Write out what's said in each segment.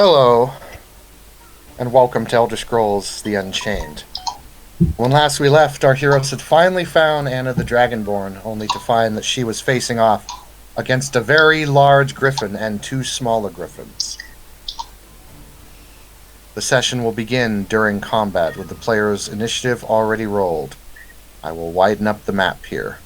Hello, and welcome to Elder Scrolls The Unchained. When last we left, our heroes had finally found Anna the Dragonborn, only to find that she was facing off against a very large griffin and two smaller griffins. The session will begin during combat with the player's initiative already rolled. I will widen up the map here.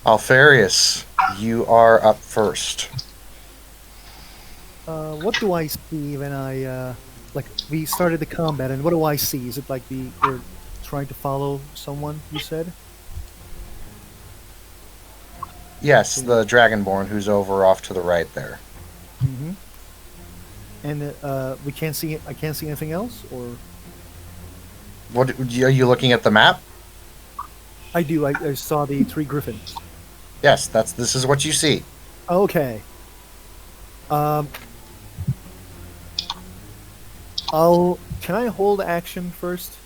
Alfarius, you are up first. What do I see when we started the combat, and what do I see? Is it like we're trying to follow someone, you said? Yes, the Dragonborn who's over off to the right there. Mm-hmm. And I can't see anything else, or? What are you looking at the map? I do, I saw the three griffins. Yes, this is what you see. Okay. Can I hold action first?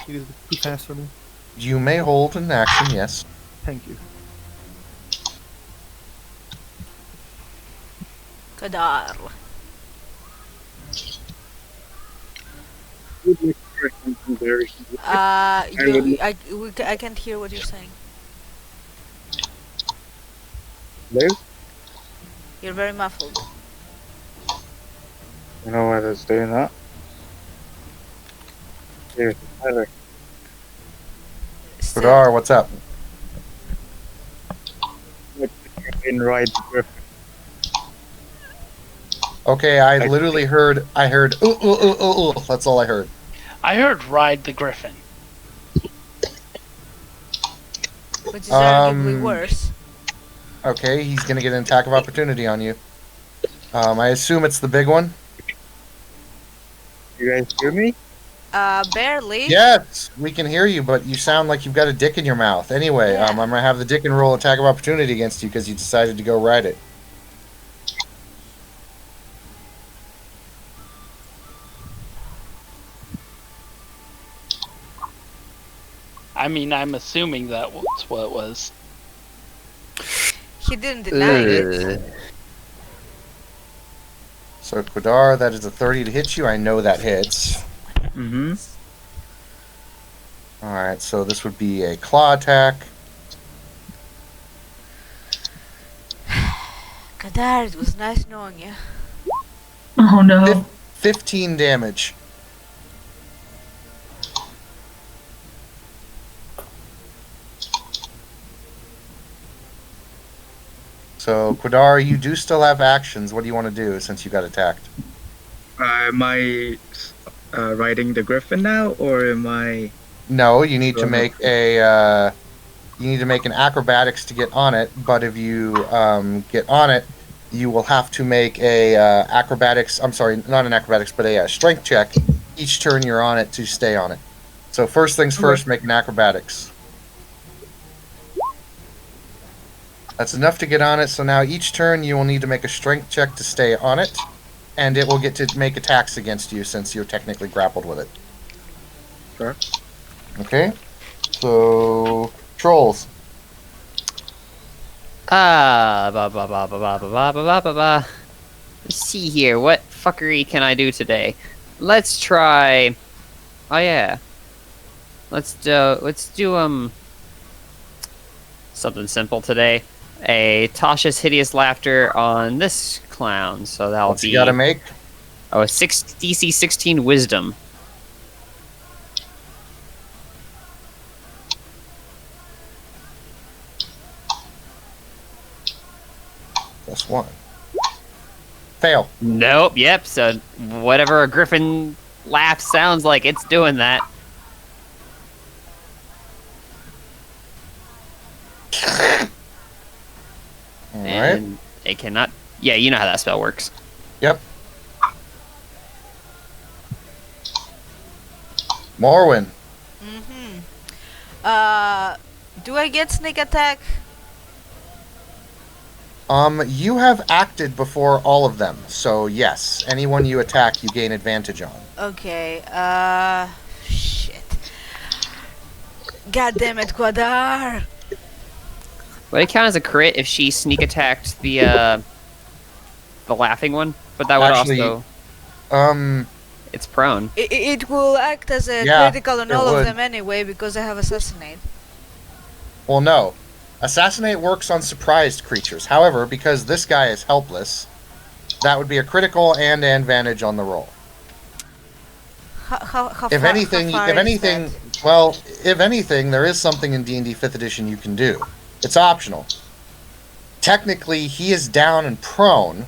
It is too fast for me. You may hold an action, yes. Thank you. Kadar. I can't hear what you're saying. Liz? You're very muffled. You know why that's doing that? Here's Tyler. Badar, what's up? In ride the griffin. Okay, I literally heard, ooh, ooh, ooh, ooh, ooh. That's all I heard. I heard ride the griffin. Which is arguably Um, worse. Okay, he's gonna get an attack of opportunity on you. I assume it's the big one? You guys hear me? Barely. Yes, we can hear you, but you sound like you've got a dick in your mouth. Anyway, Yeah. I'm gonna have the dick and roll attack of opportunity against you because you decided to go ride it. I mean, I'm assuming that was what it was. He didn't deny it. So, Quadar, that is a 30 to hit you. I know that hits. Mm-hmm. Alright, so this would be a claw attack. Kadar, it was nice knowing you. Oh no. 15 damage. So, Quadar, you do still have actions. What do you want to do since you got attacked? Am I riding the griffin now, or am I? No, you need to make an acrobatics to get on it. But if you get on it, you will have to make a acrobatics. I'm sorry, not an acrobatics, but a strength check each turn you're on it to stay on it. So first things first, make an acrobatics. That's enough to get on it. So now each turn you will need to make a strength check to stay on it, and it will get to make attacks against you since you're technically grappled with it. Sure. Okay. So trolls. Let's see here. What fuckery can I do today? Let's try. Oh yeah. Let's do something simple today. A Tasha's hideous laughter on this clown. So that'll What's be. you gotta make? Oh, a DC 16 wisdom. Plus one. Fail. Nope. Yep. So whatever a griffin laugh sounds like, it's doing that. All right. And it cannot. Yeah, you know how that spell works. Yep. Morwen. Do I get sneak attack? You have acted before all of them, so yes, anyone you attack, you gain advantage on. Okay, shit. God damn it, Quadar! Would it count as a crit if she sneak attacked the laughing one? But that would Actually, also Um, it's prone. It will act as a Yeah, critical on it all of would. them anyway because I have Assassinate. well, no. Assassinate works on surprised creatures. However, because this guy is helpless, that would be a critical and advantage on the roll. How If far, anything, how far if is anything, that? well, if anything, there is something in D&D 5th edition you can do. It's optional. Technically, he is down and prone,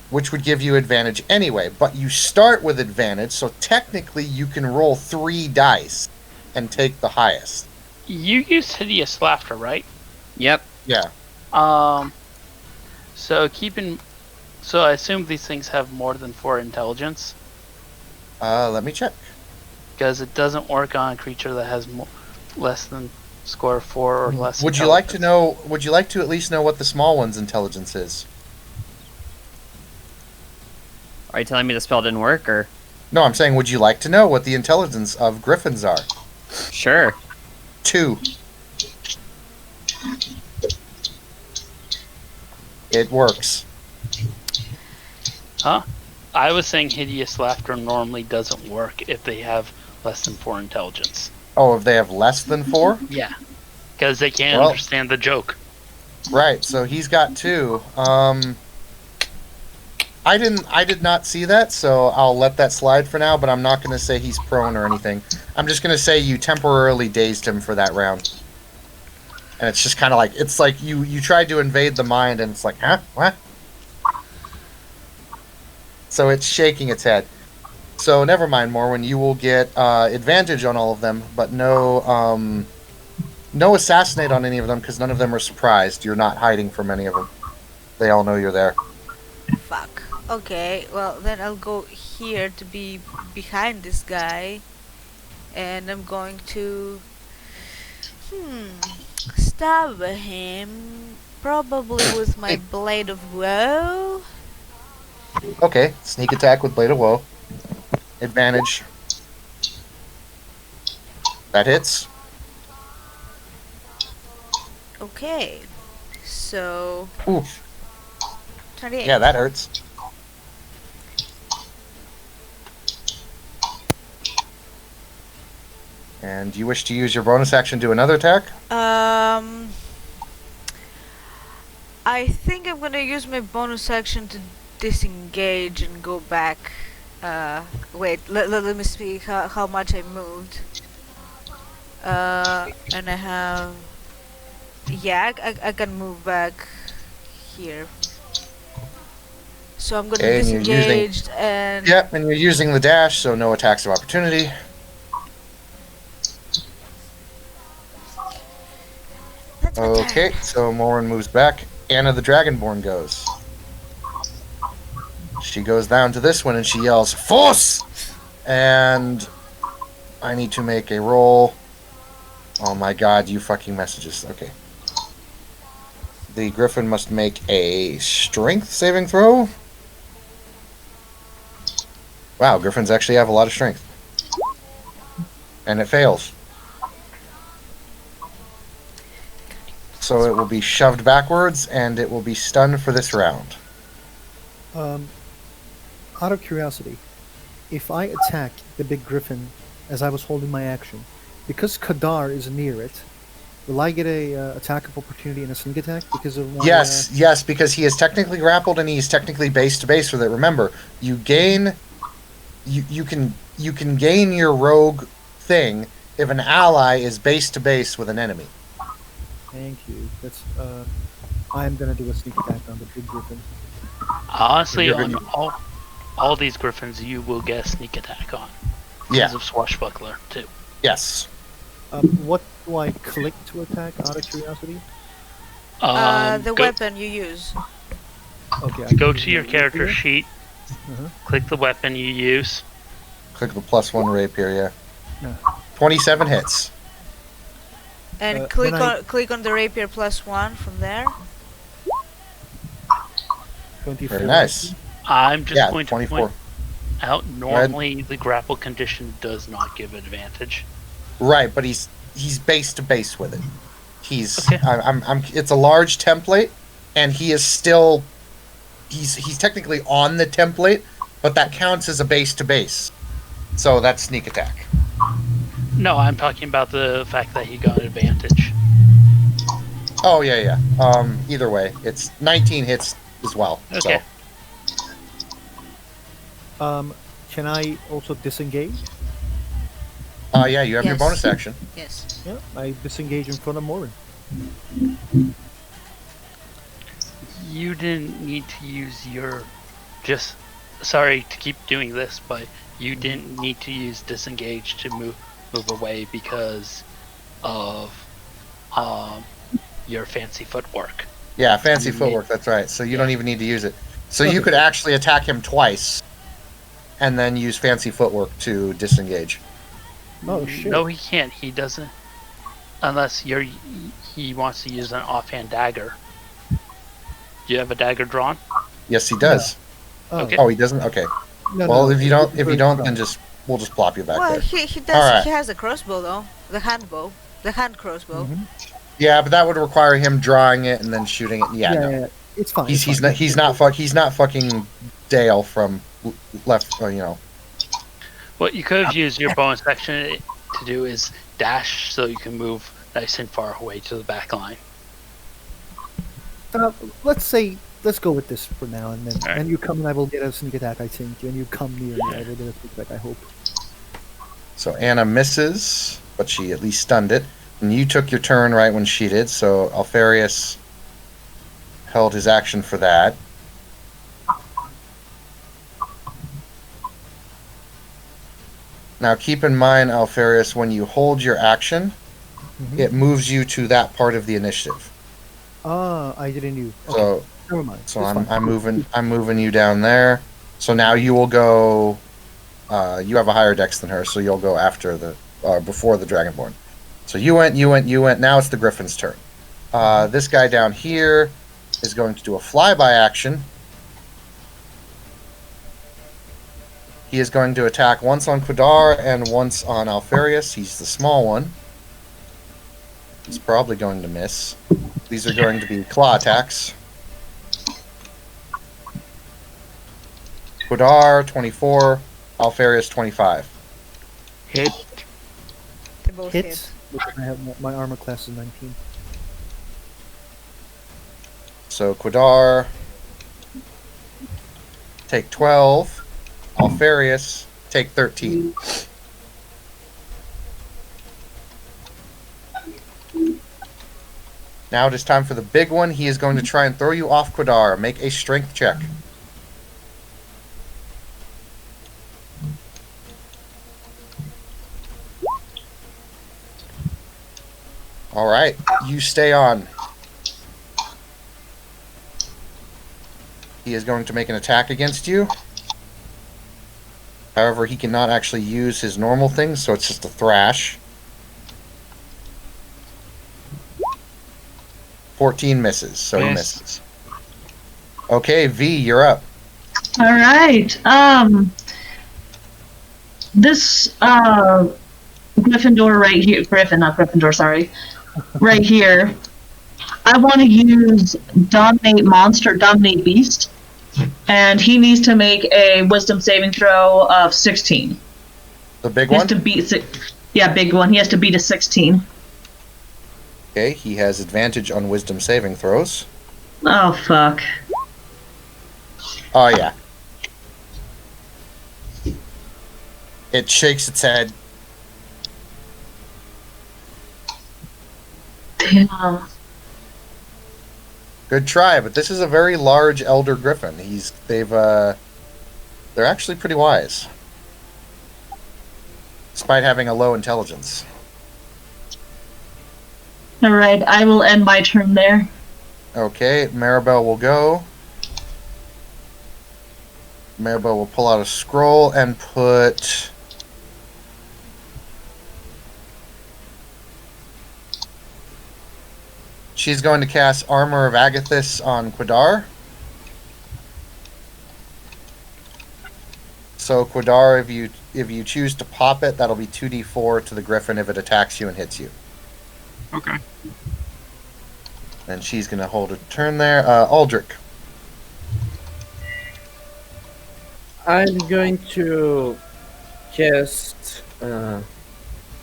which would give you advantage anyway, but you start with advantage, so technically you can roll 3 dice and take the highest. You used hideous laughter, right? Yep. Yeah. So so I assume these things have more than 4 intelligence, Let me check. because it doesn't work on a creature that has less than score 4 or less. Would you like to know? Would you like to at least know what the small one's intelligence is? Are you telling me the spell didn't work, or? No, I'm saying, would you like to know what the intelligence of griffins are? Sure. 2. It works. Huh? I was saying hideous laughter normally doesn't work if they have less than 4 intelligence. Oh, if they have less than 4? Yeah. Because they can't Well- understand the joke. Right, so he's got 2. I did not see that, so I'll let that slide for now, but I'm not going to say he's prone or anything. I'm just going to say you temporarily dazed him for that round. And it's just kind of like, it's like you tried to invade the mind, and it's like, huh? What? So it's shaking its head. So never mind, Morwen. You will get advantage on all of them, but no assassinate on any of them, because none of them are surprised. You're not hiding from any of them. They all know you're there. Fuck. Okay, well then I'll go here to be behind this guy. And I'm going to... stab him. Probably with my Blade of Woe. Okay, sneak attack with Blade of Woe. Advantage. That hits. Okay. So... Oof. 28. Yeah, that hurts. And do you wish to use your bonus action to another attack? I think I'm gonna use my bonus action to disengage and go back. Wait, let me see how much I moved. And I have... Yeah, I can move back here. So I'm gonna Okay, and you're disengage and... Yep, and you're using the dash, so no attacks of opportunity. That's my Okay, turn. so Morin moves back. Anna the Dragonborn goes. She goes down to this one and she yells, "Force!" And I need to make a roll. Oh my god, you fucking messages. Okay. The Griffin must make a strength saving throw. Wow, Griffins actually have a lot of strength. And it fails. So it will be shoved backwards, and it will be stunned for this round. Out of curiosity, if I attack the big griffin as I was holding my action, because Kadar is near it, will I get a attack of opportunity and a sneak attack because of my... Yes, because he is technically grappled and he is technically base to base with it. Remember, you gain, you can gain your rogue thing if an ally is base to base with an enemy. Thank you. That's I'm gonna do a sneak attack on the big griffin. Honestly, You're on gonna- all these griffins, you will get a sneak attack on. Yeah. Because of Swashbuckler, too. Yes. What do I click to attack? Out of curiosity. The Go, weapon you use. Okay. go to your character sheet, Uh-huh. click the weapon you use. Click the +1 rapier, yeah. Yeah. 27 hits. And when click on the rapier +1 from there. 24. Very nice. I'm just Yeah, going to 24. point out. Normally, the grapple condition does not give advantage. Right, but he's base to base with it. Okay. It's a large template, and he is still. He's technically on the template, but that counts as a base to base. So that's sneak attack. No, I'm talking about the fact that he got advantage. Oh yeah. Either way, it's 19 hits as well. Okay. Can I also disengage? So, yeah, you have your Yes. bonus action. Yes. Yeah, I disengage in front of Morhen. You didn't need to use your. Just sorry to keep doing this, but you didn't need to use disengage to move away because of your fancy footwork. Yeah, fancy footwork. That's right. So you don't even need to use it. So you Okay. could actually attack him twice, and then use fancy footwork to disengage. Oh shit! No, he can't. He doesn't, unless he wants to use an offhand dagger. Do you have a dagger drawn? Yes, he does. Oh, Okay. Oh, he doesn't. Okay. no, Well, no, if you don't, very then strong. we'll just plop you back Well, there. he does. Alright. He has a crossbow though. The hand bow. The hand crossbow. Mhm. Yeah, but that would require him drawing it and then shooting it. Yeah, no. Yeah, it's fine. He's it's fine. he's not fucking Dale from left. What you could have used your bonus action to do is dash, so you can move nice and far away to the back line. Let's go with this for now, and then Alright. when you come, and I will get a sneak attack. I think when you come near me, I will get a sneak attack. I hope. So Anna misses, but she at least stunned it. And you took your turn right when she did. So Alfarius held his action for that. Now keep in mind, Alfarius, when you hold your action, Mhm. it moves you to that part of the initiative. Ah, I didn't know. Okay, So never mind. so It's I'm fine. moving you down there. So now you will go. You have a higher dex than her, so you'll go after before the Dragonborn. So you went. Now it's the Griffin's turn. This guy down here is going to do a flyby action. He is going to attack once on Quadar and once on Alfarius. He's the small one. He's probably going to miss. These are going to be claw attacks. Quadar 24, Alfarius 25. Hit. They both Hits. I have my armor class is 19. So Quadar take 12. Alfarius take 13. Now it is time for the big one. He is going to try and throw you off Quadar. Make a strength check. All right, you stay on. He is going to make an attack against you. However, he cannot actually use his normal thing, so it's just a thrash. 14 misses, so he Miss. misses. Okay, V, you're up. All right. This Gryffindor right here, Griffin, not Gryffindor, sorry, right here. I want to use Dominate Monster, Dominate Beast, and he needs to make a Wisdom saving throw of 16. The big He has one? to beat, yeah, big one. He has to beat a 16. Okay, he has advantage on wisdom saving throws. Oh fuck. Oh, yeah. It shakes its head. Damn. Good try, but this is a very large elder griffin. They're actually pretty wise. Despite having a low intelligence. All right, I will end my turn there. Okay, Maribel will go. Maribel will pull out a scroll and put... She's going to cast Armor of Agathis on Quadar. So Quadar, if you choose to pop it, that'll be 2d4 to the Griffin if it attacks you and hits you. Okay. And she's gonna hold a turn there. Aldrich. I'm going to cast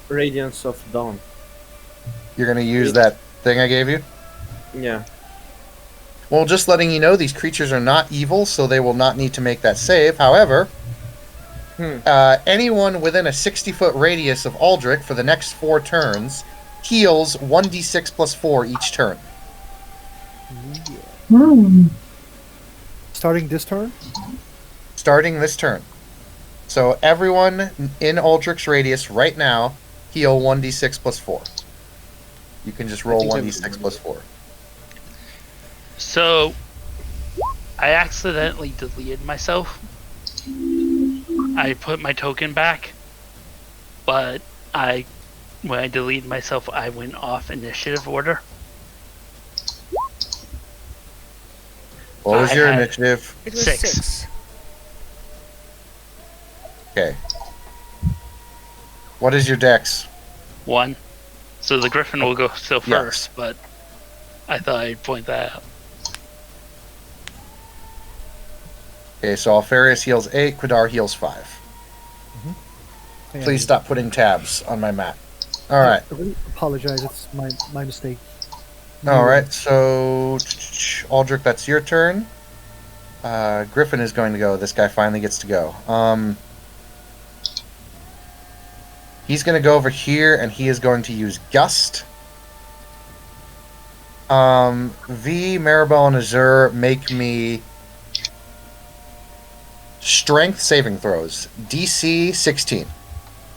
Radiance of Dawn. You're gonna use that thing I gave you? Yeah. Well, just letting you know, these creatures are not evil, so they will not need to make that save. However, anyone within a 60-foot radius of Aldrich for the next 4 turns heals 1d6 plus 4 each turn. Starting this turn? Starting this turn. So everyone in Aldrich's radius right now heal 1d6 plus 4. You can just roll 1d6 plus 4. So, I accidentally deleted myself. I put my token back, but when I deleted myself, I went off initiative order. What was your initiative? It was 6. 6. Okay. What is your dex? 1. So the Griffin will go still Yes. first, but I thought I'd point that out. Okay, so Alfarius heals 8, Quadar heals 5. Yeah, Please stop putting tabs on my map. Alright. I really apologize. It's my mistake. Alright, so Aldrich, that's your turn. Griffin is going to go. This guy finally gets to go. He's going to go over here, and he is going to use Gust. V, Maribel, and Azur make me strength saving throws. DC 16.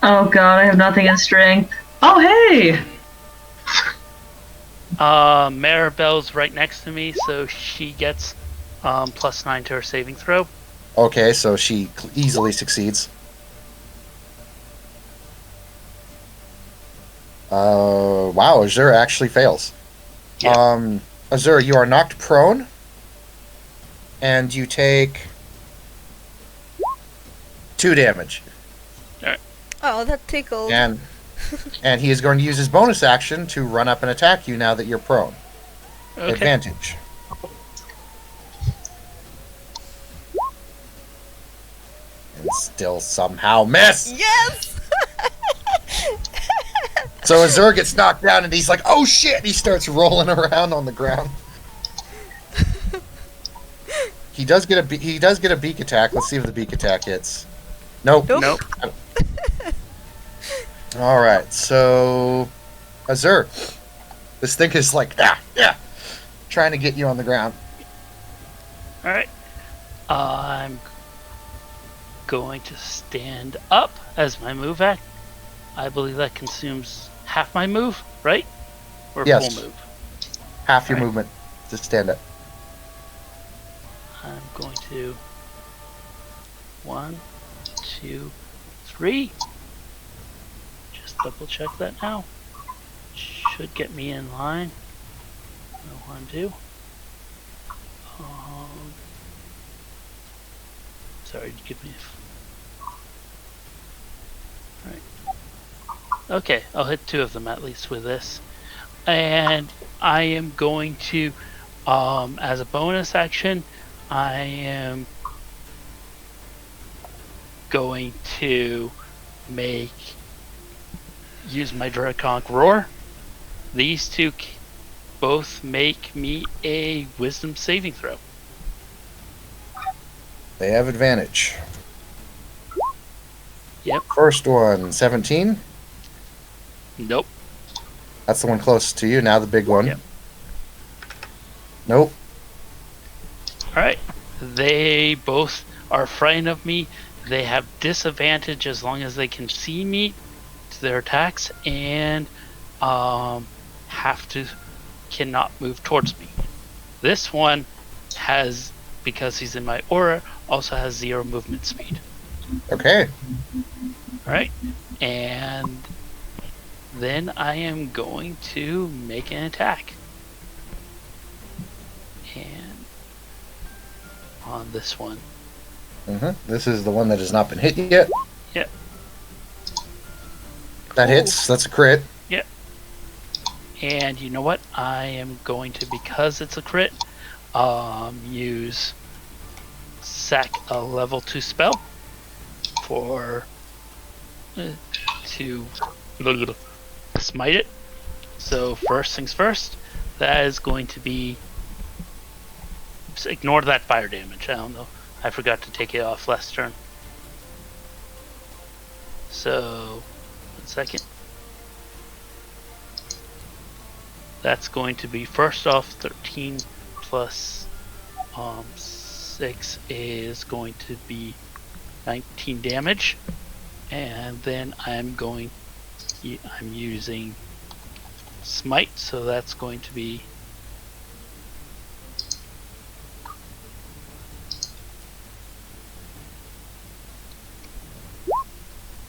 Oh god, I have nothing in strength. Oh hey! Maribel's right next to me, so she gets +9 to her saving throw. Okay, so she easily succeeds. Wow, Azur actually fails. Yeah. Azur, you are knocked prone, and you take 2 damage. Oh, that tickled. And he is going to use his bonus action to run up and attack you now that you're prone. Okay. Advantage. And still somehow miss! Yes! So Azur gets knocked down and he's like, oh shit! He starts rolling around on the ground. He does get a beak attack. Let's see if the beak attack hits. Nope. Nope. Alright, so Azur. This thing is like, trying to get you on the ground. Alright. I'm going to stand up as my move act. I believe that consumes half my move, right? Or Yes. full move. Half your Alright. movement to stand up. I'm going to 1, 2, 3. Just double check that now. Should get me in line. No undo. Sorry, give me. Alright. Okay, I'll hit 2 of them at least with this. And I am going to, as a bonus action, I am going to use my Draconic Roar. These 2 both make me a Wisdom saving throw. They have advantage. Yep. First one, 17. Nope. That's the one closest to you. Now the big one. Yep. Nope. Alright. They both are frightened of me. They have disadvantage as long as they can see me to their attacks, and cannot move towards me. This one has, because he's in my aura, also has 0 movement speed. Okay. Alright. And then I am going to make an attack. And on this one. This is the one that has not been hit yet. Yep. That hits. That's a crit. Yep. And you know what? I am going to, because it's a crit, use sack a level 2 spell for to smite it. So first things first, that is going to be, just ignore that fire damage. I don't know. I forgot to take it off last turn. So 1 second. That's going to be first off 13 plus 6 is going to be 19 damage, and then I'm using smite, so that's going to be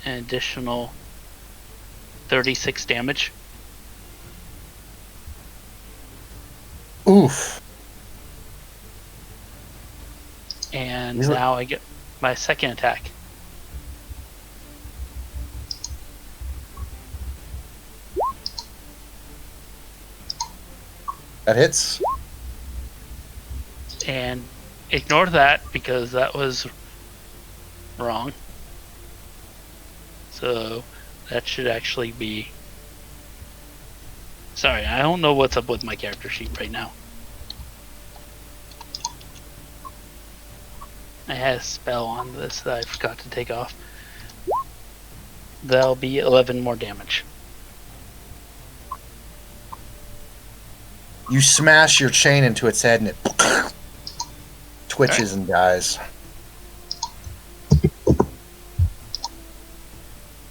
an additional 36 damage. Oof. And Really? now I get my second attack. That hits. And ignore that because that was wrong. So that should actually be... Sorry, I don't know what's up with my character sheet right now. I had a spell on this that I forgot to take off. That'll be 11 more damage. You smash your chain into its head and it twitches and dies.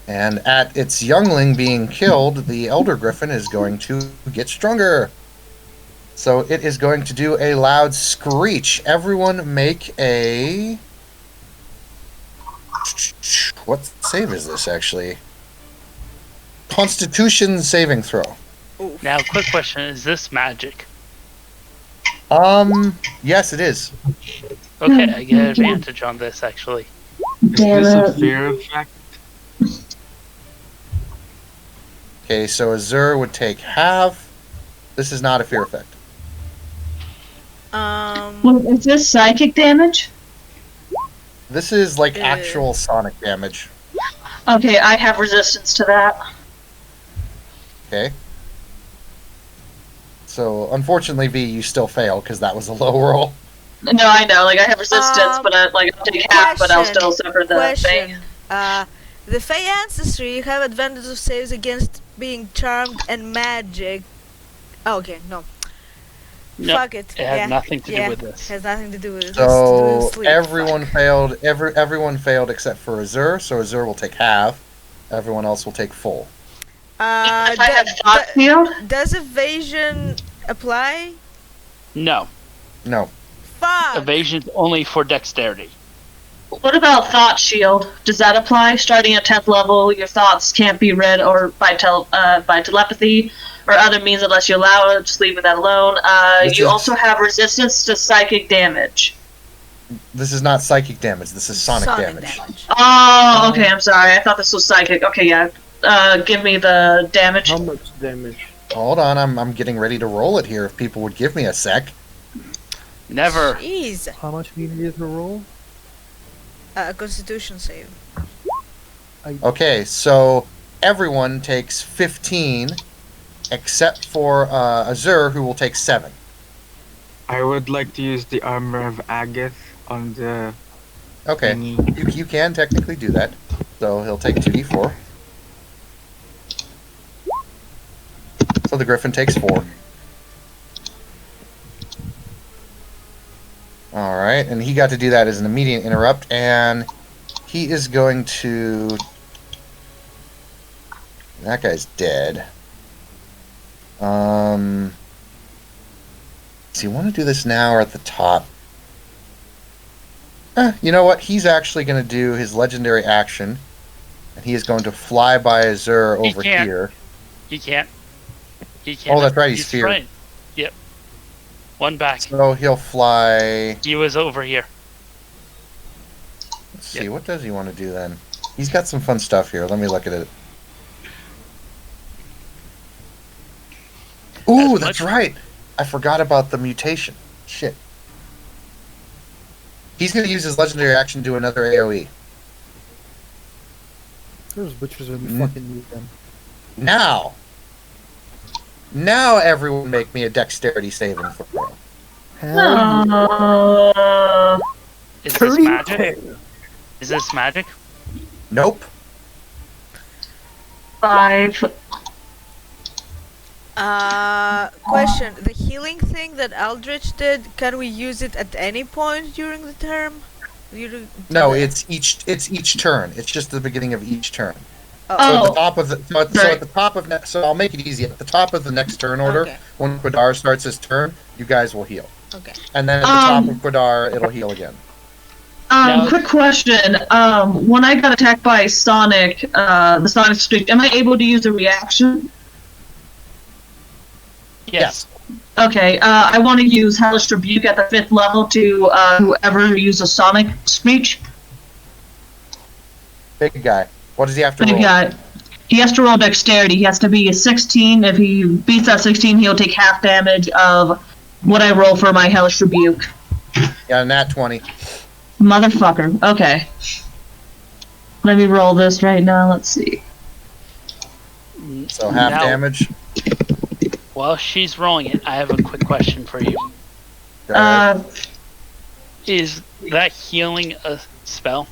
And at its youngling being killed, the Elder Griffin is going to get stronger. So it is going to do a loud screech. Everyone make a... What save is this, actually? Constitution saving throw. Now, quick question, is this magic? Yes, it is. Okay, I get advantage on this, actually. Is Damn this a it. fear effect? Okay, so Azur would take half. This is not a fear effect. Well, is this psychic damage? This is like actual sonic damage. Okay, I have resistance to that. Okay. So, unfortunately, V, you still fail because that was a low roll. No, I know. Like I have resistance, but I'll take half, but I'll still suffer the thing. The Fey Ancestry have advantage of saves against being charmed and magic. Oh, okay, no. Nope, Fuck it. it had nothing to do with this. Has nothing to do with it. So, Sleep. everyone failed. Everyone failed except for Azur. So, Azur will take half. Everyone else will take full. If I have thought field, Does evasion apply? No, No. Fuck. evasion's only for dexterity. what about thought shield? Does that apply? Starting at 10th level, your thoughts can't be read or by telepathy or other means unless you allow it. Just leaving that alone. You also have resistance to psychic damage. This is not psychic damage. This is sonic damage. Oh, okay. I'm sorry. I thought this was psychic. Okay, yeah. Give me the damage. How much damage? Hold on, I'm getting ready to roll it here if people would give me a sec. Never. Jeez. How much do you need to roll? A Constitution save. Okay, so everyone takes 15 except for Azur, who will take 7. I would like to use the Armor of Agath on the Okay, thingy. you can technically do that. So he'll take 2d4. So the Griffin takes 4. Alright, and he got to do that as an immediate interrupt, and he is going to... That guy's dead. Does he want to do this now or at the top? You know what? He's actually going to do his legendary action, and he is going to fly by Azur He over can't. here. He can't. He can't. Oh, that's right, he's feared. fine. Yep. One back. So he'll fly... He was over here. Let's see, what does he want to do then? He's got some fun stuff here. Let me look at it. Ooh, that's right. I forgot about the mutation. Shit. He's going to use his legendary action to do another AoE. Those butchers would be Mm. fucking mute them. Now everyone make me a dexterity saving throw. Hell yeah. Is this 30? magic? Is this magic? Nope. 5. Question: the healing thing that Aldrich did, can we use it at any point during the term? No, it's each turn. It's just the beginning of each turn. So Oh, at the top of the so at the top of so I'll make it easy. At the top of the next turn order, Okay. when Quadar starts his turn, you guys will heal, okay. and then at the top of Quadar, it'll heal again. No. Quick question. When I got attacked by Sonic, the Sonic Streak, am I able to use a reaction? Yes. Okay, I want to use Hellish Rebuke at the 5th level to whoever uses Sonic Screech. Big guy. What does he have to Big roll? guy. He has to roll dexterity. He has to be a 16. If he beats that 16, he'll take half damage of what I roll for my Hellish Rebuke. Yeah, nat 20. Motherfucker. Okay. Let me roll this right now. Let's see. So half Now- damage. While she's rolling it, I have a quick question for you. Go ahead. Is that healing a spell?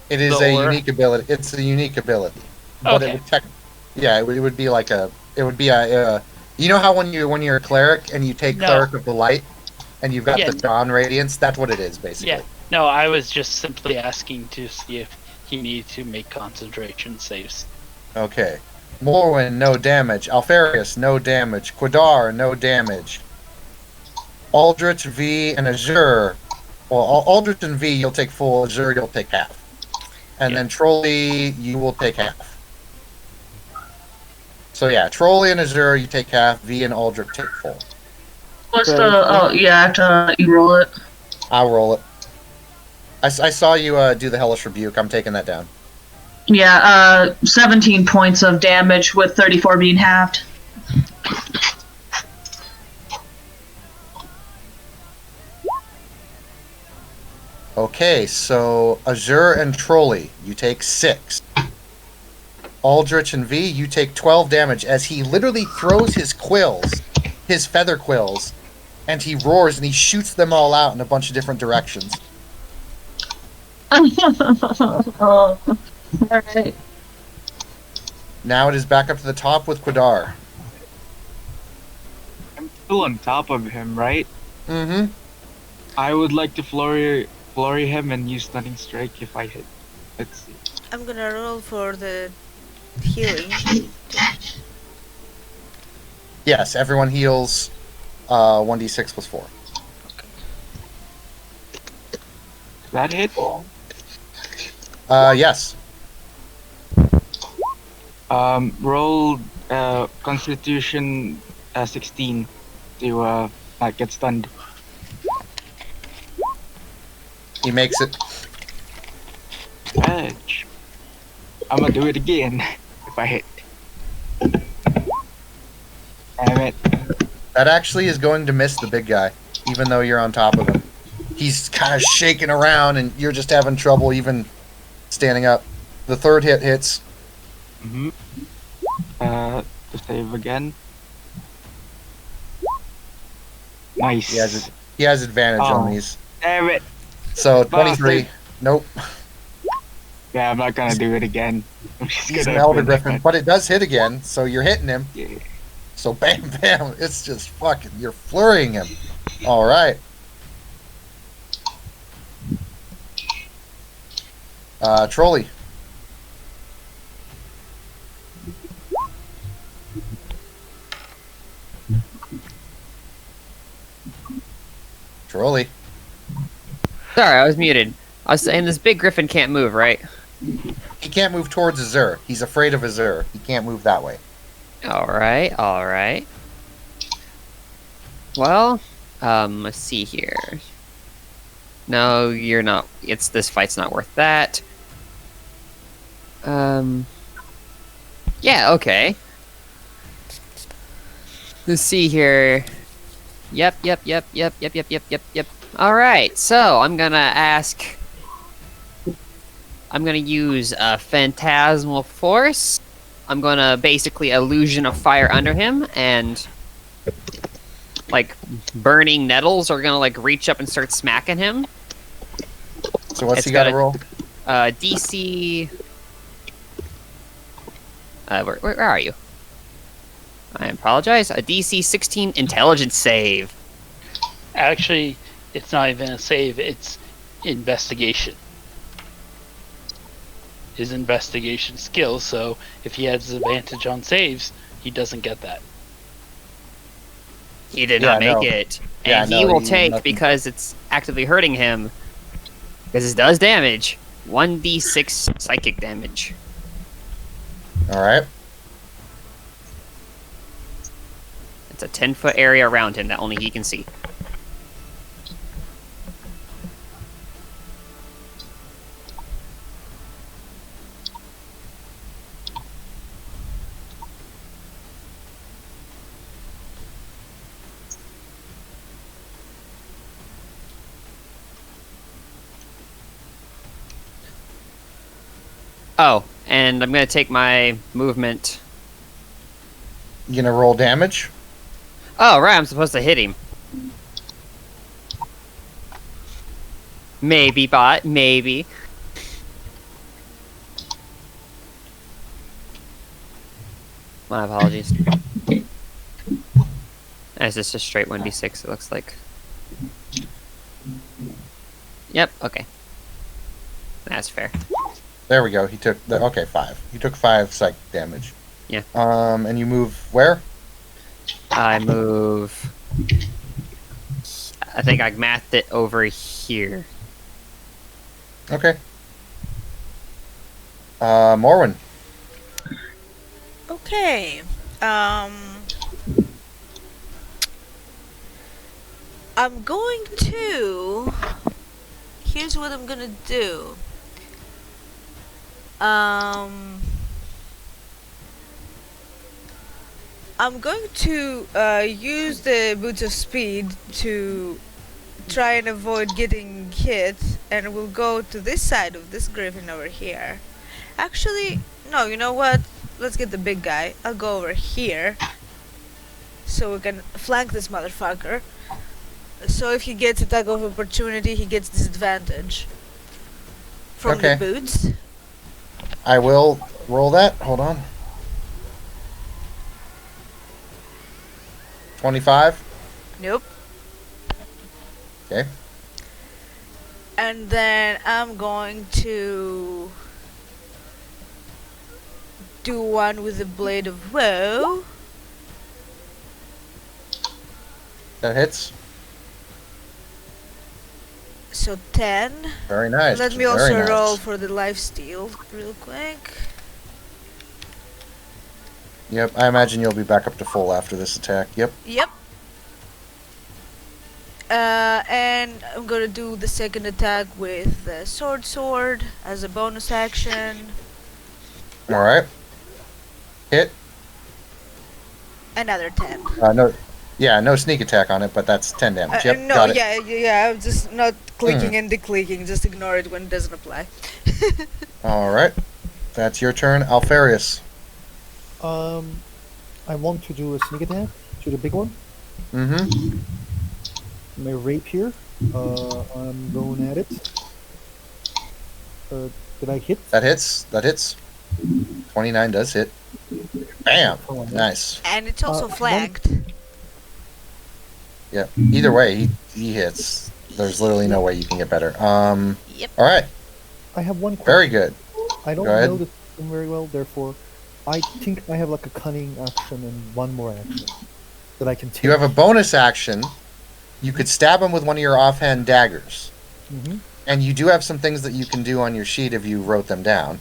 It is the a aura? unique ability. It's a unique ability, but Okay. it would it would be like a. It would be a. You know how when you're a cleric and you take No. cleric of the light, and you've got Yeah. the dawn radiance. That's what it is basically. Yeah. No, I was just simply asking to see if he needed to make concentration saves. Okay. Morwen, no damage. Alfarius, no damage. Quadar, no damage. Aldrich, V, and Azure. Well, Aldrich and V, you'll take full. Azure, you'll take half. And Yeah. then Trolley, you will take half. So yeah, Trolley and Azure, you take half. V and Aldrich take full. What's the... Oh, yeah, I have to let you roll it. I'll roll it. I saw you do the Hellish Rebuke. I'm taking that down. Yeah, 17 points of damage with 34 being halved. Okay, so Azure and Trolley, you take 6. Aldrich and V, you take 12 damage as he literally throws his quills, his feather quills, and he roars and he shoots them all out in a bunch of different directions. Oh, alright. Now it is back up to the top with Quadar. I'm still on top of him, right? Mm-hmm. I would like to flurry him and use stunning strike if I hit. Let's see. I'm gonna roll for the healing. Yes, everyone heals 1d6 plus 4. That hit? Yes. Roll Constitution 16 to not get stunned. He makes it. Edge. I'm gonna do it again if I hit. Damn it. That actually is going to miss the big guy, even though you're on top of him. He's kind of shaking around and you're just having trouble even standing up. The third hit hits. Mm-hmm. To save again. Nice. He has advantage on Oh. these. Damn it. So 23. Bastard. Nope. Yeah, I'm not gonna do it again. I'm just He's an gonna Elder finish Griffin, it. but it does hit again, so you're hitting him. Yeah. So bam, bam, it's just fucking, you're flurrying him. Alright. Trolley. Trolley. Sorry, I was muted. I was saying this big griffin can't move, right? He can't move towards Azure. He's afraid of Azure. He can't move that way. Alright, alright. Well, let's see here. No, you're not. This fight's not worth that. Yeah, okay. Let's see here. Yep. Alright, so I'm gonna use a Phantasmal Force. I'm gonna basically Illusion of Fire under him, and like burning nettles are gonna like reach up and start smacking him. So what's It's he got to got a- roll? DC. Where are you? I apologize. A DC 16 Intelligence save. Actually, it's not even a save, it's investigation. His investigation skill, so if he has advantage on saves, he doesn't get that. He did not make no. it. Yeah, And he no, will he- take, nothing. because it's actively hurting him, because it does damage, 1d6 psychic damage. All right. It's a 10-foot area around him that only he can see. Oh, and I'm gonna take my movement. You gonna roll damage? Oh, right, I'm supposed to hit him. Maybe, bot, maybe. My apologies. That's just a straight 1d6, it looks like. Yep, okay. That's fair. There we go. He took okay 5. He took 5 psych damage. Yeah. And you move where? I move... I think I mathed it over here. Okay. Morwen. Okay. I'm going to. Here's what I'm gonna do. I'm going to use the Boots of Speed to try and avoid getting hit, and we'll go to this side of this griffin over here. Actually, no, you know what? Let's get the big guy. I'll go over here so we can flank this motherfucker. So if he gets attack of opportunity, he gets disadvantage from Okay. the boots. I will roll that. Hold on. 25. Nope. Okay. And then I'm going to do one with the Blade of Woe. That hits. So 10. Very nice. Let me Very also nice. roll for the lifesteal real quick. Yep. I imagine you'll be back up to full after this attack. Yep. Yep. And I'm gonna do the second attack with the sword as a bonus action. All right. Hit. Another 10. No. Yeah. No sneak attack on it, but that's 10 damage. Yep. No, got it. yeah, I'm just not clicking and declicking. Just ignore it when it doesn't apply. All right. That's your turn, Alfarius. I want to do a sneak attack to the big one. Mm-hmm. My rapier. I'm going at it. Did I hit? That hits. That hits. 29 does hit. Bam. Oh, nice. Nice. And it's also one- flanked. Yeah. Either way, he hits. There's literally no way you can get better. Yep. All right. I have one question. Very good. I don't Go ahead. know the system very well, therefore, I think I have like a cunning action and one more action that I can take. You have a bonus action. You could stab him with one of your offhand daggers. Mhm. And you do have some things that you can do on your sheet if you wrote them down.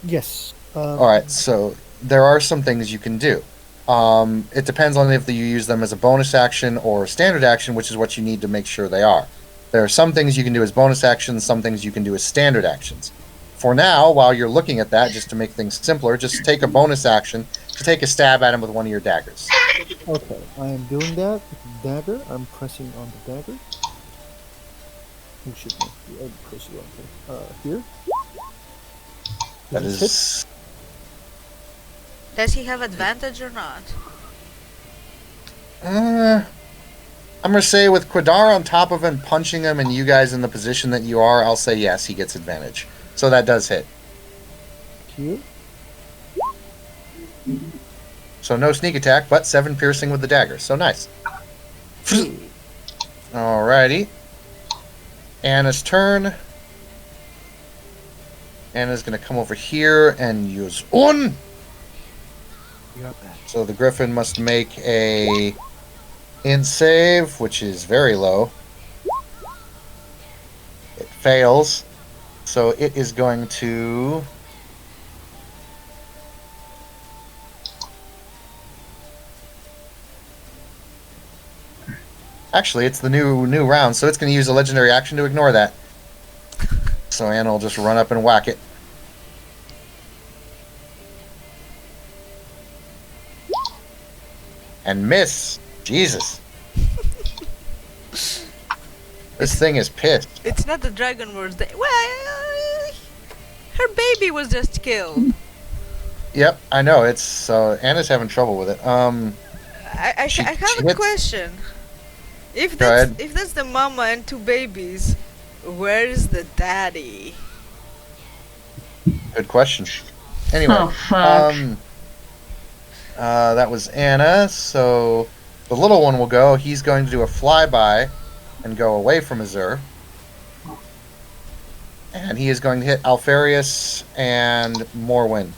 Yes. All right, so there are some things you can do. It depends on if you use them as a bonus action or a standard action, which is what you need to make sure they are. There are some things you can do as bonus actions, some things you can do as standard actions. For now, while you're looking at that, just to make things simpler, just take a bonus action to take a stab at him with one of your daggers. Okay, I am doing that with the dagger. I'm pressing on the dagger. Oh shit, no. I pressed the wrong thing. Here. That Does it hit? is. Does he have advantage or not? I'm gonna say with Quadar on top of him, punching him, and you guys in the position that you are, I'll say yes, he gets advantage. So that does hit. Here. So no sneak attack, but 7 piercing with the dagger. So nice. Alrighty. Anna's turn. Anna's gonna come over here and use Un. You got that. So the Griffin must make a int save, which is very low. It fails. So it is going to... Actually, it's the new round, so it's going to use a legendary action to ignore that. So Anna will just run up and whack it. And miss. Jesus. This thing is pissed. It's not the Dragon Wars Day. Well, her baby was just killed. Yep, I know. It's so Anna's having trouble with it. I She- have she a hits- question. If Go that's ahead. if that's the mama and 2 babies, where's the daddy? Good question. Anyway, Oh, fuck. that was Anna. So the little one will go. He's going to do a flyby and go away from Azur. And he is going to hit Alfarius and Morwen.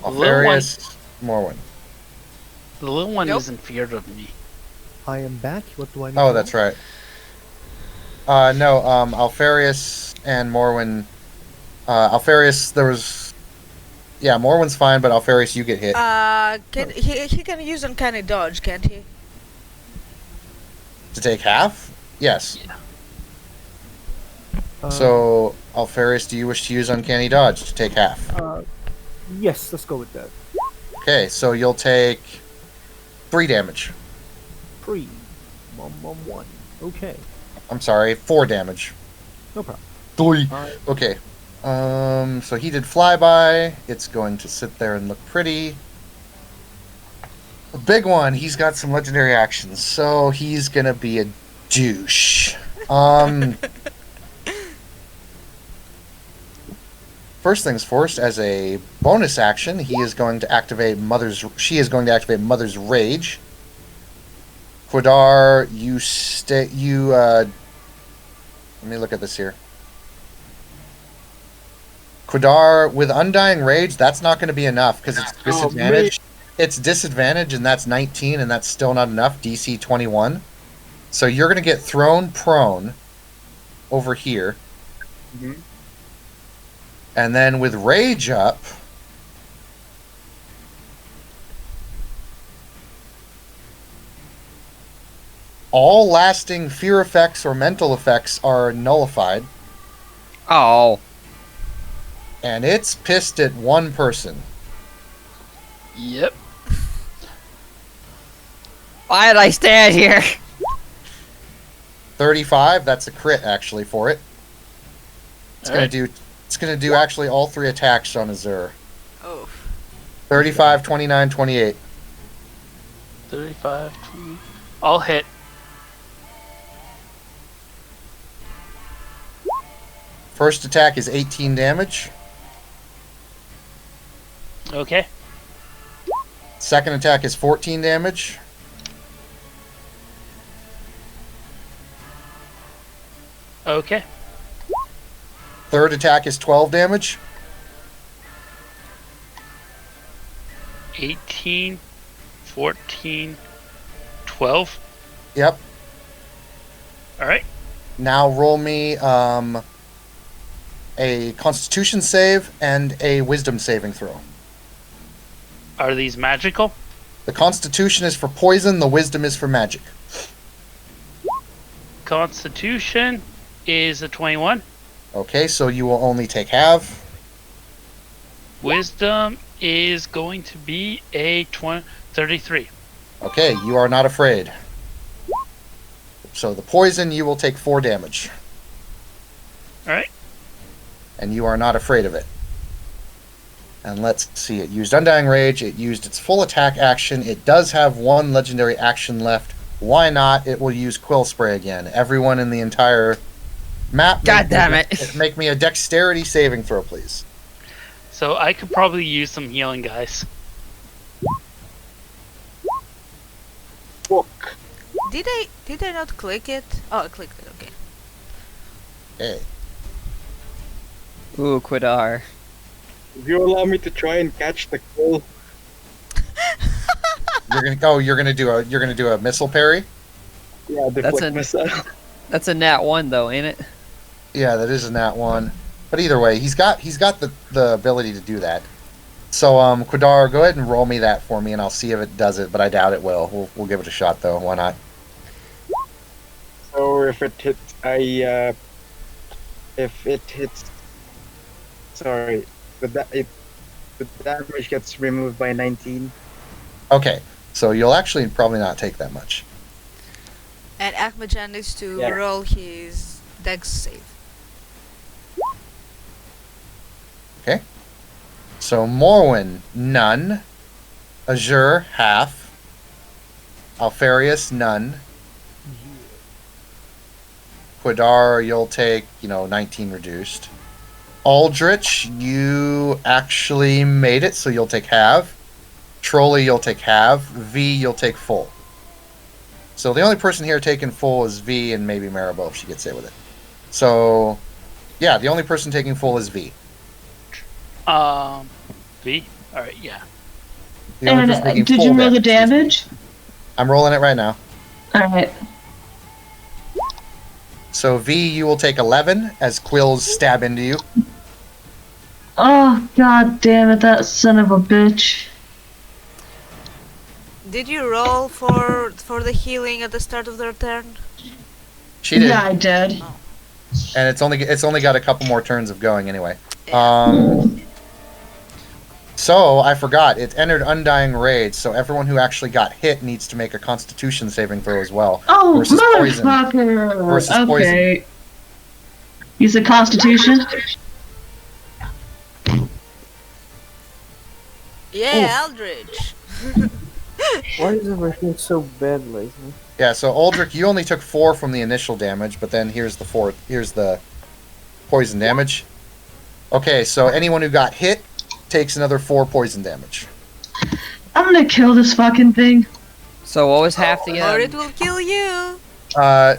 Alfarius, Morwen. The little one Nope. isn't feared of me. I am back. What do I need? Oh, to that's roll? right. No, Alfarius and Morwen. Alfarius, there was. Yeah, Morwen's fine, but Alfarius, you get hit. Can he can use uncanny dodge, can't he? To take half? Yes. Um, So, Alfarius, do you wish to use Uncanny Dodge to take half? Yes, let's go with that. Okay, so you'll take 3 damage. 3. 1. Okay, I'm sorry, 4 damage. no problem. 3. Alright. Okay. So he did flyby. It's going to sit there and look pretty. The big one, he's got some legendary actions, so he's gonna be a douche. First things first, as a bonus action, he is going to activate she is going to activate Mother's Rage. Quadar, let me look at this here. Quadar, with Undying Rage, that's not going to be enough because it's disadvantage. It's disadvantage, and that's 19, and that's still not enough. DC 21. So you're going to get thrown prone over here. Mhm. And then with Rage up, all lasting fear effects or mental effects are nullified, Oh. and it's pissed at one person. Yep. Why did I stand here? 35, that's a crit actually for it. It's Alright. gonna do actually all 3 attacks on Azur. Oh. 35, 29, 28. 35, 20. I'll hit. First attack is 18 damage. Okay. Second attack is 14 damage. Okay. Third attack is 12 damage. 18, 14, 12. Yep. Alright. Now roll me a Constitution save and a Wisdom saving throw. Are these magical? The Constitution is for poison. The Wisdom is for magic. Constitution is a 21. Okay, so you will only take half. Wisdom is going to be a 33. Okay, you are not afraid. So the poison, you will take 4 damage. Alright. And you are not afraid of it. And let's see, it used Undying Rage, it used its full attack action, it does have 1 legendary action left. Why not? It will use Quill Spray again. Everyone in the entire map, God damn it. Make me a dexterity saving throw, please. So I could probably use some healing, guys. Book. Did I not click it? Oh, I clicked it. Okay. Okay. Ooh, Quidar. If you allow me to try and catch the kill. You're gonna do a missile parry? Yeah, That's deflect missile. That's a nat 1 though, ain't it? Yeah, that is a nat 1. But either way, he's got the ability to do that. So Quidar, go ahead and roll me that for me, and I'll see if it does it. But I doubt it will. We'll give it a shot though. Why not? So if it hits, if it hits, sorry, the damage gets removed by 19. Okay, so you'll actually probably not take that much. And Akmajan needs to Yeah. roll his dex save. Okay. So Morwen, none. Azure, half. Alfarius, none. Quidar, you'll take, 19 reduced. Aldrich, you actually made it, so you'll take half. Trolley, you'll take half. V, you'll take full. So the only person here taking full is V and maybe Maribel if she gets hit with it. So, yeah, the only person taking full is V. V? Alright, yeah. The only And person taking did full you roll the damage. damage? I'm rolling it right now. Alright. So V, you will take 11 as quills stab into you. Oh, god damn it, that son of a bitch. Did you roll for the healing at the start of their turn? She did, Yeah, I did. and it's only got a couple more turns of going anyway. So I forgot, it entered Undying Rage, so everyone who actually got hit needs to make a Constitution saving throw as well. Oh, Versus poison. motherfucker! Versus Okay. You said Constitution? Yeah, Eldridge. Why is everything so bad lately? Yeah, so Aldrich, you only took 4 from the initial damage, but then here's the poison damage. Okay, so anyone who got hit takes another 4 poison damage. I'm gonna kill this fucking thing. So what was half the Or it will kill you.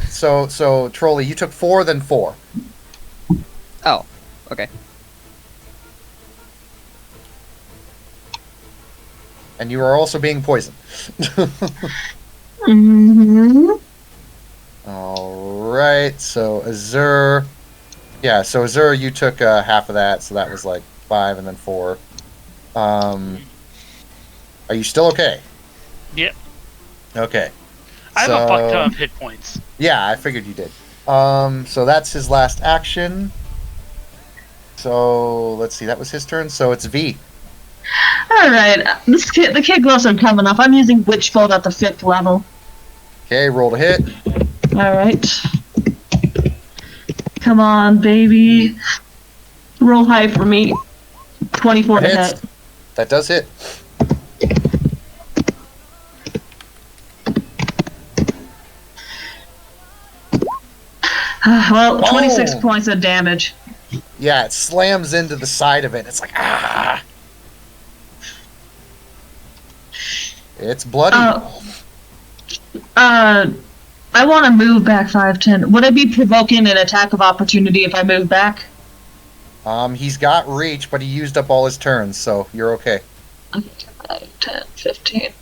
So Trolley, you took 4, then 4. Oh, okay. And you are also being poisoned. Mm-hmm. Alright, so Azure. Yeah, so Azure, you took half of that, so that was like 5 and then 4. Are you still okay? Yep. Okay. I have a fuck ton of hit points. Yeah, I figured you did. So that's his last action. So let's see, that was his turn. So it's V. Alright, the kid gloves are coming off. I'm using Witch Bolt at the 5th level. Okay, roll to hit. Alright. Come on, baby. Roll high for me. 24 to Hits. hit. That does hit. Well, 26 Oh. points of damage. Yeah, it slams into the side of it. It's like, ah! It's bloody. I want to move back 5'10". Would I be provoking an attack of opportunity if I move back? He's got reach, but he used up all his turns, so you're okay. 5, 10, 15.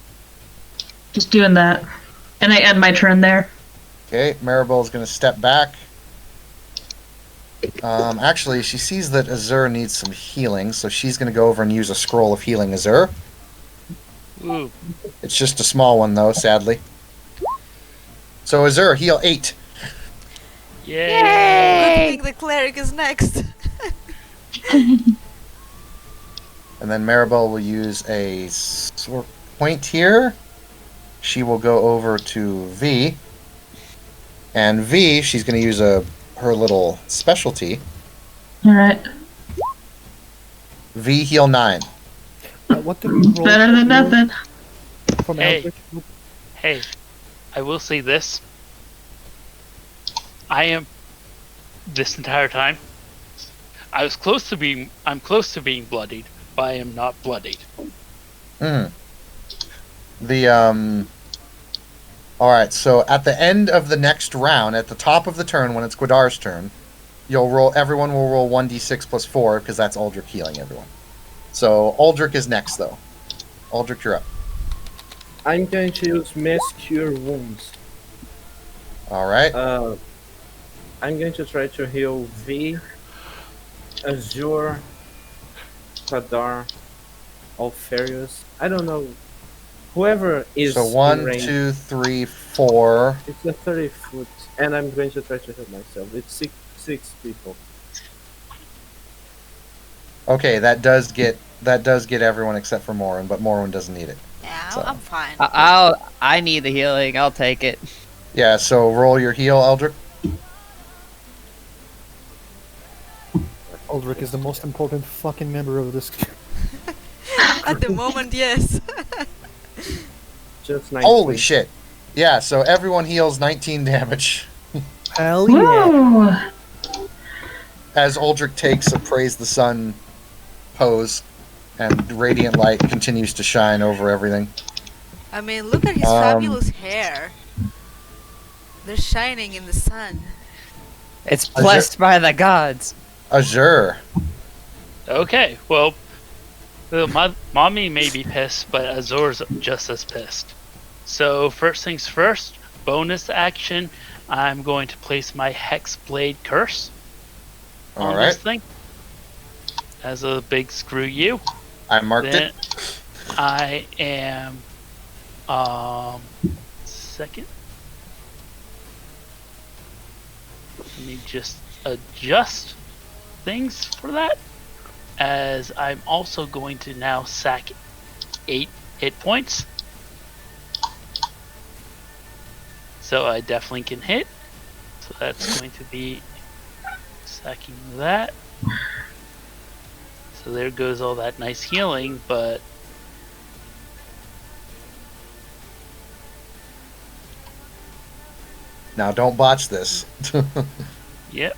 Just doing that. And I end my turn there. Okay, Maribel's gonna step back. Actually, she sees that Azure needs some healing, so she's gonna go over and use a scroll of healing Azure. Ooh. It's just a small one, though, sadly. So Azur, heal 8. Yay! Good thing the cleric is next. And then Maribel will use a sword point here. She will go over to V. And V, she's going to use her little specialty. Alright. V, heal 9. What do we roll? Better than nothing. From Hey. Eldritch? Hey, I will say this. I am this entire time. I'm close to being bloodied, but I am not bloodied. Alright, so at the end of the next round, at the top of the turn, when it's Gwydar's turn, everyone will roll 1d6 plus 4, because that's Aldrich healing everyone. So, Aldrich is next, though. Aldrich, you're up. I'm going to use Mass Cure Wounds. Alright. I'm going to try to heal V, Azure, Kadar, Alfarius. I don't know. Whoever is So in 1, range. 2, 3, 4. It's a 30 foot, and I'm going to try to heal myself. It's six people. Okay, that does get everyone except for Morhen, but Morhen doesn't need it. Yeah, So. I'm fine. I need the healing. I'll take it. Yeah, so roll your heal, Eldrick. Aldrich is the most important fucking member of this. At the moment, yes. Just 19. Holy shit. Yeah, so everyone heals 19 damage. Hell yeah! Woo! As Aldrich takes a Praise the Sun pose, and radiant light continues to shine over everything. I mean, look at his fabulous hair. They're shining in the sun. It's blessed by the gods. Azure. Okay, well, mommy may be pissed, but Azor's just as pissed. So first things first, bonus action, I'm going to place my Hexblade Curse on this thing. As a big screw you. I marked Then it. I am second. Let me just adjust things for that. As I'm also going to now sack 8 hit points. So I definitely can hit. So that's going to be sacking that. So there goes all that nice healing, but Now don't botch this. yep.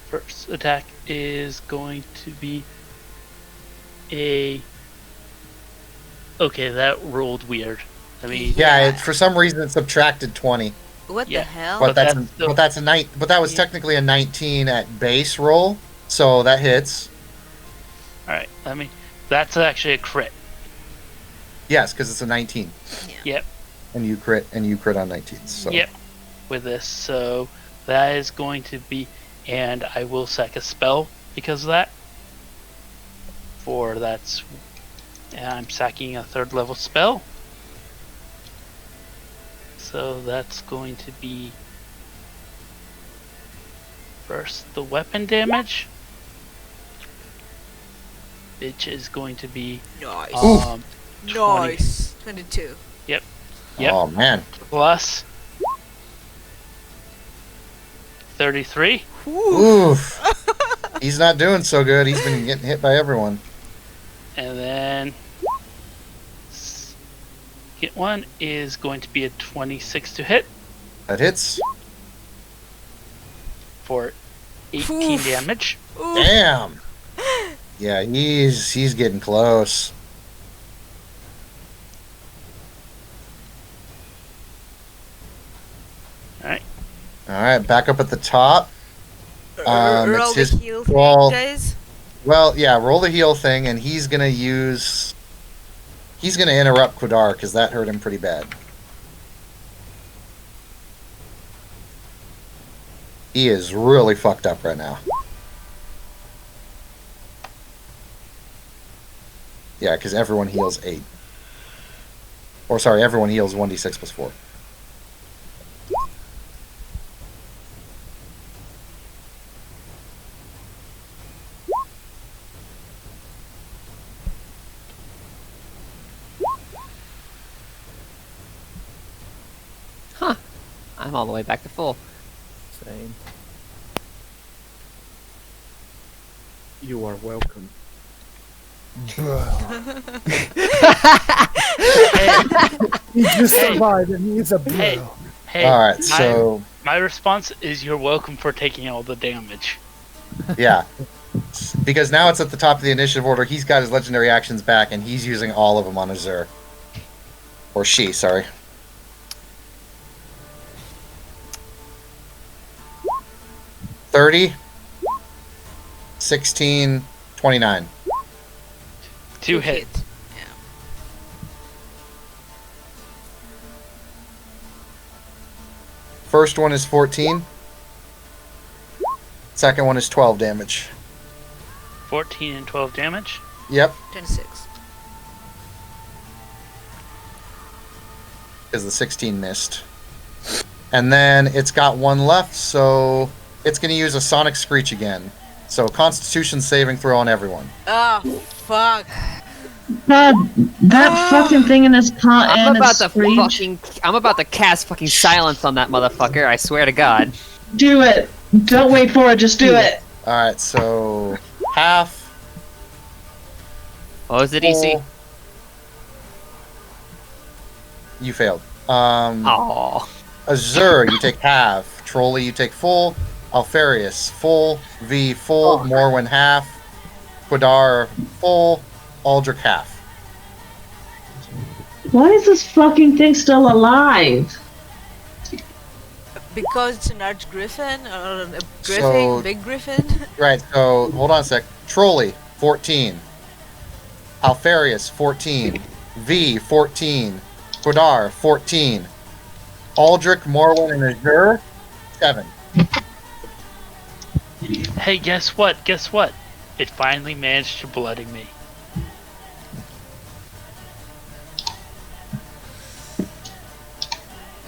First attack is going to be a... Okay, that rolled weird. I mean, Yeah, for some reason it subtracted 20. What Yeah. the hell? But that's that's the- but that's a night. But that was technically a 19 at base roll, so that hits. alright, that's actually a crit. Yes, because it's a 19, Yep, and you crit on 19. So yep, with this. So that is going to be, and I will sack a spell because of that. And I'm sacking a 3rd level spell. So that's going to be first the weapon damage, which is going to be Nice. 20 Nice. 22. Yep. Oh man. plus 33. Oof. He's not doing so good. He's been getting hit by everyone. And then hit one is going to be a 26 to hit That hits. for 18 Oof. damage. Ooh. Damn. Yeah, he's getting close. Alright. All right, back up at the top. Roll it's the his- heal thing, well- guys. Well, yeah, roll the heal thing, and he's gonna interrupt Quidar because that hurt him pretty bad. He is really fucked up right now. Yeah, because everyone heals 8. Or sorry, everyone heals 1d6 plus 4. Huh. I'm all the way back to full. Same. You are welcome. He just survived and he is a bro. Hey, hey. Alright, so my response is you're welcome for taking all the damage. yeah. Because now it's at the top of the initiative order, he's got his legendary actions back, and he's using all of them on Azur. Or she, sorry. $30, 16, 29. 2 hit. Yeah. First one is 14. Second one is 12 damage. 14 and 12 damage. Yep, 26. because the 16 missed. And then it's got one left, so it's going to use a Sonic Screech again. So Constitution saving throw on everyone. Oh, fuck. God, that fucking thing in his I'm and about his to screech. I'm about to cast fucking silence on that motherfucker. I swear to God. Do it. Don't wait for it. Just do it. Alright, so half. What was the DC? full. You failed. Oh. Azur, you take half. Trolley, you take full. Alfarius, full. V, full. Morwen, half. Quadar, full. Aldrich, half. Why is this fucking thing still alive? Because it's an arch griffin or a griffin, So- big griffin. Right, so hold on a sec. Trolley, 14. Alfarius, 14. V, 14. Quadar, 14. Aldrich, Morwen, and Azur, 7. Hey, guess what? Guess what? It finally managed to bloody me.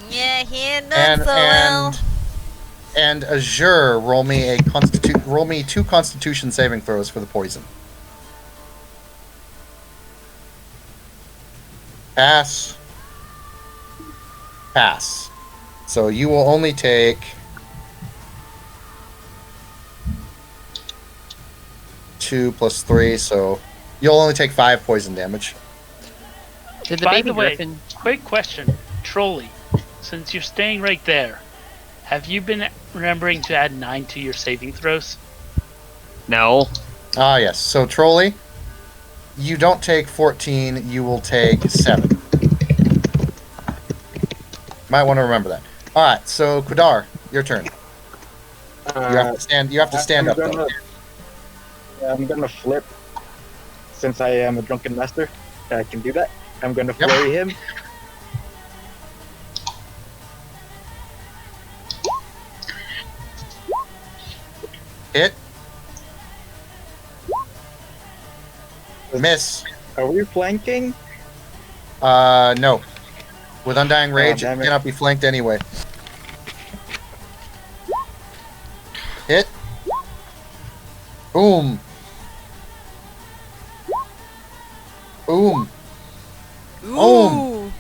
Yeah, he not And so well. and Azur, roll me 2 Constitution saving throws for the poison. Pass. Pass. So you will only take 2 plus 3, so you'll only take 5 poison damage. Did the By baby the way, griffin? quick question. Trolley, since you're staying right there, have you been remembering to add 9 to your saving throws? No. Ah, yes. So Trolley, you don't take 14, you will take 7. Might want to remember that. Alright, so Quadar, your turn. You have to stand I'm up though. gonna- I'm gonna flip. Since I am a drunken master, I can do that. I'm gonna Yep. flurry him. Hit. Miss. Are we flanking? No. With Undying Rage, it damn it. cannot be flanked anyway. Hit. Boom. Boom. Ooh.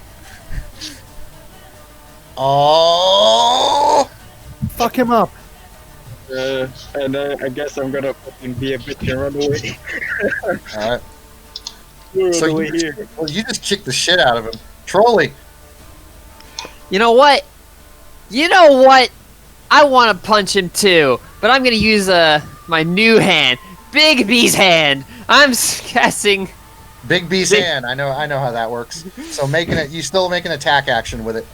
Oh. Fuck him up. And I guess I'm gonna fucking be a bitch and run away. Alright. Run So away you, here. well, you just kicked the shit out of him. Trolley. You know what? I want to punch him too, but I'm gonna use my new hand, Big B's hand. I'm casting. Big B's hand. I know how that works. So you still make an attack action with it.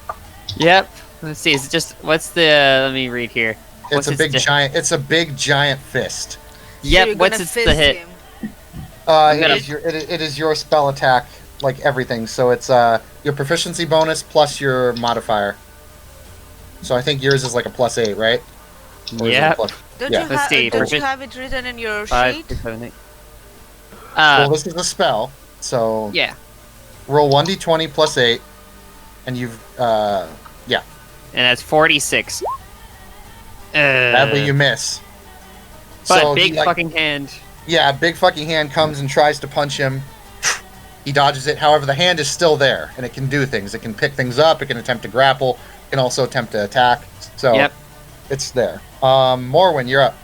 Yep. Let's see. Is it just what's the? Let me read here. It's a big giant fist. Yep. You're What's gonna its the fist hit? him. It is your spell attack, like everything. So it's your proficiency bonus plus your modifier. So I think yours is like a +8, right? Or is it Yep. plus- Don't Yeah. you Let's have? see, Don't you perfect. have it written in your 5, sheet? 6, 7, 8. Well, this is a spell, so Yeah. roll 1d20 plus 8, and you've yeah. And that's 46. Sadly, you miss. But So big he, like, fucking hand. yeah, big fucking hand comes and tries to punch him. He dodges it. However, the hand is still there, and it can do things. It can pick things up. It can attempt to grapple. It can also attempt to attack. So Yep. it's there. Morwen, you're up.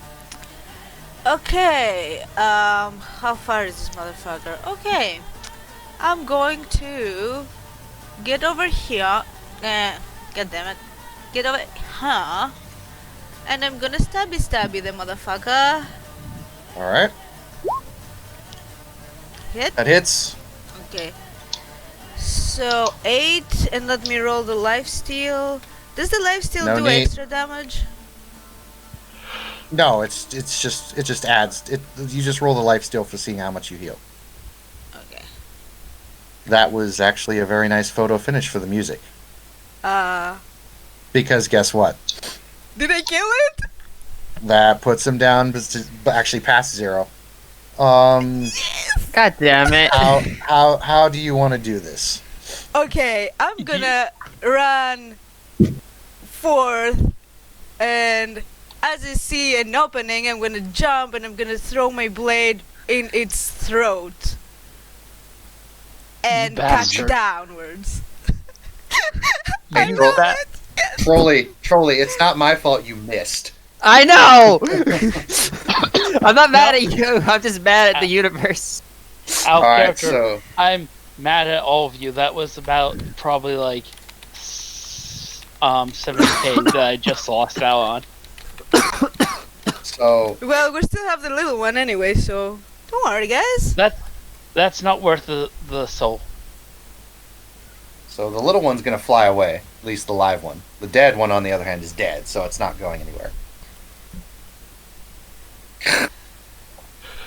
Okay. How far is this motherfucker? Okay. I'm going to get over here. God damn it. Get over here. And I'm gonna stabby the motherfucker. All right, Hit. that hits. Okay. So 8, and let me roll the lifesteal. Does the lifesteal No do need. extra damage? No, it just adds. You just roll the life steal for seeing how much you heal. Okay. That was actually a very nice photo finish for the music. Because guess what? Did I kill it? That puts him down, but actually past 0. God damn it. How do you want to do this? Okay, I'm gonna run forth, and as I see an opening, I'm gonna jump and I'm gonna throw my blade in its throat and cut bastard. downwards. Hey, I troll- know it. Yes. Trolley, it's not my fault you missed. I know! I'm not mad at you. I'm just mad at the universe. Out of Alright, character. so I'm mad at all of you. That was about probably like 70k that I just lost out on. so Well, we still have the little one anyway, so don't worry, guys. That's not worth the soul. the little one's gonna fly away. At least the live one. The dead one, on the other hand, is dead, so it's not going anywhere.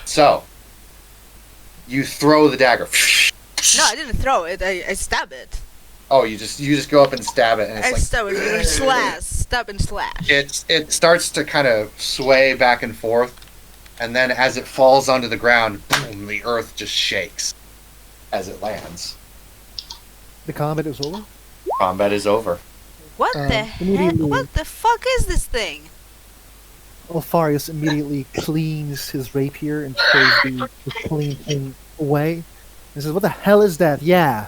So you throw the dagger. No, I didn't throw it. I stab it. Oh, you just go up and stab it, and I it's like stab it. Slash. Stab and slash. it starts to kind of sway back and forth, and then as it falls onto the ground, boom, the earth just shakes as it lands. The combat is over. Combat is over. What the heck? immediately- What the fuck is this thing? Alfarius immediately cleans his rapier and throws the clean thing away. He says, "What the hell is that?" Yeah.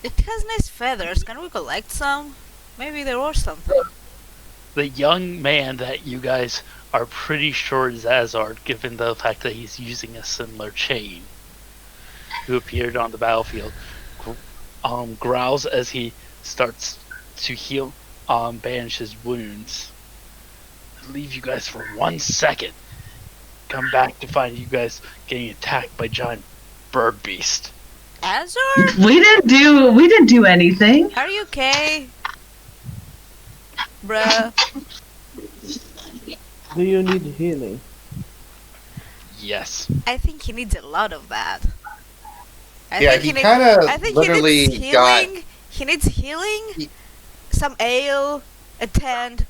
It has nice feathers. Can we collect some? Maybe there was something. The young man that you guys are pretty sure is Azard, given the fact that he's using a similar chain, who appeared on the battlefield, growls as he starts to heal, bandage his wounds. I leave you guys for 1 second. Come back to find you guys getting attacked by giant bird beast. Azor? We didn't do anything. Are you okay? Bruh. Do you need healing? Yes. I think he needs a lot of that. Yeah, think he need- kinda I think literally he needs healing. He needs healing, some ale, a tent,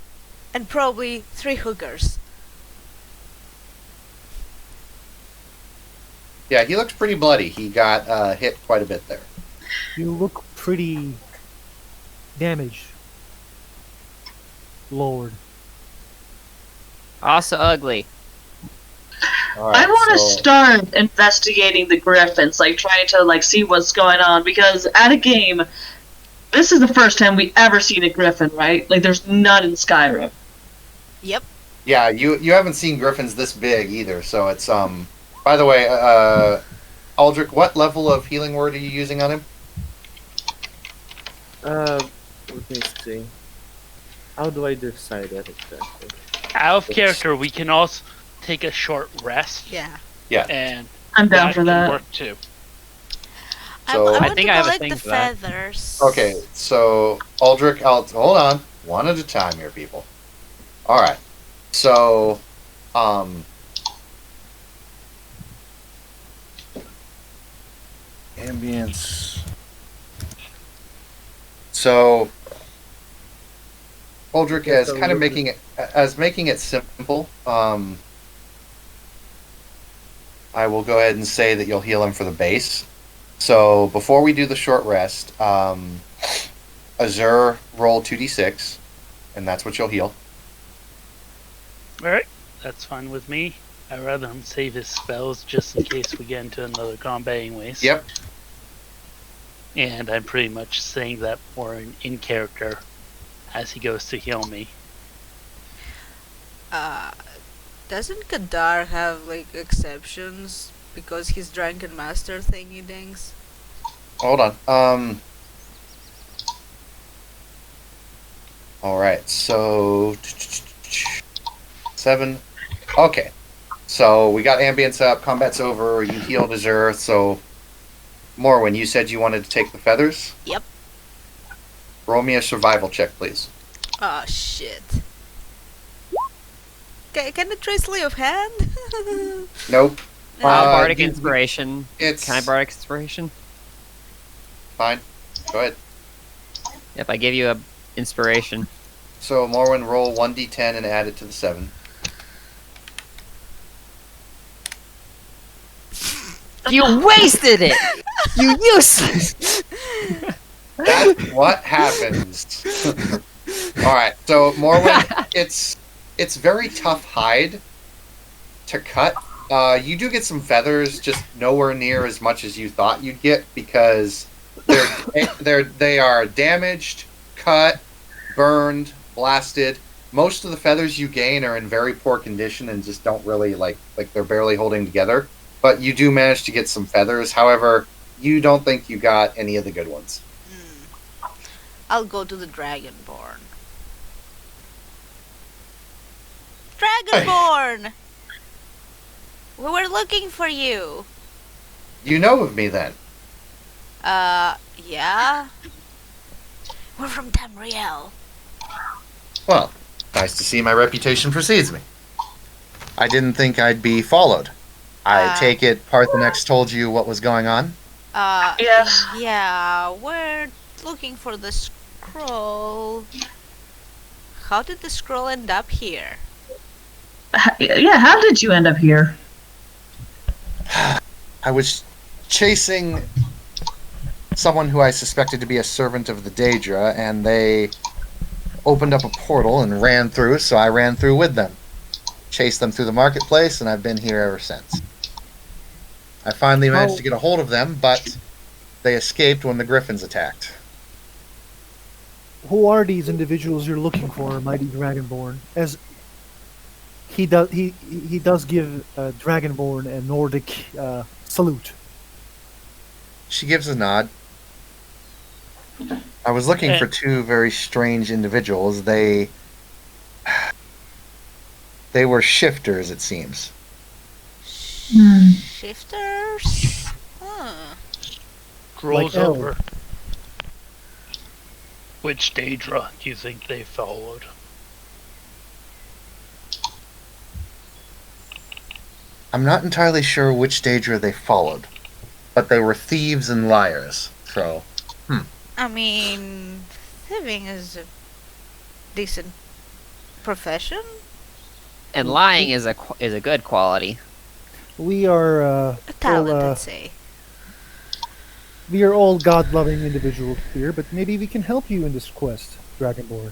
and probably 3 hookers. Yeah, he looks pretty bloody. He got hit quite a bit there. You look pretty damaged, Lord. Also ugly. All right, I want to so- start investigating the griffins, like trying to like see what's going on, because at a game, this is the first time we ever seen a griffin, right? Like there's none in Skyrim. Yep. Yeah, you haven't seen griffins this big either, so it's By the way, Aldrich, what level of healing word are you using on him? Let me see. How do I decide that exactly? Out of character, we can also take a short rest, Yeah. and I'm down for can that. work too. So- I I want think to I have a collect thing the for that. feathers. Okay, so Aldrich, hold on, one at a time here, people. All right, so ambience. So Holdrick, Yes, as so kind of look- making it simple. I will go ahead and say that you'll heal him for the base. So before we do the short rest, Azur roll 2d6, and that's what you'll heal. Alright, that's fine with me. I'd rather him save his spells just in case we get into another combating waste. Yep. And I'm pretty much saying that more in character as he goes to heal me. Doesn't Kadar have like exceptions because he's drunken master thingy dings? Hold on. All right. So 7. Okay. So we got ambience up. Combat's over. You healed Azure. So Morwen, you said you wanted to take the feathers. Yep. Roll me a survival check, please. Oh shit. Can I trace lay of hand? Nope. Bardic you- inspiration. It's Can I bardic inspiration? fine. Go ahead. Yep, I give you a inspiration. So Morwen, roll 1d10 and add it to the 7. You wasted it. You useless. That's what happens. All right. So Morwen, it's very tough hide to cut. You do get some feathers, just nowhere near as much as you thought you'd get because they are damaged, cut, burned, blasted. Most of the feathers you gain are in very poor condition and just don't really like they're barely holding together. But you do manage to get some feathers. However, you don't think you got any of the good ones. I'll go to the Dragonborn. Dragonborn! We were looking for you. You know of me then. Yeah? We're from Tamriel. Well, nice to see my reputation precedes me. I didn't think I'd be followed. I take it Parthenex told you what was going on? Yes. Yeah, we're looking for the scroll. How did the scroll end up here? Yeah, how did you end up here? I was chasing someone who I suspected to be a servant of the Daedra, and they opened up a portal and ran through, so I ran through with them. Chased them through the marketplace, and I've been here ever since. I finally managed to get a hold of them, but they escaped when the Griffins attacked. Who are these individuals you're looking for, mighty Dragonborn? As he does give Dragonborn a Nordic salute. She gives a nod. I was looking for two very strange individuals. They were shifters, it seems. Shifters? Huh. Scrolls Like over. Which Daedra do you think they followed? I'm not entirely sure which Daedra they followed, but they were thieves and liars. So, I mean, thieving is a decent profession. And lying is a good quality. We are A talent, all, I'd say. we are all God-loving individuals here, but maybe we can help you in this quest, Dragonborn.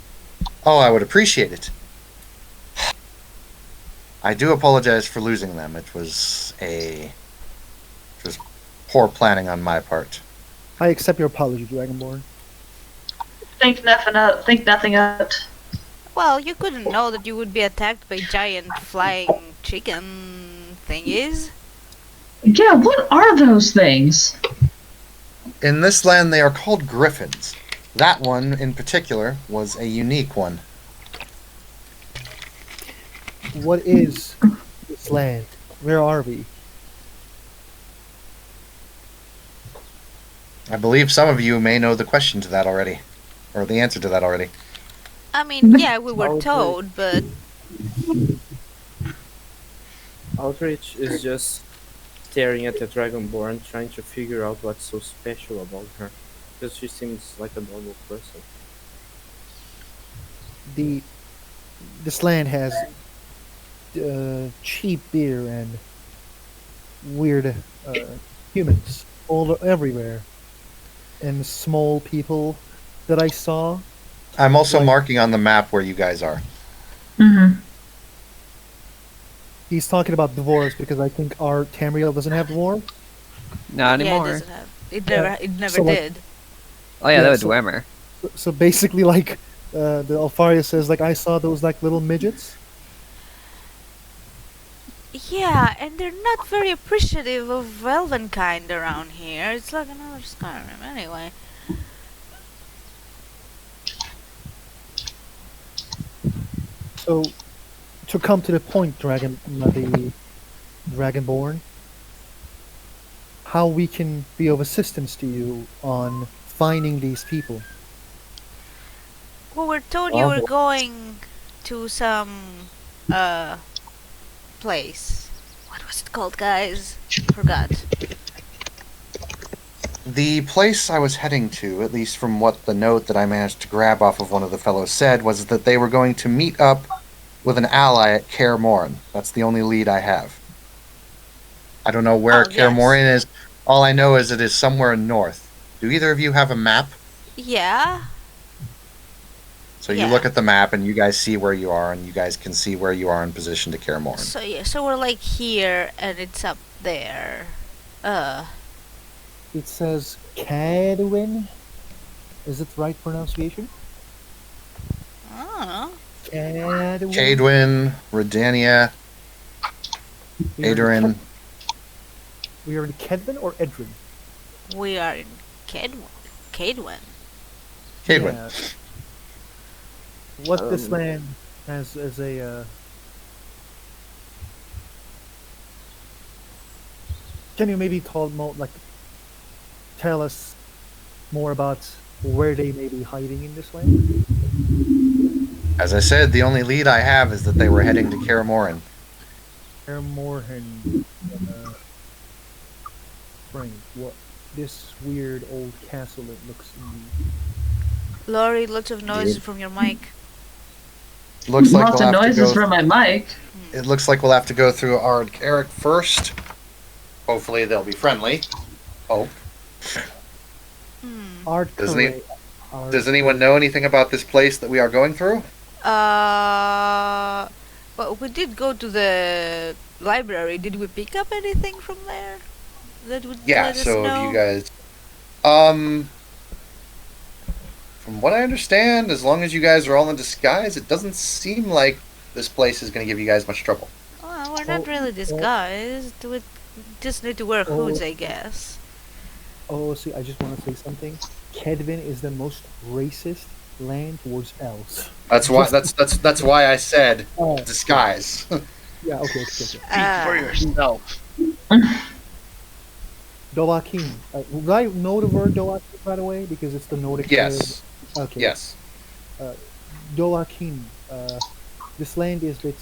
oh, I would appreciate it. I do apologize for losing them. It was poor planning on my part. I accept your apology, Dragonborn. Think nothing of it. Well, you couldn't know that you would be attacked by giant flying chicken thingies. Yeah, what are those things? In this land, they are called griffins. That one, in particular, was a unique one. What is this land? Where are we? I believe some of you may know the question to that already, or the answer to that already. I mean, yeah, we were Outreach. told, but Outreach is just staring at the Dragonborn, trying to figure out what's so special about her. Because she seems like a normal person. the this land has cheap beer and weird humans all everywhere, and small people that I saw. I'm also Like marking on the map where you guys are. Mm-hmm. he's talking about dwarves because I think our Tamriel doesn't have dwarves. Not Yeah, it anymore. doesn't have. It Yeah. never So, like, did. Oh yeah, Yeah, that was so- Dwemer. So basically, like the Alfaria says, like I saw those like little midgets. Yeah, and they're not very appreciative of Elvenkind around here. It's like another Skyrim, anyway. So to come to the point, the Dragonborn, how we can be of assistance to you on finding these people. Well, we're told you were going to some uh place. What was it called, guys? Forgot. The place I was heading to, at least from what the note that I managed to grab off of one of the fellows said, was that they were going to meet up with an ally at Kaer Morhen. That's the only lead I have. I don't know where Oh, Kaer yes. Morhen is. All I know is it is somewhere north. Do either of you have a map? Yeah. So you Yeah. look at the map and you guys see where you are, and you guys can see where you are in position to Kaer Morhen. So yeah, so we're like here, and it's up there. It says Cadwin. Is it right pronunciation? I don't know. Cadwin. Cadwin, Redania, We are in Adrian. Ked- We are in Kedvin or Edrin? We are in Cadwin. Cadwin. Yeah. What this land has as a can you maybe tell us more about where they may be hiding in this land? As I said, the only lead I have is that they were heading to Kaer Morhen. Kaer Morhen, Frank, what this weird old castle that looks Laurie, lots of noise from your mic. Looks like Lots we'll of have to noises go. from my mic. It looks like we'll have to go through Ard Carrick first. Hopefully they'll be friendly. Oh, Art Does Carre- does anyone know anything about this place that we are going through? But we did go to the library. Did we pick up anything from there? That would Yeah. let us So know? if you guys, from what I understand, as long as you guys are all in disguise, it doesn't seem like this place is going to give you guys much trouble. Well, we're not really disguised. We just need to wear hoods, I guess. Oh, see, I just want to say something. Kedvin is the most racist land towards elves. That's why. That's why I said Oh, disguise. yeah, okay. Speak for yourself. Dovahkiin. Would I know the word Dovahkiin, by the way? Because it's the Nordic Yes. word. Okay. Yes. Dovahkiin. This land is a bit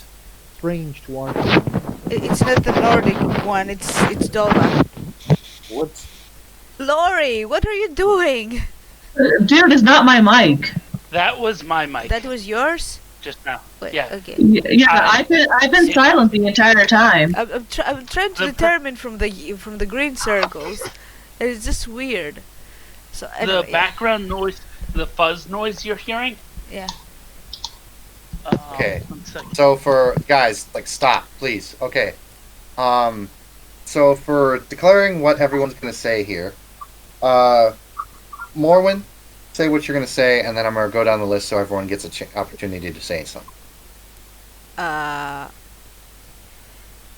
strange to our people. It's not the Nordic one. It's Dova. What? Laurie, what are you doing? Dude, it's not my mic. That was my mic That was yours? just now. Wait, Yeah. okay. Yeah, I've been Yeah. silent the entire time. I'm trying to The determine from the green circles. It's just weird. So anyway, The background noise, the fuzz noise you're hearing. yeah. Okay. 1 second. So for guys, like stop, please. Okay. So for declaring what everyone's gonna say here, Morwen, say what you're gonna say, and then I'm gonna go down the list so everyone gets an opportunity to say something.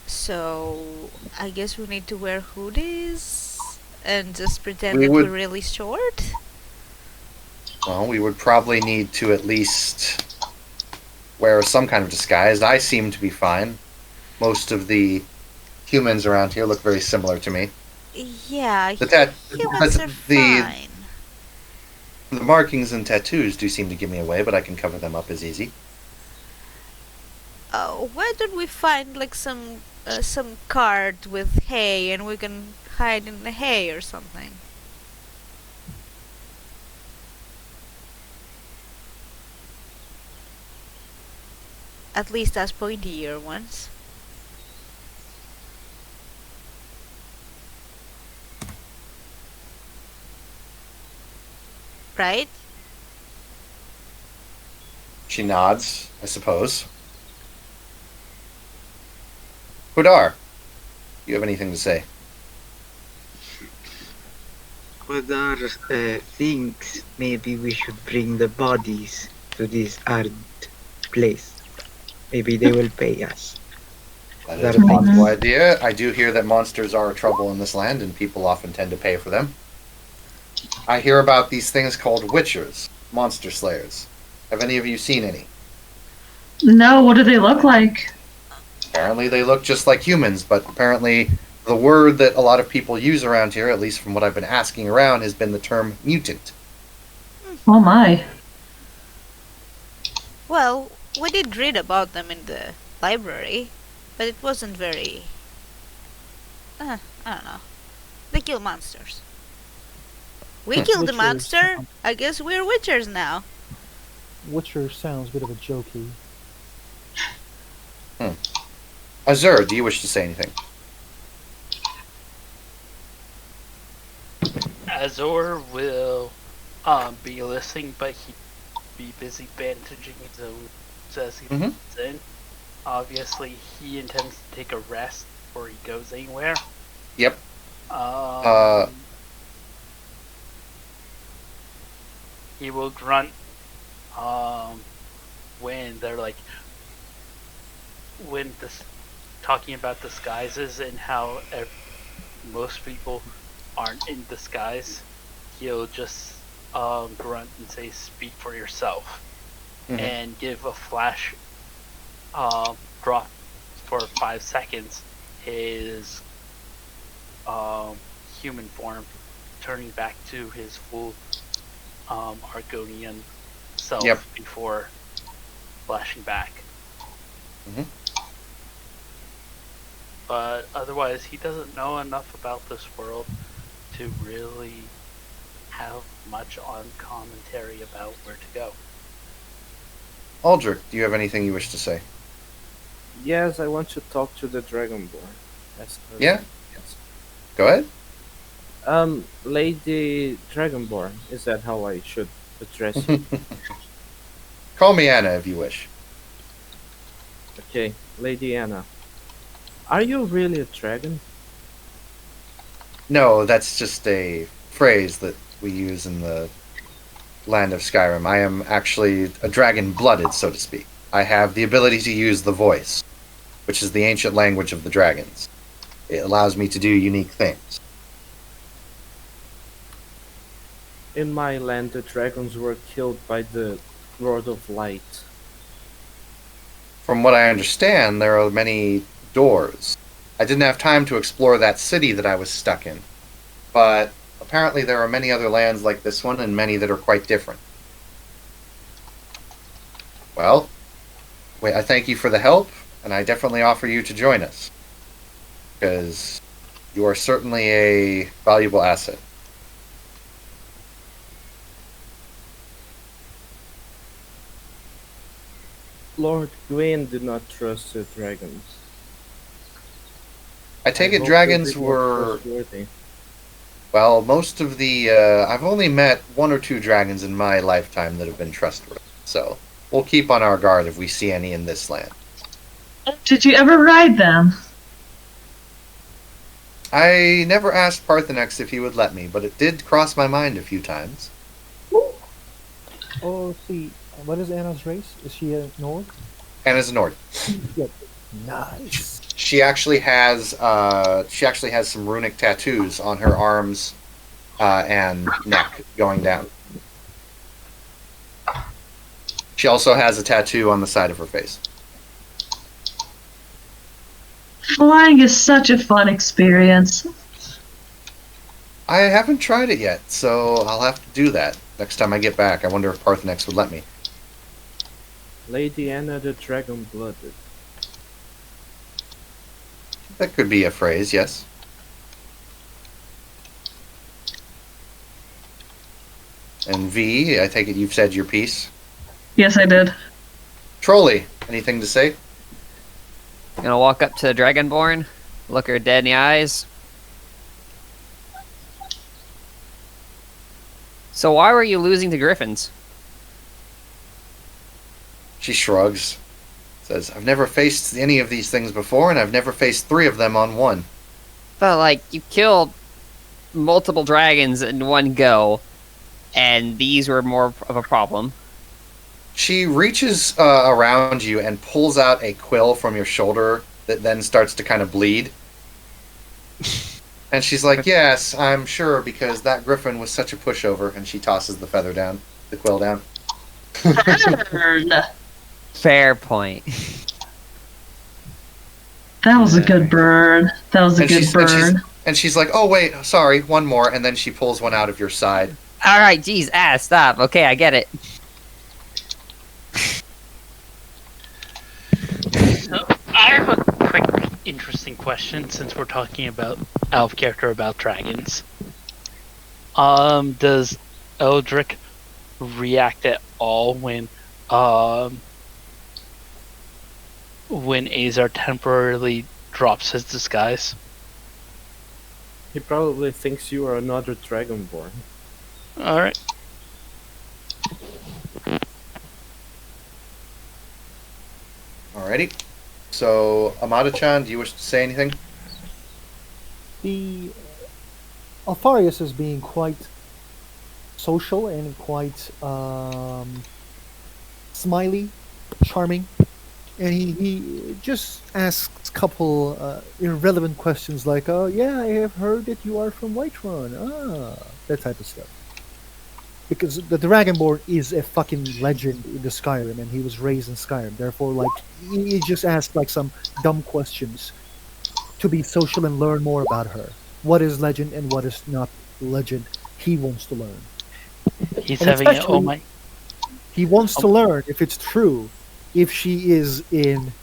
So I guess we need to wear hoodies and just pretend We that would- we're really short. Well, we would probably need to at least wear some kind of disguise. I seem to be fine. Most of the humans around here look very similar to me. Yeah, humans are the fine. the markings and tattoos do seem to give me away, but I can cover them up as easy. Why don't we find like some cart with hay and we can hide in the hay or something? At least as pointier ones. Right? She nods, I suppose. Hudar, you have anything to say? Kodar thinks maybe we should bring the bodies to this Ard place. Maybe they will pay us. That That is a makes- possible idea. I do hear that monsters are a trouble in this land, and people often tend to pay for them. I hear about these things called witchers, monster slayers. Have any of you seen any? No, what do they look like? Apparently they look just like humans, but apparently the word that a lot of people use around here, at least from what I've been asking around, has been the term mutant. Oh my. Well, we did read about them in the library, but it wasn't very. I don't know. They kill monsters. We killed the Witchers. monster. I guess we're witchers now. Witcher sounds a bit of a jokey. Azur, do you wish to say anything? Azor will be listening, but he be busy bandaging his own as he Mhm. comes in. Obviously, he intends to take a rest before he goes anywhere. Yep. He will grunt when they're like when this talking about disguises and how most people aren't in disguise. He'll just grunt and say, "Speak for yourself," Mhm. and give a flash drop for 5 seconds. His human form turning back to his full Argonian self Yep. before flashing back. Mhm. But otherwise, he doesn't know enough about this world to really have much on commentary about where to go. Aldrich, do you have anything you wish to say? Yes, I want to talk to the Dragonborn. That's Yeah? Yes. Go ahead. Lady Dragonborn, is that how I should address you? Call me Anna if you wish. Okay, Lady Anna. Are you really a dragon? No, that's just a phrase that we use in the land of Skyrim. I am actually a dragon-blooded, so to speak. I have the ability to use the voice, which is the ancient language of the dragons. It allows me to do unique things. In my land, the dragons were killed by the Lord of Light. From what I understand, there are many doors. I didn't have time to explore that city that I was stuck in, but apparently there are many other lands like this one and many that are quite different. Well, wait, I thank you for the help, and I definitely offer you to join us, because you are certainly a valuable asset. Lord Gwyn did not trust the dragons. I take I it hope dragons they were were, trustworthy. well, most of the, I've only met one or two dragons in my lifetime that have been trustworthy, so we'll keep on our guard if we see any in this land. Did you ever ride them? I never asked Parthenex if he would let me, but it did cross my mind a few times. Oh, see, what is Anna's race? Is she a Nord? Anna's a Nord. Yep. Nice. She actually has some runic tattoos on her arms and neck going down. She also has a tattoo on the side of her face. Flying is such a fun experience. I haven't tried it yet, so I'll have to do that next time I get back. I wonder if Parthenex would let me. Lady Anna the Dragon Blooded. That could be a phrase, yes. And V, I take it you've said your piece. Yes, I did. Trolley, Anything to say? Gonna walk up to the Dragonborn, look her dead in the eyes. So why were you losing to griffins? She shrugs. Says, I've never faced any of these things before, and I've never faced 3 of them on one. But like you killed multiple dragons in one go, and these were more of a problem. She reaches around you and pulls out a quill from your shoulder that then starts to kind of bleed. And she's like, yes, I'm sure, because that griffin was such a pushover. And she tosses the feather down, the quill down. Burn. Fair point. That was a good burn. That was a good burn. And she's like, oh, wait, sorry, one more. And then she pulls one out of your side. All right, geez, stop. Okay, I get it. So, I have a quick, interesting question since we're talking about out of character about dragons. Does Eldrick react at all when Azar temporarily drops his disguise? He probably thinks you are another Dragonborn. Alright. Alrighty. So, Amada-chan, do you wish to say anything? The Alfarius is being quite social and quite smiley, charming, and he just asks a couple irrelevant questions like, "Oh yeah, I have heard that you are from Whiterun." That type of stuff. Because the Dragonborn is a fucking legend in the Skyrim, and he was raised in Skyrim. Therefore, like, he just asked like some dumb questions to be social and learn more about her. What is legend and what is not legend? He wants to learn. He's And having an especially, oh my. He wants to learn if it's true, if she is in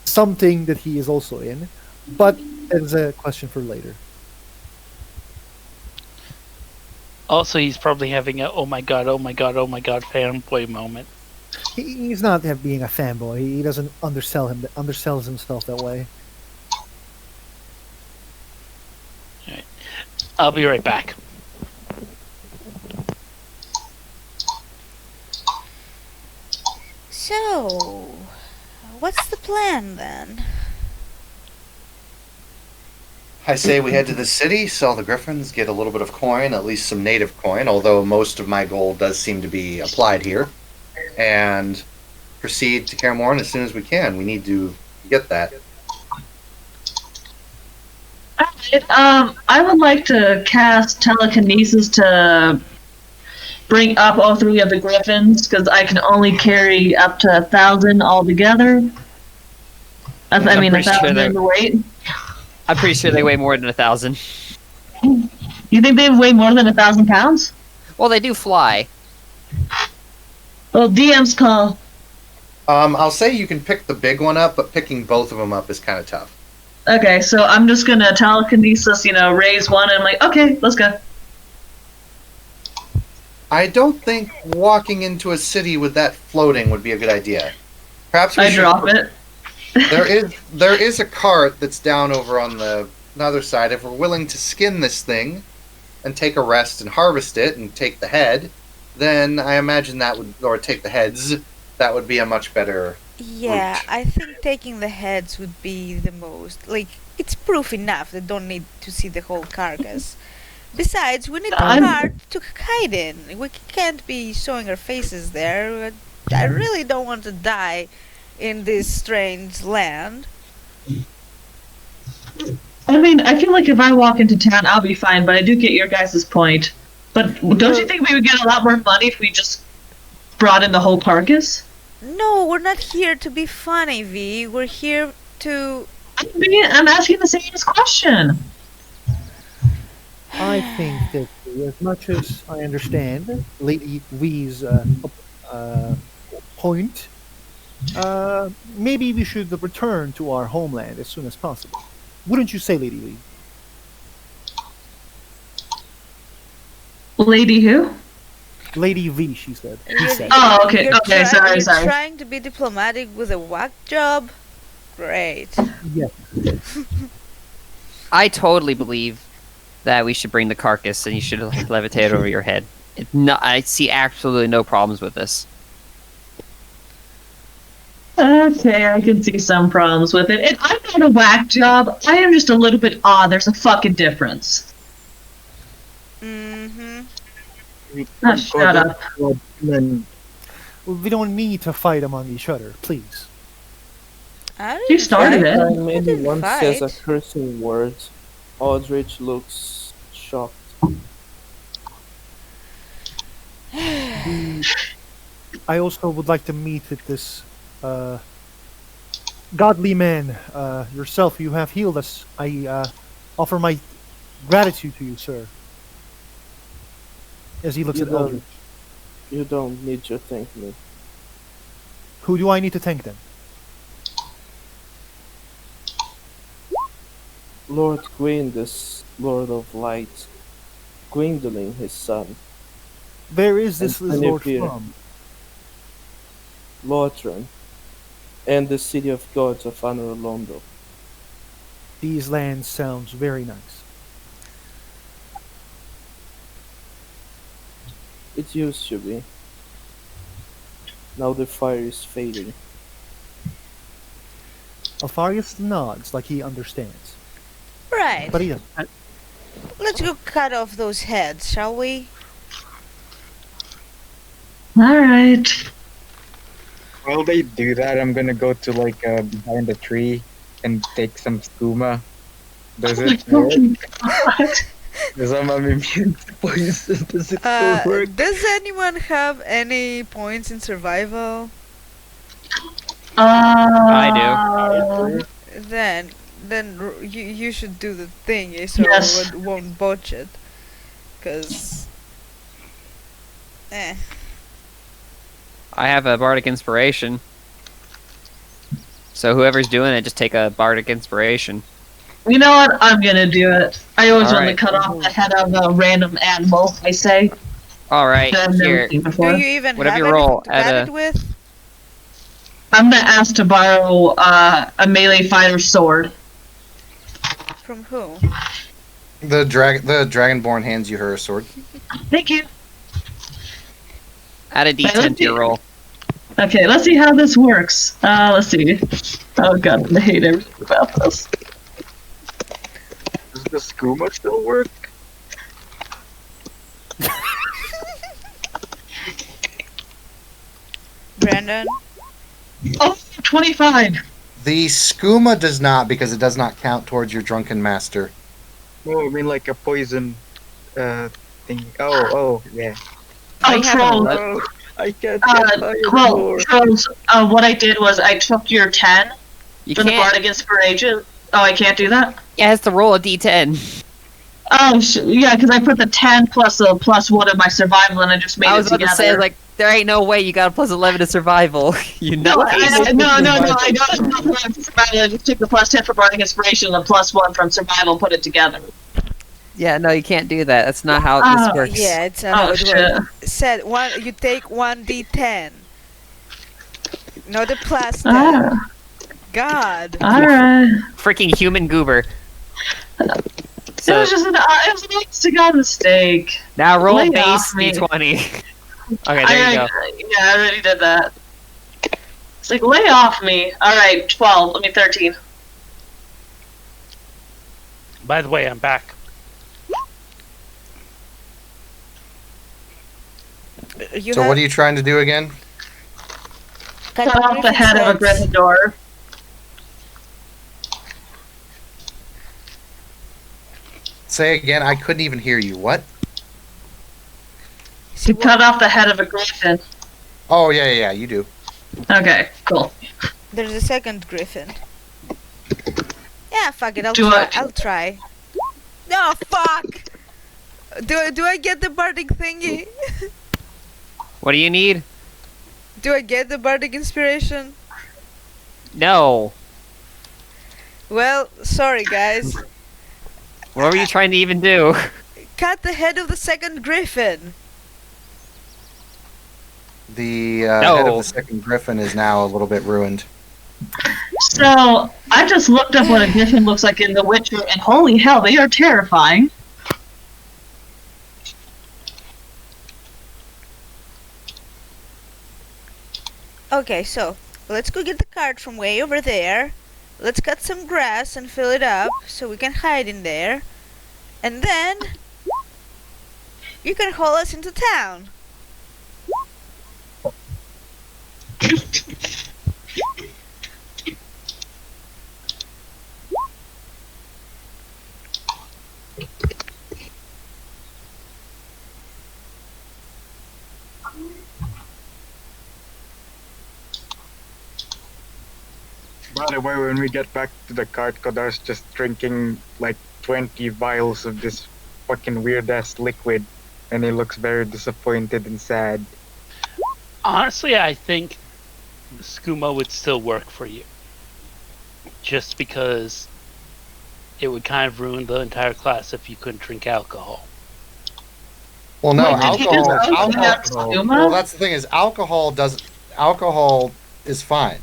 something that he is also in. But that is a question for later. Also, he's probably having a oh my god fanboy moment. He's not being a fanboy. He doesn't undersells himself that way. Alright. I'll be right back. So, what's the plan then? I say we head to the city, sell the griffins, get a little bit of coin, at least some native coin, although most of my gold does seem to be applied here, and proceed to Kaer Morhen as soon as we can. We need to get that. Alright, I would like to cast telekinesis to bring up all 3 of the griffins, because I can only carry up to 1,000 altogether. I mean, 1,000 in the weight. I'm pretty sure they weigh more than 1,000. You think they weigh more than 1,000 pounds? Well, they do fly. Well, DM's call. I'll say you can pick the big one up, but picking both of them up is kind of tough. Okay, so I'm just gonna telekinesis, raise one, and I'm like, okay, let's go. I don't think walking into a city with that floating would be a good idea. Perhaps we I should drop it. There is a cart that's down over on the other side. If we're willing to skin this thing and take a rest and harvest it and take the head, then I imagine that would, or take the heads, that would be a much better Yeah, route. I think taking the heads would be the most. Like, it's proof enough. They don't need to see the whole carcass. Besides, we need the cart to hide in. We can't be showing our faces there. I really don't want to die in this strange land. I mean, I feel like if I walk into town, I'll be fine, but I do get your guys' point. But don't you think we would get a lot more money if we just brought in the whole carcass? No, we're not here to be funny, V. We're here to... I'm asking the same question. I think that as much as I understand Lady V's point, maybe we should return to our homeland as soon as possible. Wouldn't you say, Lady Lee? Lady who? Lady V, she said. He said. Oh, okay, You're okay, sorry, you're sorry. trying to be diplomatic with a whack job? Great. Yes. I totally believe that we should bring the carcass and you should like, levitate it over your head. I see absolutely no problems with this. Okay, I can see some problems with it. And I'm not a whack job. I am just a little bit odd. There's a fucking difference. Mm-hmm. Ah, shut up. And We don't need to fight among each other, please. I You didn't started fight. it. Time I didn't anyone says a fight. cursing word, Aldrich looks shocked. I also would like to meet with this godly man. Yourself, you have healed us. I offer my gratitude to you, sir. As he looks You at don't- Eldritch. You don't need to thank me. Who do I need to thank then? Lord Gwyn, Lord of Light, Gwendolyn, his son, Where is this And Lord Guinevere. from? Lotran, and the city of gods of Anor Londo. These lands sounds very nice. It used to be. Now the fire is fading. Alfarius nods like he understands, Right. but he doesn't. Let's go cut off those heads, shall we? Alright. While they do that, I'm gonna go to like behind a tree and take some skooma. Does it work? Because I'm immune to poison. Does it still work? Does anyone have any points in survival? I Then you should do the thing so Yes. it won't botch it. Cause I have a bardic inspiration. So whoever's doing it, just take a bardic inspiration. You know what? I'm gonna do it. I always want to Alright. cut off the head of a random animal, I say. All right, That I've never here. seen do before. you even Whatever have you roll, anything to add cut a- it with? I'm gonna ask to borrow a melee fighter sword. From who? The Dragonborn hands you her sword. Thank you. Add a d10 to your roll. Okay, let's see how this works. Let's see. Oh god, I hate everything about this. Does the skooma still work? Brandon? Oh, 25. The skooma does not because it does not count towards your drunken master. No, I mean like a poison thing. Oh, yeah. Oh, have a trolls. le- Oh, I can't get higher Well, anymore. trolls, what I did was I took your 10 You for the can't. bardic inspiration. Oh, I can't do that? Yeah, it has to roll a d10. Oh, yeah, because I put the 10 plus a plus 1 in my survival and I just made I it was about together. to say, like, there ain't no way you got a plus 11 to survival. You No, know. I don't have survival. I just took the plus 10 for bardic inspiration and the plus 1 from survival and put it together. Yeah, no, you can't do that. That's not how Oh, this works. Yeah, it's how Oh, it shit. works. Said one. You take 1d10. Not a plus 10. Ah, God. alright. Freaking human goober. It So was just an honest to God mistake. now roll lay base off me. d20. Okay, there you go. Yeah, I already did that. It's like, lay off me. Alright, 12. Let me 13. By the way, I'm back. You So have what are you trying to do again? cut Cut off the Griffin's head of a heads. Gryffindor. Say again. I couldn't even hear you. What? See To cut off the head of a griffin. Oh yeah. You do. Okay, cool. There's a second griffin. Yeah, fuck it. Do I- I'll try. No, fuck. Do I get the bardic thingy? What do you need? Do I get the bardic inspiration? No. Well, sorry guys. What were you trying to even do? Cut the head of the second griffin. The head of No. the second griffin is now a little bit ruined. So I just looked up what a griffin looks like in The Witcher, and holy hell, they are terrifying. Okay, so let's go get the cart from way over there. Let's cut some grass and fill it up so we can hide in there. And then you can haul us into town. By the way, when we get back to the cart, Kodar's just drinking like 20 vials of this fucking weird ass liquid, and he looks very disappointed and sad. Honestly, I think skooma would still work for you. Just because it would kind of ruin the entire class if you couldn't drink alcohol. Well, no, Wait, did he just alcohol. open up skooma? Well, that's the thing is alcohol is fine.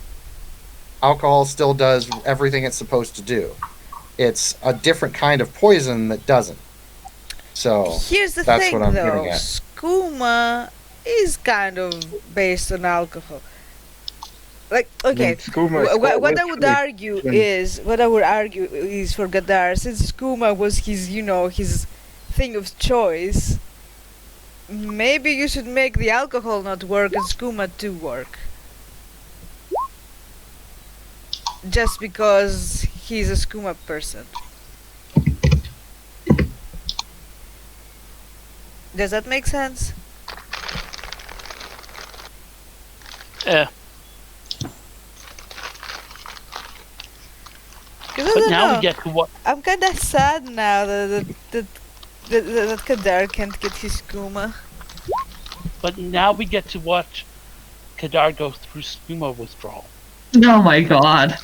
Alcohol still does everything it's supposed to do. It's a different kind of poison that doesn't. So Here's the that's thing, what I'm though. getting at. Skooma is kind of based on alcohol. Like, okay, skooma is what I would literally argue is for Gadar, since skooma was his, his thing of choice. Maybe you should make the alcohol not work and skooma to work. Just because he's a skooma person. Does that make sense? Eh. 'Cause I But don't now know. we get to what I'm kinda sad now that Kadar can't get his skooma. But now we get to watch Kadar go through skooma withdrawal. Oh my god.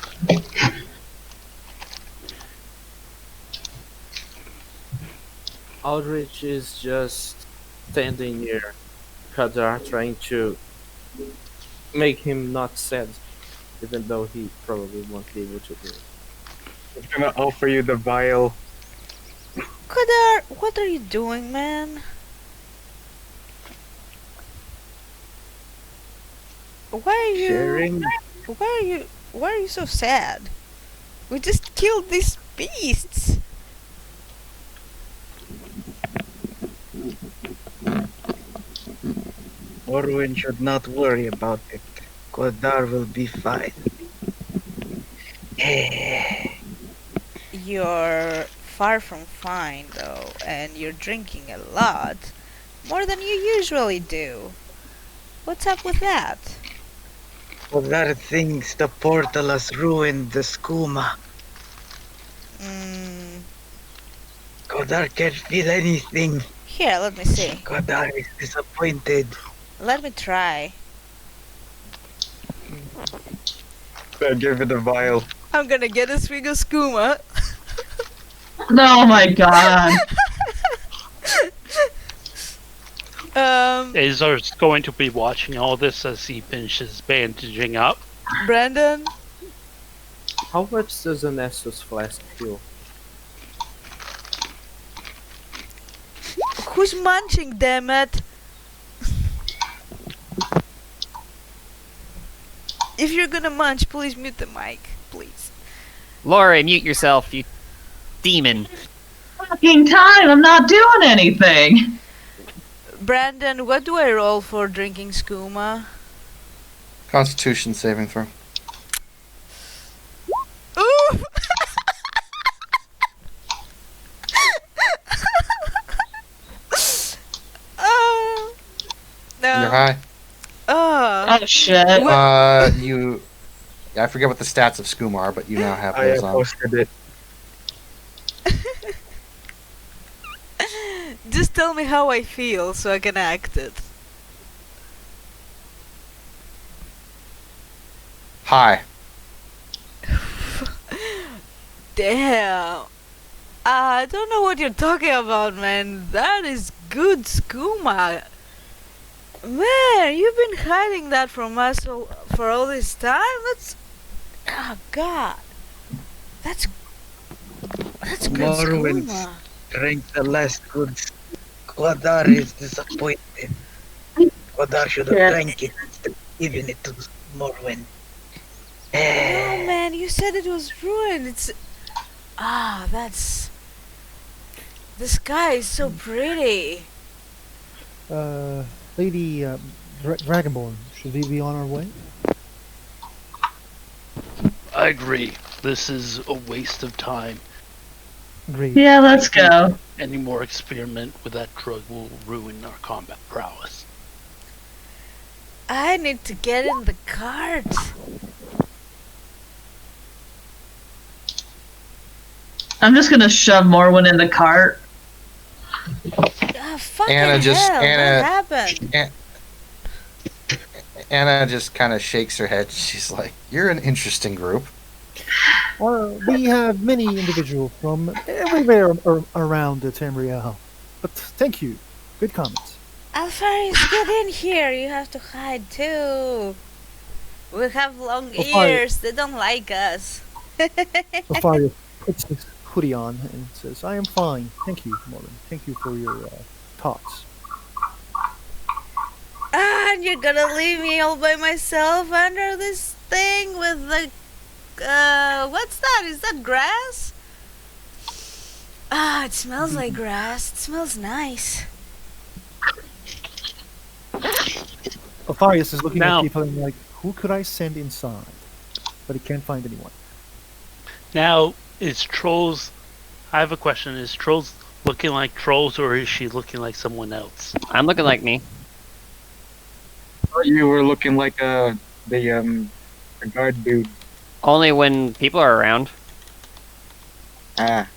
Aldrich is just standing near Kadar, trying to make him not sad, even though he probably won't be able to do it. I'm gonna offer you the vial. Kadar, what are you doing, man? Why are you Sharing. why are you so sad? We just killed these beasts. Orwin should not worry about it. Kodar will be fine. You're far from fine though, and you're drinking a lot. More than you usually do. What's up with that? Kodar thinks the portal has ruined the skooma. Kodar can't feel anything. Here, let me see. Kodar is disappointed. Let me try. I give it a vial. I'm gonna get a swig of skooma. Oh my god. Azar's going to be watching all this as he finishes bandaging up. Brandon, How much does an Estus flask heal? who's munching, damn it? If you're gonna munch, please mute the mic, please. Lori, mute yourself, you demon. Fucking time, I'm not doing anything. Brandon, what do I roll for drinking skooma? Constitution saving throw. Ooh! No. You're high. Oh shit. You. Yeah, I forget what the stats of Skooma are, but you now have I those on. posted it. Just tell me how I feel so I can act it. High. Damn. I don't know what you're talking about, man. That is good skooma. Man, you've been hiding that from us for all this time? Oh God. That's good Morwen's skooma. drank the last good. Quadar is disappointed. Quadar should have Yeah. drank it instead of giving it to Morwen. No, Eh. man, you said it was ruined. That's. The sky is so pretty. Lady Dragonborn, should we be on our way? I agree. This is a waste of time. Agreed. Yeah, let's go. Any more experiment with that drug will ruin our combat prowess. I need to get in the cart. I'm just gonna shove Morwen in the cart. Fucking Anna just- hell, Anna- what happened? Anna just kind of shakes her head. She's like, "You're an interesting group." We have many individuals from everywhere around Tamriel. But thank you. Good comments. Alfaris, get in here. You have to hide too. We have long Alfaris. ears. They don't like us. Alfaria puts his hoodie on and says, I am fine. Thank you, Morgan. Thank you for your thoughts. And you're gonna leave me all by myself under this thing with the what's that? Is that grass? It smells like grass. It smells nice. Alfarius is looking Now- at people and like, who could I send inside? But he can't find anyone. Now, is Trolls... I have a question. Is Trolls looking like Trolls, or is she looking like someone else? I'm looking like me. You were looking like the guard dude. Only when people are around. Ah,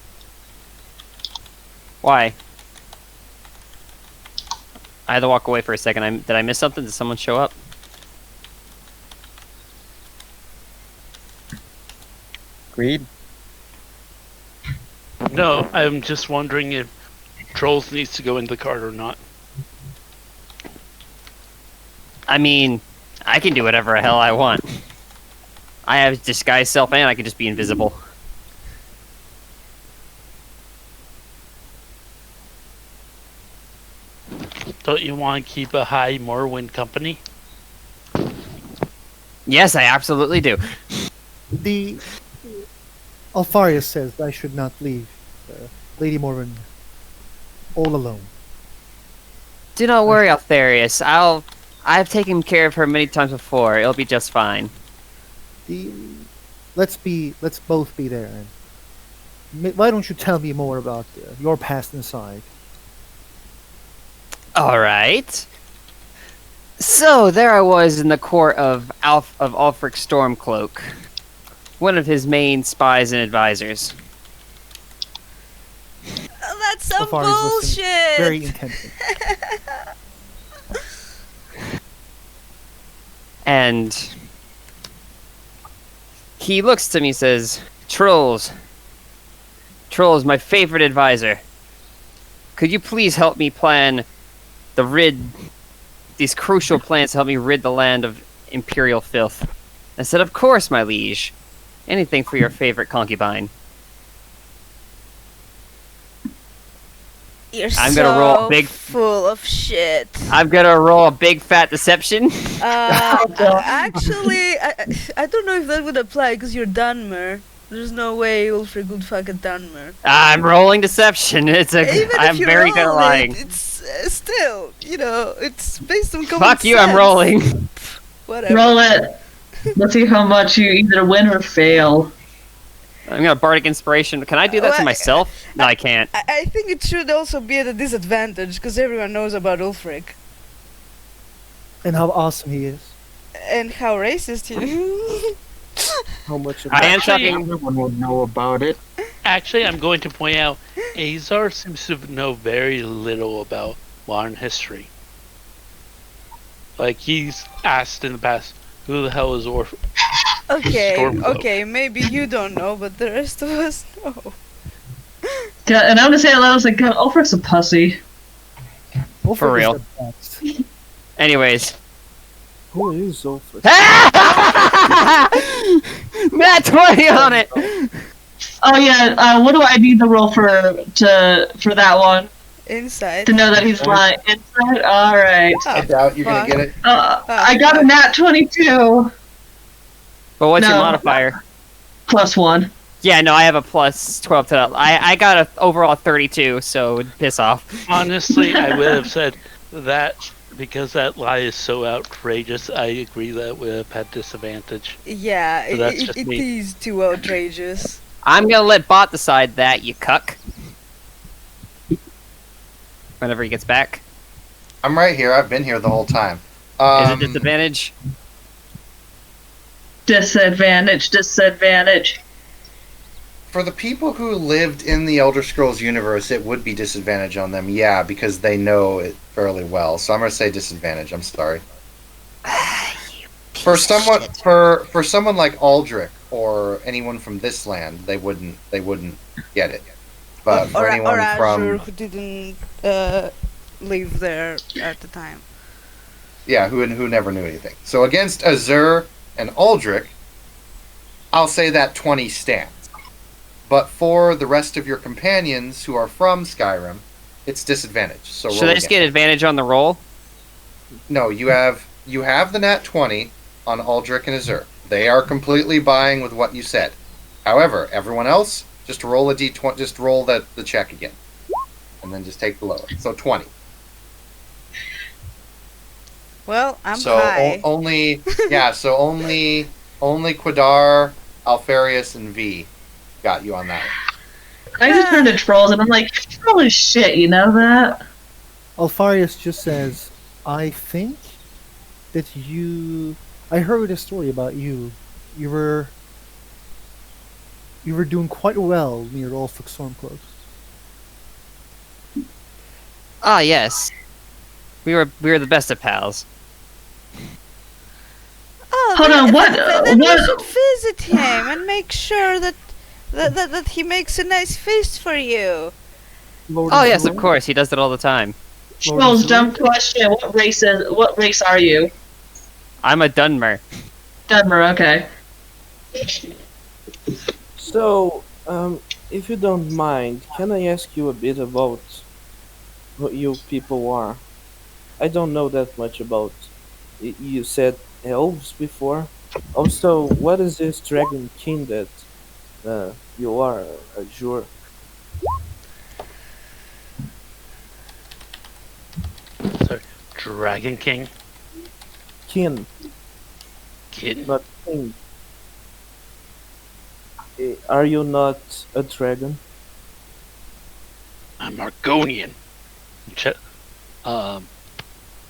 Why? I had to walk away for a second. Did I miss something? Did someone show up? Creed. No, I'm just wondering if Trolls needs to go in the cart or not. I mean, I can do whatever the hell I want. I have disguise self and I can just be invisible. Don't you want to keep a high Morrowind company? Yes, I absolutely do. The Alfarius says I should not leave Lady Morven all alone. Do not worry, Altharius. I've taken care of her many times before. It'll be just fine. Let's both be there. Why don't you tell me more about your past inside? Alright. So, there I was in the court of Ulfric Stormcloak. One of his main spies and advisors. Oh, that's some Alfarius listens bullshit. very intently. And he looks to me and says, Trolls, my favorite advisor. Could you please help me plan these crucial plans to help me rid the land of imperial filth? I said, of course, my liege. Anything for your favorite concubine. You're I'm so gonna roll big- full of shit. I'm gonna roll a big fat deception. Actually, I don't know if that would apply because you're Dunmer. There's no way Ulfric would fuck a Dunmer. I'm rolling deception. Even if I'm you very good at roll lying. it's still, it's based on common Fuck you, I'm sense. rolling. Whatever. Roll it. Let's see how much you either win or fail. I'm gonna bardic inspiration. Can I do that to Well, myself? No, I can't. I think it should also be at a disadvantage because everyone knows about Ulfric And how awesome he is. and how racist he is. How much of I am Actually- talking. Everyone will know about it. Actually, I'm going to point out, Azar seems to know very little about modern history. Like, he's asked in the past, who the hell is Okay, Stormcloak. okay, maybe you don't know, but the rest of us know. Yeah, and I'm gonna say it loud, I was like, God, Ulfric's a pussy. Ulfric is real. the best. Anyways. Who is Zolfus? Nat 20 on it! Oh yeah. What do I need to roll for that one Inside. to know that he's my insight? All right. I doubt you're gonna get it. I got a nat 22 But what's your No. modifier? +1. Yeah, no, I have a plus 12 to that. I got a overall 32, so piss off. Honestly, I would have said that because that lie is so outrageous. I agree that would have had disadvantage. Yeah, So that's just it me. is too outrageous. I'm gonna let Bot decide that, you cuck. Whenever he gets back. I'm right here. I've been here the whole time. Is it disadvantage? Disadvantage. For the people who lived in the Elder Scrolls universe, it would be disadvantage on them, yeah, because they know it fairly well. So I'm gonna say disadvantage. I'm sorry. For someone like Aldrich or anyone from this land, they wouldn't get it. But for anyone or from Azure who didn't live there at the time. who never knew anything. So against Azur and Aldrich, I'll say that 20 stands. But for the rest of your companions who are from Skyrim, it's disadvantage. So Should roll I just again. get advantage on the roll? No, you have the nat 20 on Aldrich and Azur. They are completely buying with what you said. However, everyone else, just roll a d20. Just roll the check again, and then just take the lower. So 20. Well, I'm So high. only Quadar, Alfarius, and V got you on that one. I just turned to trolls and I'm like, troll is shit, you know that? Alfarius just says, I think that you... I heard a story about you. You were doing quite well near Ulfric Stormcloaks. Ah, yes. We were the best of pals. Oh, Hold on, what- Then we what- should visit him and make sure that he makes a nice feast for you. Lord Oh, yes, Azur? of course. He does it all the time. Lord Trolls, Azur? dumb question. What race are you? I'm a Dunmer. Dunmer, okay. So, if you don't mind, can I ask you a bit about what you people are? I don't know that much about. You said elves before. Also, what is this dragon king that you are, Azure? Sorry, Dragon King? Kin, Kid? not king. Are you not a dragon? I'm Argonian.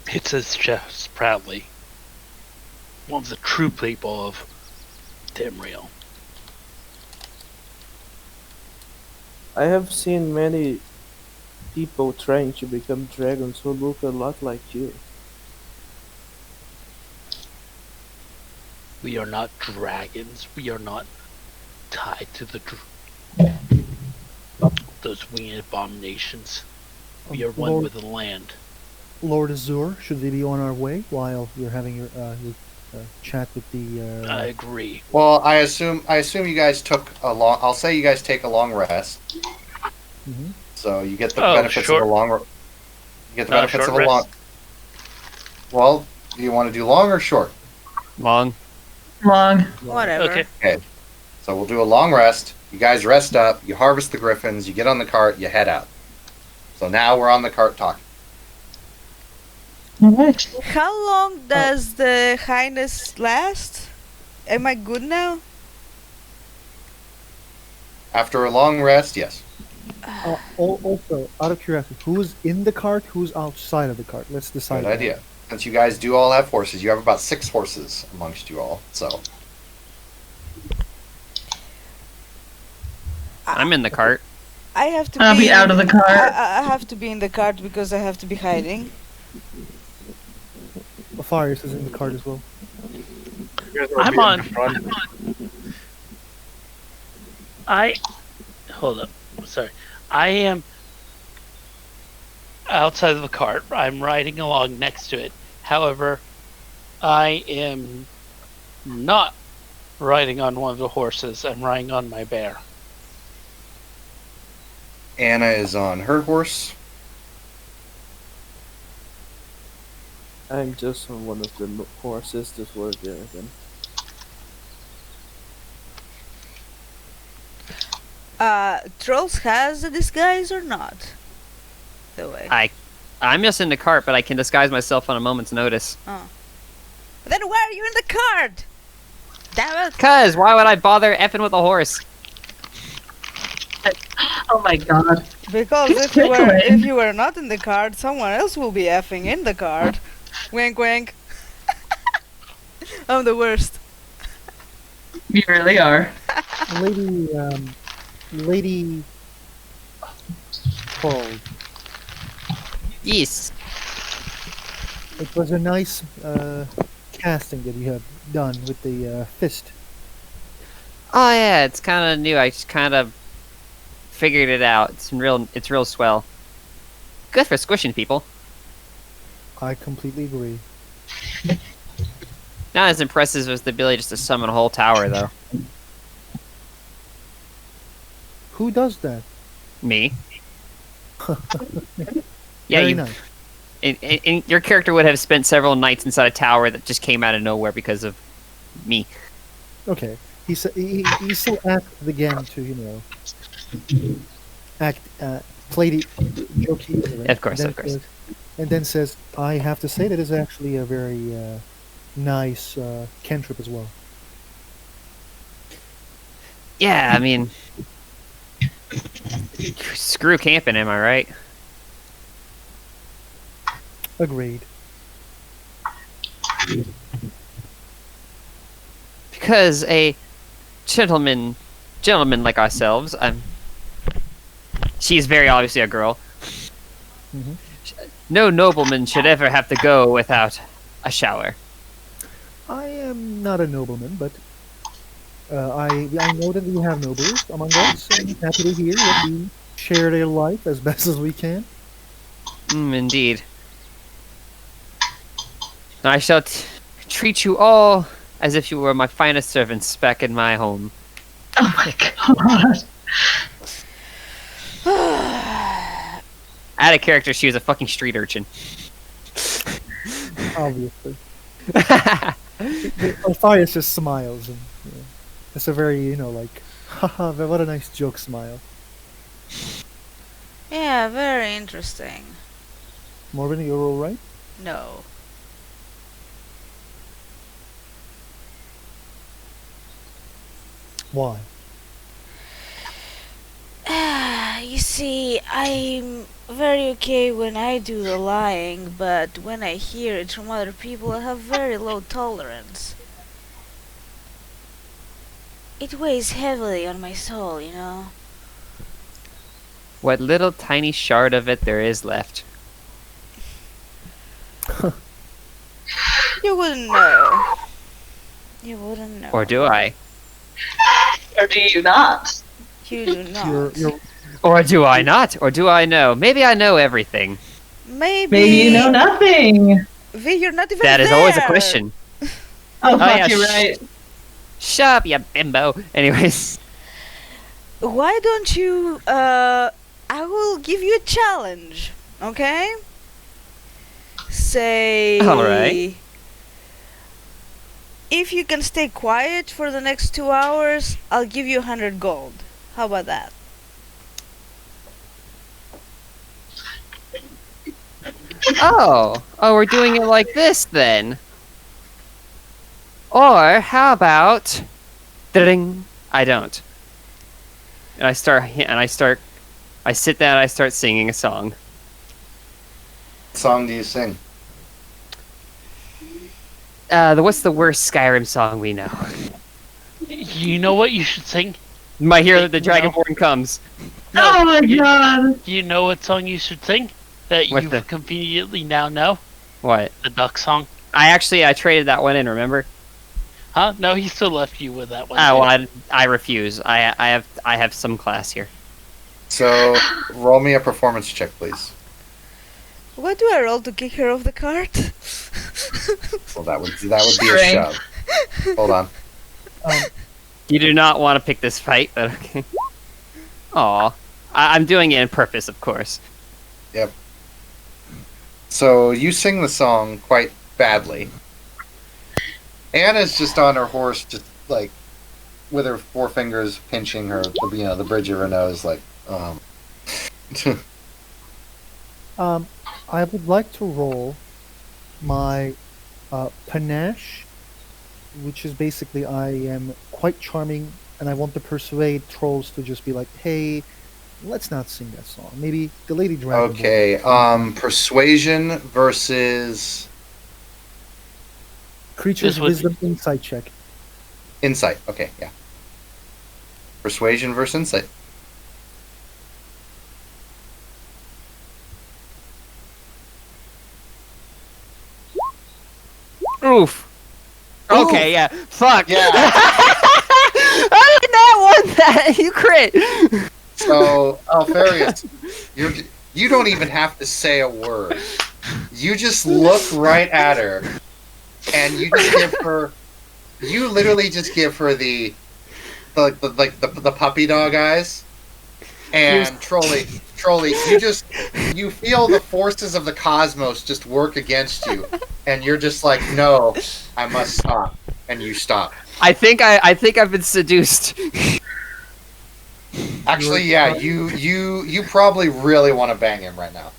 Hits his chest proudly. One of the true people of Tamriel. I have seen many people trying to become dragons who look a lot like you. We are not dragons. We are not tied to those winged abominations. We are one Lord, with the land. Lord Azur, should we be on our way while you're having your chat with the... I agree. Well, I assume you guys took a long. I'll say you guys take a long rest, Mhm. so you get the Oh, benefits short- of a long. You get the benefits short of a long. rest. Well, do you want to do long or short? Long. Long. Whatever. Okay. So we'll do a long rest. You guys rest up. You harvest the griffins. You get on the cart. You head out. So now we're on the cart talking. Alright. How long does the highness last? Am I good now? After a long rest, yes. Also, out of curiosity, who's in the cart, who's outside of the cart? Let's decide. Good that. idea. Since you guys do all have horses, you have about 6 horses amongst you all. So I'm in the cart. I have to I'll be out of the cart. I have to be in the cart because I have to be hiding. Alfarius is in the cart as well. You guys are I'm being on. front. Hold up. Sorry. I am outside of the cart. I'm riding along next to it. However, I am not riding on one of the horses. I'm riding on my bear. Anna is on her horse. I'm just on one of the horses that were there then. Trolls has a disguise or not? The way. I'm just in the cart, but I can disguise myself on a moment's notice. Oh. Then why are you in the cart? Damn it! Cause why would I bother effing with a horse? Oh my god. Because He's if you were not in the cart, someone else will be effing in the cart. Wink, wink. I'm the worst. You really are. Lady Paul. Yes. It was a nice casting that you have done with the fist. Oh yeah, it's kind of new. I just kind of figured it out. It's real swell. Good for squishing people. I completely agree. Not as impressive as the ability just to summon a whole tower, though. Who does that? Me. Yeah, Very you. nice. And your character would have spent several nights inside a tower that just came out of nowhere because of me. Okay. He still asked again to play the jokey. Of course, of course. And then says, I have to say that is actually a very nice cantrip as well. Yeah, I mean, screw camping, am I right? Agreed. Because a gentleman like ourselves, she's very obviously a girl. Mhm. No nobleman should ever have to go without a shower. I am not a nobleman, but I know that we have nobles among us, and I'm happy to hear that we share their life as best as we can. Indeed. I shall treat you all as if you were my finest servants back in my home. Oh my god. Out of character, she was a fucking street urchin. Obviously. Alphias just smiles, and it's a very, haha, what a nice joke smile. Yeah, very interesting. Morven, you're all right? No. Why? You see, I'm very okay when I do the lying, but when I hear it from other people, I have very low tolerance. It weighs heavily on my soul, you know? What little tiny shard of it there is left. You wouldn't know. You wouldn't know. Or do I? Or do you not? You do not. Or do I not? Or do I know? Maybe I know everything. Maybe. Maybe you know nothing. V, you're not even That is there. always a question. Oh, fuck, yeah, you're right. Shut up, you bimbo. Anyways. Why don't you, I will give you a challenge, okay? Say... Alright. If you can stay quiet for the next 2 hours, I'll give you 100 gold. How about that? Oh, we're doing it like this then. Or how about, ding? I don't. And I sit down. And I start singing a song. What song do you sing? What's the worst Skyrim song we know? You know what you should sing? My Hero, the Dragonborn comes. Oh my god. You know what song you should sing? That What you the- conveniently now know? What? The duck song. I traded that one in. Remember? Huh? No, he still left you with that one. Oh, well, I refuse. I have some class here. So, roll me a performance check, please. What do I roll to kick her off the cart? Well, that would be a Strength. shove. Hold on. You do not want to pick this fight, but okay. Aw. I'm doing it on purpose, of course. Yep. So you sing the song quite badly. Anna's just on her horse, just like with her forefingers pinching her, the bridge of her nose, like. I would like to roll my panache, which is basically I am quite charming, and I want to persuade trolls to just be like, "Hey, let's not sing that song. Maybe the Lady Dragon." Okay. Persuasion versus Creature's This was- wisdom insight check. insight. Okay, yeah. Persuasion versus insight. Oof. Okay, yeah. Fuck. Yeah. How did that one that? You crit. So, Alfarius, you don't even have to say a word. You just look right at her, and you just give her. You literally just give her the puppy dog eyes, and Trolley, you feel the forces of the cosmos just work against you, and you're just like, no, I must stop, and you stop. I think I've been seduced. Actually, yeah, you probably really want to bang him right now.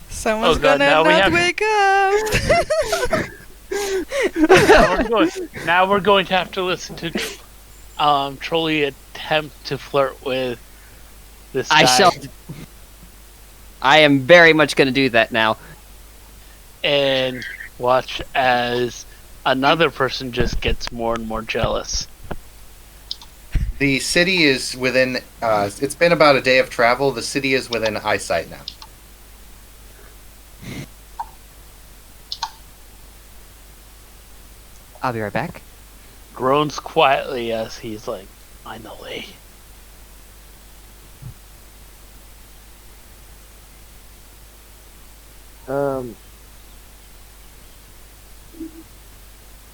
Someone's Oh God, gonna now we not have- wake up. now we're going to have to listen to Trolley attempt to flirt with this guy. I shall. I am very much going to do that now. And watch as another person just gets more and more jealous. The city is within. It's been about a day of travel. The city is within eyesight now. I'll be right back. Groans quietly as he's like, finally.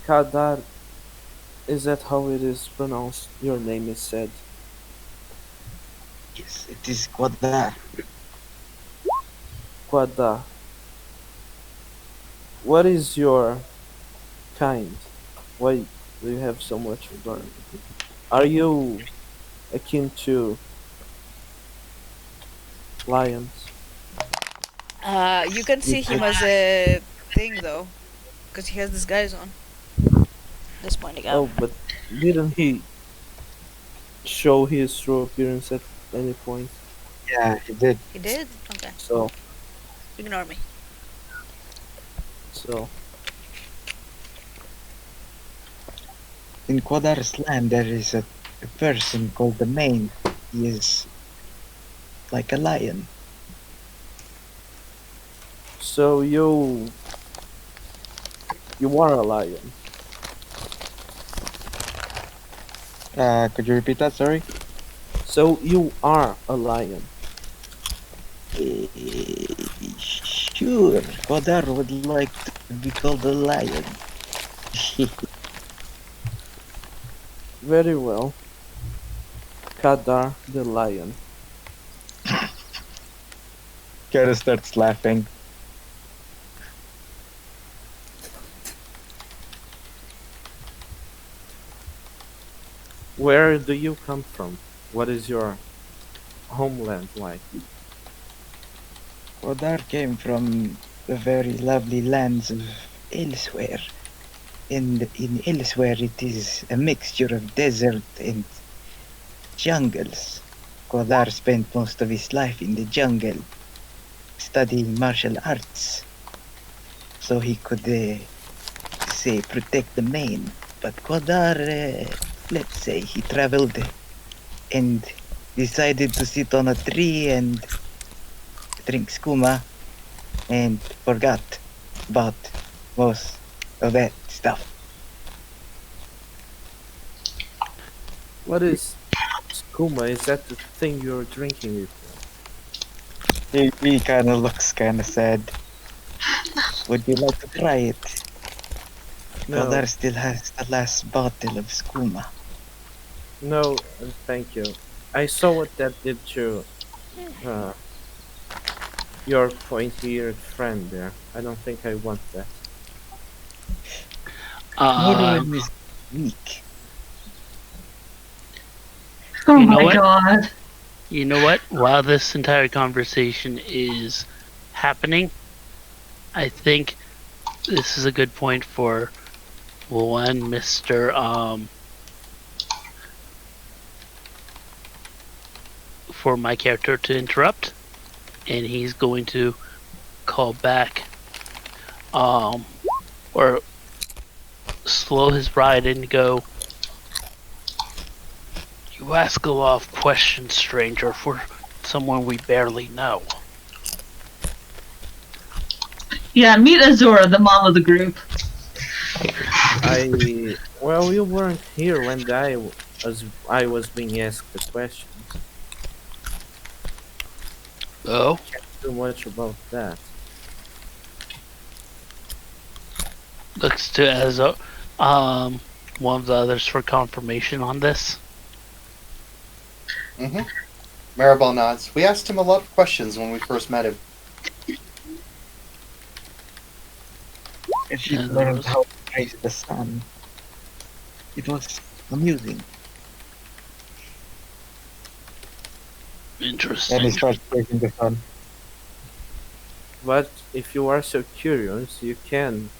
Kadar, is that how it is pronounced? Your name is said. Yes, it is Quadar. Quada. What is your kind? Why do you have so much to learn? Are you akin to lions? You can see him as a thing though, because he has disguise on. Just pointing out. Oh, but didn't he show his true appearance at any point? Yeah, he did. He did? Okay. So, Ignore me. so In Quadar's land, there is a person called the Main. He is like a lion. So you are a lion. Could you repeat that? Sorry. So you are a lion. Sure, Quadar would like to be called a lion. Very well. Kadar the lion. Kara starts laughing. Where do you come from? What is your homeland like? Quadar came from the very lovely lands of elsewhere. In elsewhere, it is a mixture of desert and jungles. Quadar spent most of his life in the jungle, studying martial arts, so he could, say, protect the main. But Quadar, let's say, he traveled and decided to sit on a tree and drink skooma and forgot about most of that stuff. What is Kuma, is that the thing you're drinking before? He kind of looks kind of sad. Would you like to try it? No, Kadar still has the last bottle of skooma. no, thank you. I saw what that did to uh, your pointy-eared friend there. I don't think I want that. Um, Morwen is weak. Oh You know my what? god. you know what? While this entire conversation is happening, I think this is a good point for one Mister for my character to interrupt, and he's going to call back, um, or slow his ride and go. You ask a lot of questions, stranger, for someone we barely know. Yeah, meet Azura, the mom of the group. Well, you weren't here when I was being asked the questions. Oh, Can't do much about that. looks to as a, one of the others for confirmation on this. Mm-hmm. Maribel nods. We asked him a lot of questions when we first met him. And she And learned those- how to praise the sun. It was amusing. And Interesting. he starts praising the sun. But if you are so curious, you can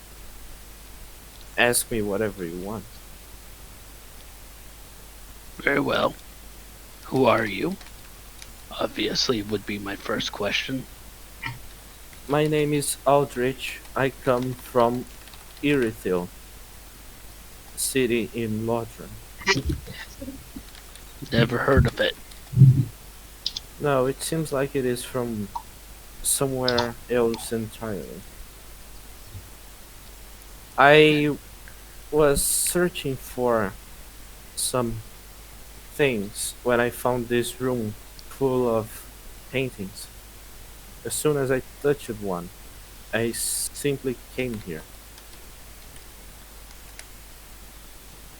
ask me whatever you want. Very well. Who are you? Obviously, would be my first question. My name is Aldrich. I come from Irithil, city in Lodran. Never heard of it. No, it seems like it is from somewhere else entirely. I was searching for some things when I found this room full of paintings. As soon as I touched one, I simply came here.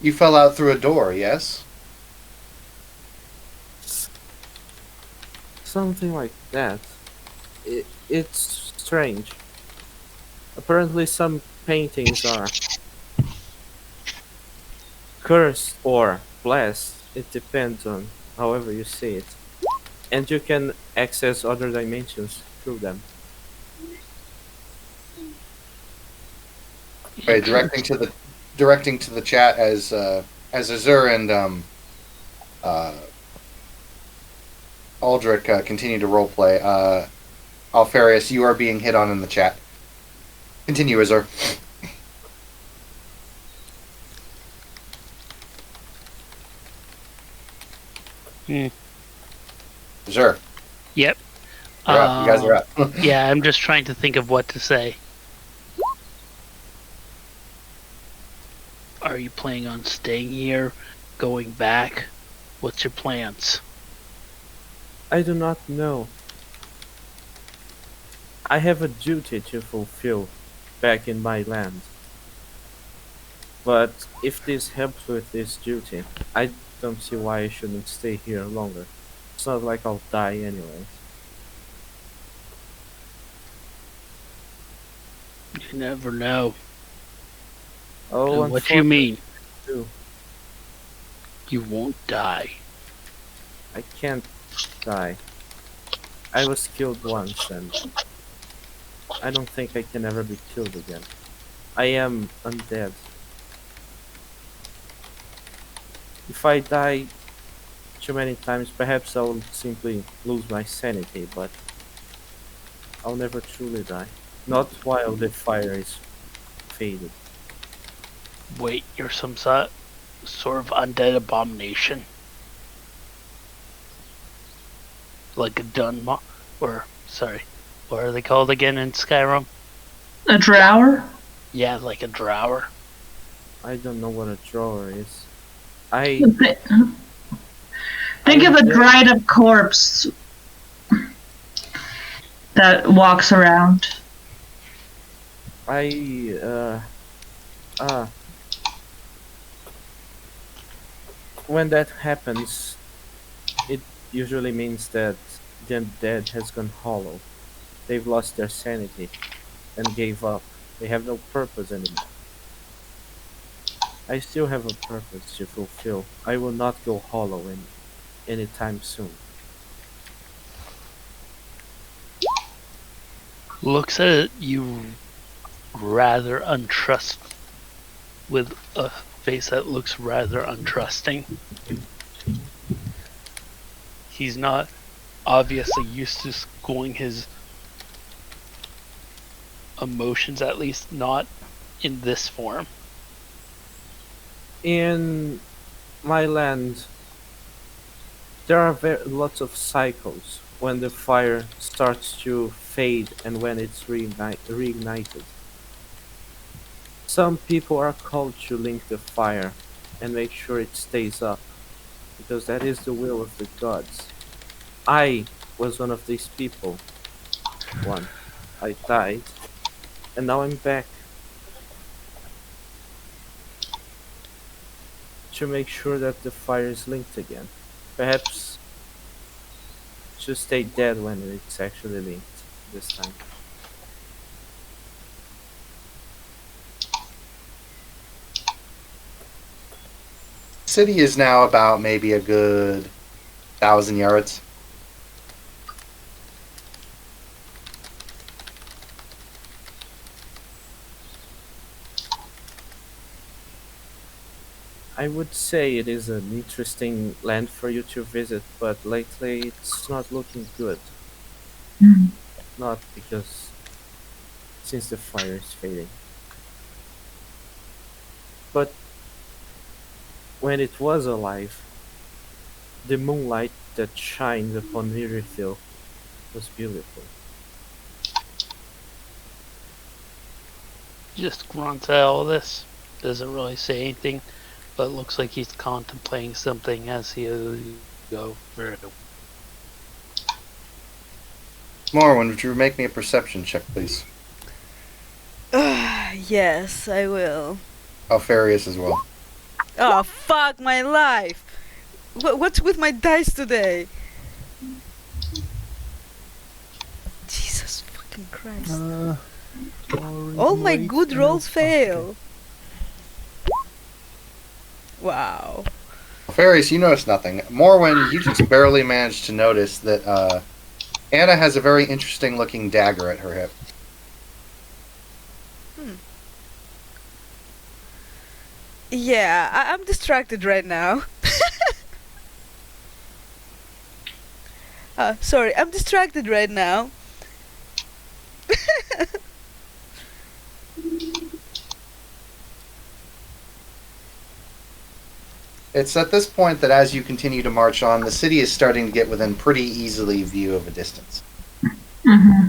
You fell out through a door, yes? Something like that. It's strange. Apparently, some paintings are cursed or blessed. It depends on however you see it. And you can access other dimensions through them. Right, directing to the chat as Azur and Aldrich continue to roleplay. Alfarius, you are being hit on in the chat. Continue, Azur. Hmm. Azur, Yep. you're up. You guys are up. Yeah, I'm just trying to think of what to say. Are you planning on staying here? Going back? What's your plans? I do not know. I have a duty to fulfill back in my land. But if this helps with this duty, I don't see why I shouldn't stay here longer. It's not like I'll die anyway. You never know. Oh, And what you mean? too. You won't die. I can't die. I was killed once and I don't think I can ever be killed again. I am undead. If I die too many times, perhaps I'll simply lose my sanity, but I'll never truly die. Not while the fire is faded. Wait, you're some sort of undead abomination? Like a Dunmo? Or, sorry, what are they called again in Skyrim? A drower? Yeah, like a drower. I don't know what a drawer is. I Think of a dried up corpse that walks around. When that happens, it usually means that the undead has gone hollow. They've lost their sanity and gave up. They have no purpose anymore. I still have a purpose to fulfill. I will not go hollow anytime soon. Looks at you rather untrust with a face that looks rather untrusting. He's not obviously used to schooling his emotions, at least not in this form. In my land, there are lots of cycles when the fire starts to fade and when it's reignited. Some people are called to link the fire and make sure it stays up, because that is the will of the gods. I was one of these people. One. I died, and now I'm back to make sure that the fire is linked again. Perhaps to stay dead when it's actually linked this time. City is now about maybe a good 1,000 yards. I would say it is an interesting land for you to visit, but lately it's not looking good. Not because since the fire is fading. But when it was alive, the moonlight that shined upon Mirithil was beautiful. Just grunts at all this. Doesn't really say anything, but looks like he's contemplating something as he go through. Morwen, would you make me a perception check, please? Yes, I will. Alfarius as well. Oh, fuck my life! What's with my dice today? Jesus fucking Christ. All my good rolls fail. Wow. Alfarius, you notice nothing. Morwen, you just barely managed to notice that Anna has a very interesting looking dagger at her hip. Yeah, I'm distracted right now. Sorry, I'm distracted right now. It's at this point that as you continue to march on, the city is starting to get within pretty easily view of a distance. Mm-hmm.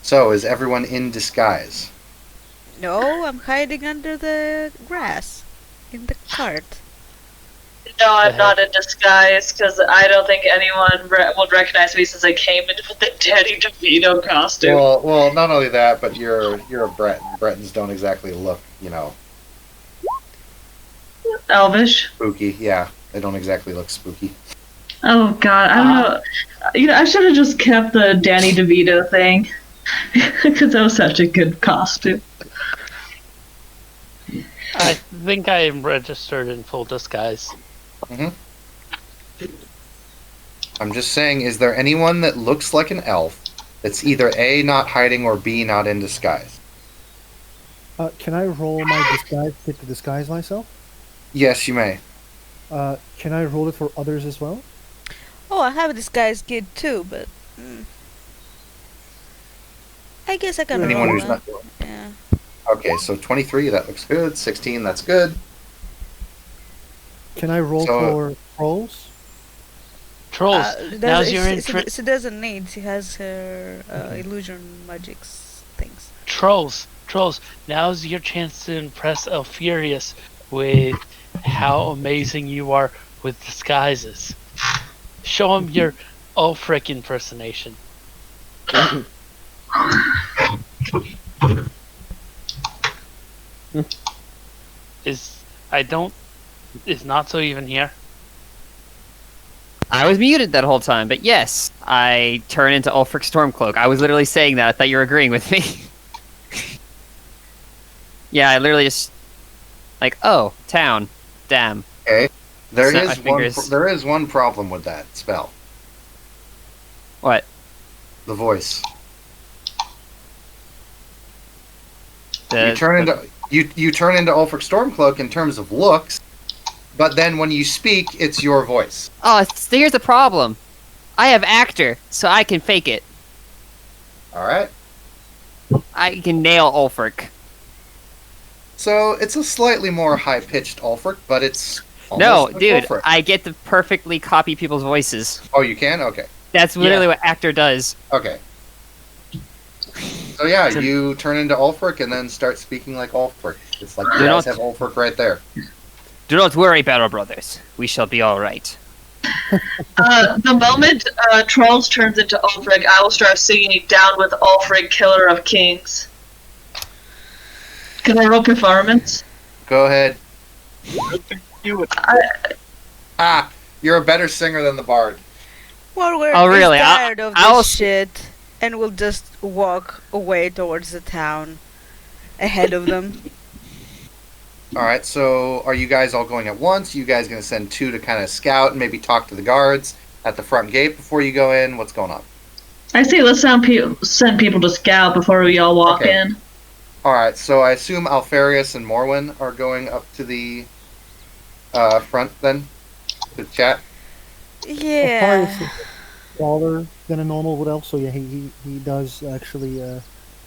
So, is everyone in disguise? No, I'm hiding under the grass. In the cart. No, I'm not in disguise because I don't think anyone would recognize me since I came in with the Danny DeVito costume. Well, not only that, but you're a Breton. Bretons don't exactly look, Elvish. spooky. Yeah, they don't exactly look spooky. Oh god, I don't know. I should have just kept the Danny DeVito thing because that was such a good costume. I think I am registered in full disguise. I'm just saying, is there anyone that looks like an elf that's either A, not hiding, or B, not in disguise? Can I roll my disguise to disguise myself? Yes, you may. Can I roll it for others as well? Oh, I have a disguise kit too, but I guess I can Anyone roll who's that. not. Yeah. Okay, so 23, that looks good. 16, that's good. Can I roll So- for trolls? Trolls. Now's your she doesn't need. She has her illusion magics things. Trolls. Now's your chance to impress Elfurious with how amazing you are with disguises. Show him your Ulfric impersonation. Is not so even here? I was muted that whole time, but yes, I turn into Ulfric Stormcloak. I was literally saying that. I thought you were agreeing with me. Yeah, I literally just like, oh, town, damn. Okay. There Snap my is fingers. there is one problem with that spell. What? The voice. The, You turn into you turn into Ulfric Stormcloak in terms of looks, but then when you speak, it's your voice. Oh, here's the problem. I have actor, so I can fake it. All right. I can nail Ulfric. So it's a slightly more high-pitched Ulfric, but it's No, almost like dude, Ulfric. I get to perfectly copy people's voices. Oh, you can? Okay. That's literally what actor does. Okay. So yeah, you turn into Ulfric and then start speaking like Ulfric. It's like you Do guys not- have Ulfric right there. Do not worry, Battle Brothers. We shall be all right. The moment Trolls turns into Ulfric, I will start singing "Down with Ulfric, Killer of Kings." Can I roll performance? Go ahead. Do it. Ah, you're a better singer than the bard. Morwen Oh, really? is tired of I'll- this shit and will just walk away towards the town ahead of them. All right. So are you guys all going at once? You guys going to send two to kind of scout and maybe talk to the guards at the front gate before you go in? What's going on? I say let's send people to scout before we all walk Okay. in. All right. So I assume Alfarius and Morwen are going up to the front then to chat. Yeah. Aquarius is taller than a normal wood elf, so yeah, he does actually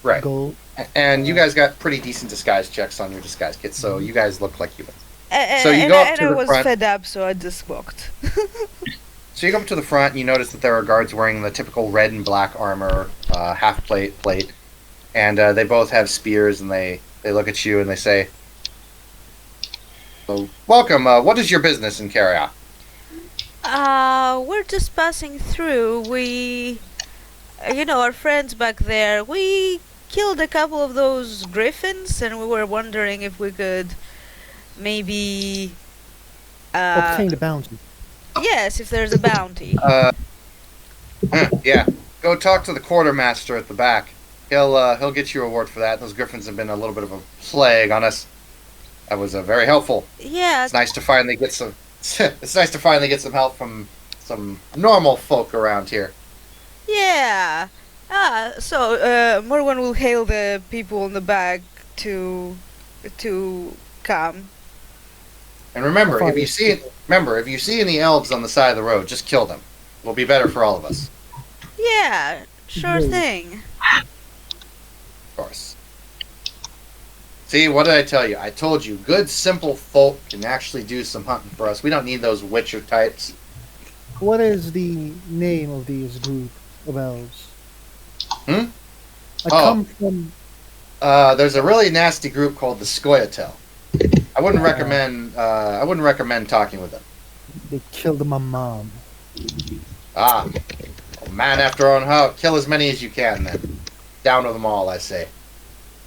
Right. go. And you guys got pretty decent disguise checks on your disguise kits, so you guys look like humans. So So you go up to I the was front. fed up, so I just walked. So you go up to the front, and you notice that there are guards wearing the typical red and black armor, half plate, and they both have spears, and they look at you and they say, "So, welcome. What is your business in Kaer Morhen?" We're just passing through. We, our friends back there, we killed a couple of those griffins, and we were wondering if we could maybe, Obtain the bounty. yes, if there's a bounty. Yeah. Go talk to the quartermaster at the back. He'll get you a reward for that. Those griffins have been a little bit of a plague on us. That was very helpful. Yeah, It's nice to finally get some. It's nice to finally get some help from some normal folk around here. yeah. So Morwan will hail the people in the back to come. And remember, if you see any elves on the side of the road, just kill them. It'll be better for all of us, Yeah, sure Great. thing. of course. See, what did I tell you? I told you, good, simple folk can actually do some hunting for us. We don't need those witcher types. What is the name of these group of elves? Hmm? I Oh. come from. There's a really nasty group called the Scoia'tael. I wouldn't recommend. I wouldn't recommend talking with them. They killed my mom. Ah, man after our own heart. Kill as many as you can, then. Down with them all, I say.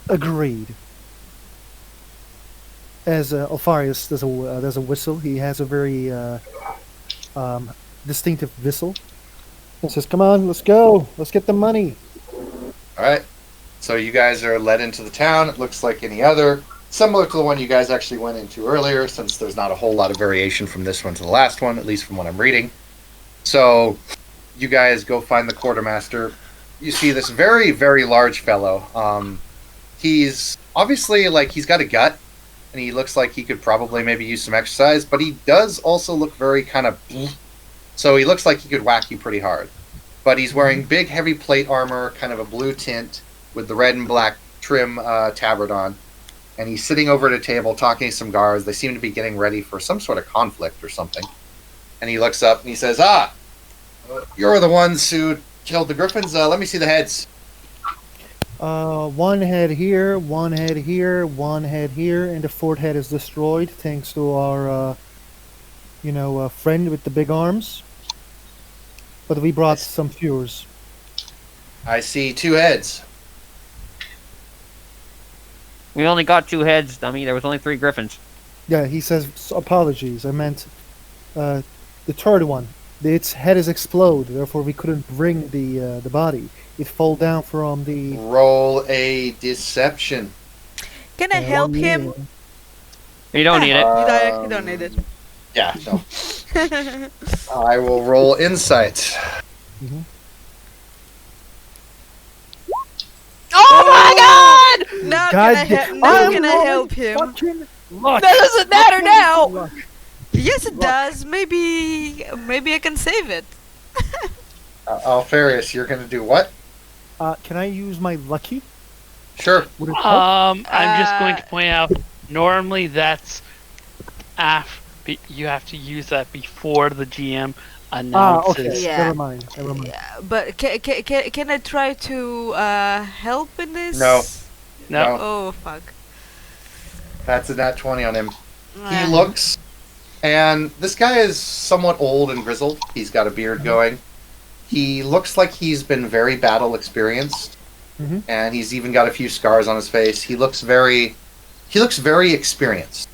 Agreed. As Alfarius does a whistle. He has a very distinctive whistle. He says, "Come on, let's go. Let's get the money." All right. So you guys are led into the town. It looks like any other, similar to the one you guys actually went into earlier, since there's not a whole lot of variation from this one to the last one, at least from what I'm reading. So you guys go find the quartermaster. You see this very, very large fellow. He's obviously he's got a gut, and he looks like he could probably maybe use some exercise, but he does also look very kind of. So he looks like he could whack you pretty hard. But he's wearing big, heavy plate armor, kind of a blue tint, with the red and black trim tabard on. and he's sitting over at a table talking to some guards. They seem to be getting ready for some sort of conflict or something. And he looks up and he says, you're the ones who killed the griffins. Let me see the heads. One head here, one head here, one head here, and the fourth head is destroyed thanks to our, friend with the big arms. But we brought some fures. I see 2 heads. We only got 2 heads, dummy. There was only 3 griffins. Yeah, he says, apologies. I meant the third one. Its head is explode, therefore we couldn't bring the body. It fall down from the... Roll a deception. Can I help him? You don't need it. You don't need it. Yeah, no. I will roll insight. Mhm. Oh my god! Now God can I help him? Fucking luck. That doesn't matter now! Yes, it does. Maybe I can save it. Alfarius, you're going to do what? Can I use my lucky? Sure. Would it help? I'm just going to point out. Normally, that's you have to use that before the GM announces. Okay. Yeah. Never mind. Yeah, but can I try to help in this? No. No. Oh fuck. That's a nat 20 on him. He Ah. looks, and this guy is somewhat old and grizzled. He's got a beard going. He looks like he's been very battle experienced, Mhm. and he's even got a few scars on his face. He looks very experienced.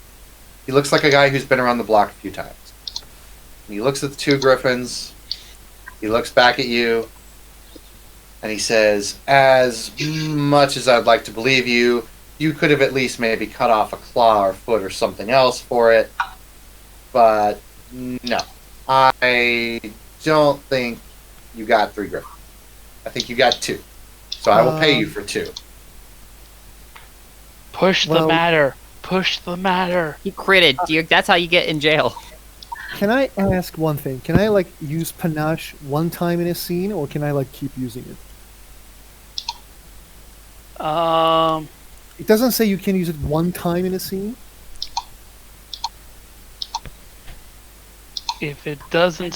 He looks like a guy who's been around the block a few times. And he looks at the 2 griffins. He looks back at you, and he says, "As much as I'd like to believe you, you could have at least maybe cut off a claw or foot or something else for it. But no, I don't think you got 3 griffins. I think you got 2. So I will pay you for 2. Push the Well- matter. Push the matter. You critted. That's how you get in jail. Can I ask one thing? Can I use panache one time in a scene, or can I keep using it? It doesn't say you can use it one time in a scene. If it doesn't,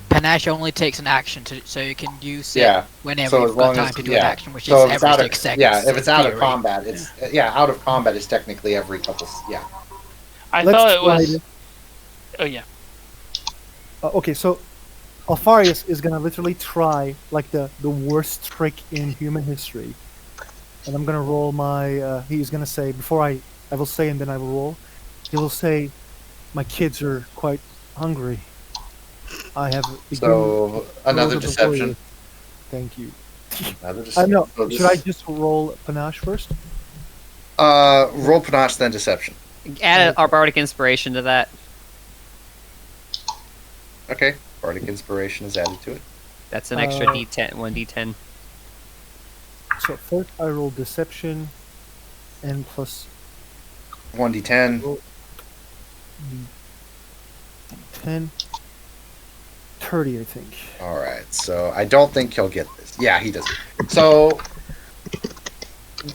Panache only takes an action, so you can use it Yeah. whenever So as you've got long time as to do yeah. an action, which So is if it's every out 6 of seconds. yeah, if it's in out of theory. combat, it's out of combat is technically every couple. Yeah. I Let's thought it try was. it. Oh yeah. Okay, so Alfarius is gonna literally try the worst trick in human history, and I'm gonna roll my. He's gonna say before I will say and then I will roll. He will say, "My kids are quite hungry. I have." So another Roll the deception. warrior. Thank you. Another I deception. know. So this- Should I just roll panache first? roll panache then deception? Add a bardic inspiration to that. Okay. Bardic inspiration is added to it. That's an extra D10, 1d10. So first I roll deception, and plus 1d10. 10. 30, I think. All right. So I don't think he'll get this. Yeah, he doesn't. So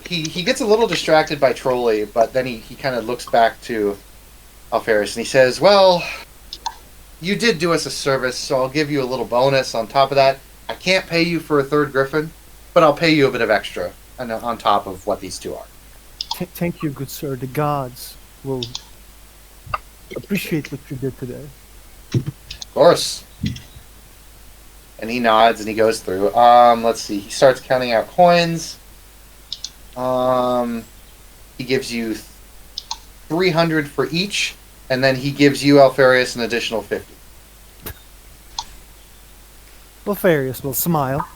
he gets a little distracted by Trolley, but then he kind of looks back to Alfarius and he says, "Well, you did do us a service, so I'll give you a little bonus on top of that. I can't pay you for a 3rd griffin, but I'll pay you a bit of extra on top of what these 2 are." Thank you, good sir. The gods will appreciate what you did today. Of course. And he nods and he goes through. Let's see. He starts counting out coins. He gives you 300 for each, and then he gives you, Alfarius, an additional 50. Alfarius will smile.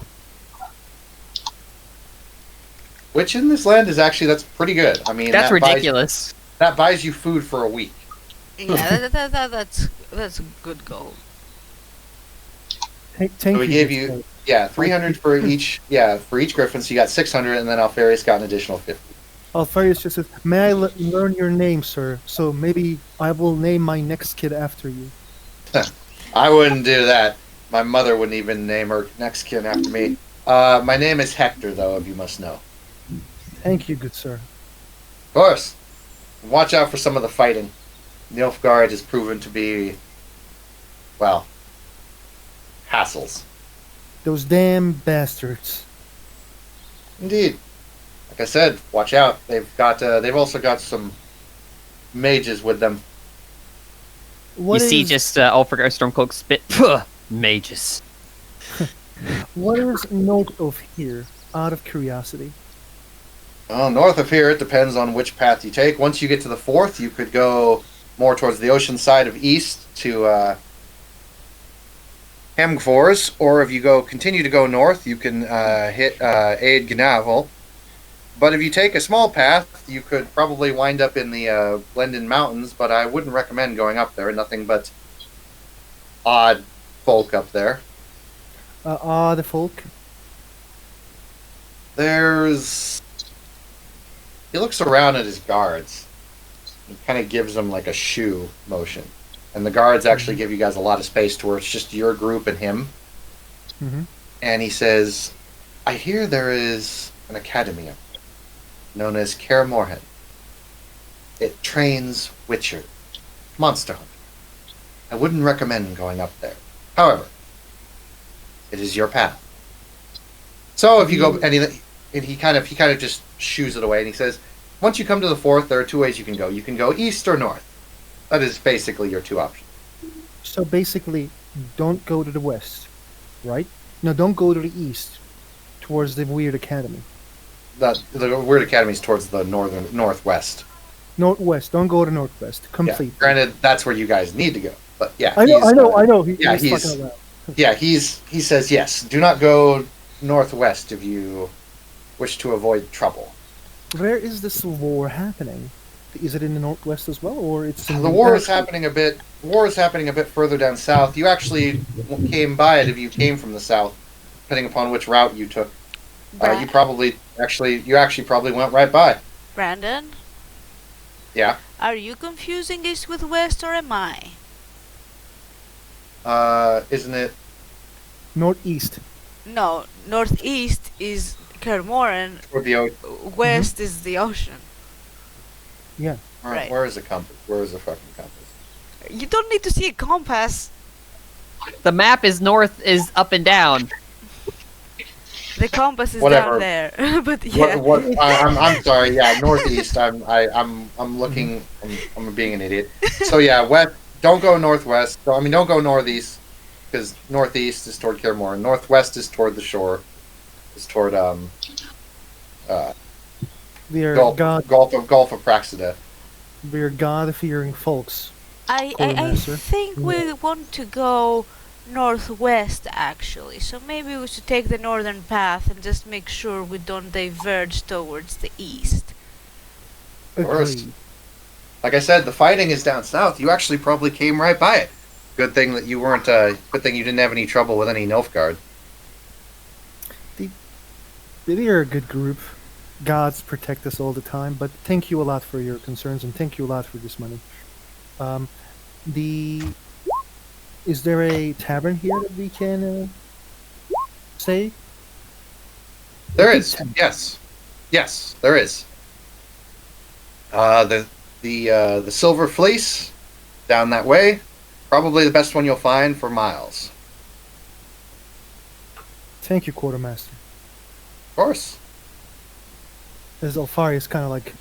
Which in this land is actually, that's pretty good. I mean, That's that buys- ridiculous. that buys you food for a week. Yeah, that's good goal. Thank So we you. gave good you, sir. yeah, 300 for each, for each griffin, so you got 600, and then Alfarius got an additional 50. Alfarius just says, "May I learn your name, sir? So maybe I will name my next kid after you." I wouldn't do that. My mother wouldn't even name her next kin after me. My name is Hector, though, if you must know. Thank you, good sir. Of course. Watch out for some of the fighting. Nilfgaard has proven to be, well, hassles. Those damn bastards. Indeed. Like I said, watch out. They've also got some mages with them. What you see is- just Ulfgar Stormcloak spit. Puh, mages. What is north of here? Out of curiosity. Well, north of here, it depends on which path you take. Once you get to the fourth, you could go more towards the ocean side of east to Hemgfors, or if you continue to go north, you can hit Aid Gnavel. But if you take a small path, you could probably wind up in the Blendon Mountains, but I wouldn't recommend going up there. Nothing but odd folk up there. The folk. There's... He looks around at his guards. He kind of gives them like a shoe motion. And the guards actually give you guys a lot of space to where it's just your group and him. Mm-hmm. And he says, I hear there is an academy up there, known as Kaer Morhen. It trains Witcher, monster hunter. I wouldn't recommend going up there. However, it is your path. So if you go, and he kind of just shoos it away, and he says, once you come to the fourth, there are two ways you can go. You can go east or north. That is basically your two options. So basically, don't go to the west, right? No, don't go to the east, towards the Weird Academy. The Weird Academy is towards the northwest. Northwest. Don't go to northwest. Yeah. Complete. Granted, that's where you guys need to go. But yeah, I know. He's fucking around. Yeah, he says yes. Do not go northwest if you wish to avoid trouble. Where is this war happening? Is it in the northwest as well, or it's in The war is happening a bit. War is happening a bit further down south. You actually came by it if you came from the south, depending upon which route you took. You actually probably went right by. Brandon, Yeah. are you confusing east with west, or am I? Isn't it? northeast? No, northeast is Kaer Morhen, Or the west is the ocean. Yeah. Right. Where is the compass? Where is the fucking compass? You don't need to see a compass. The map is up and down. The compass is Whatever. down there. But yeah. I'm sorry. Yeah, northeast. I'm looking. I'm being an idiot. So yeah, west. Don't go northwest. Don't go northeast, because northeast is toward Kaer Morhen. Northwest is toward the shore. Is toward We're Gulf of Praxida. we're God-fearing folks. I Quartermaster. think we want to go northwest actually, so maybe we should take the northern path and just make sure we don't diverge towards the east. First. Agreed. Like I said, the fighting is down south. You actually probably came right by it. Good thing that you weren't. Good thing you didn't have any trouble with any Nilfgaard. They're a good group. Gods protect us all the time, but thank you a lot for your concerns and thank you a lot for this money. Is there a tavern here that we can stay? There is. Yes, there is. The Silver Fleece down that way. Probably the best one you'll find for miles. Thank you, Quartermaster. Of course. As Alfarius kind of like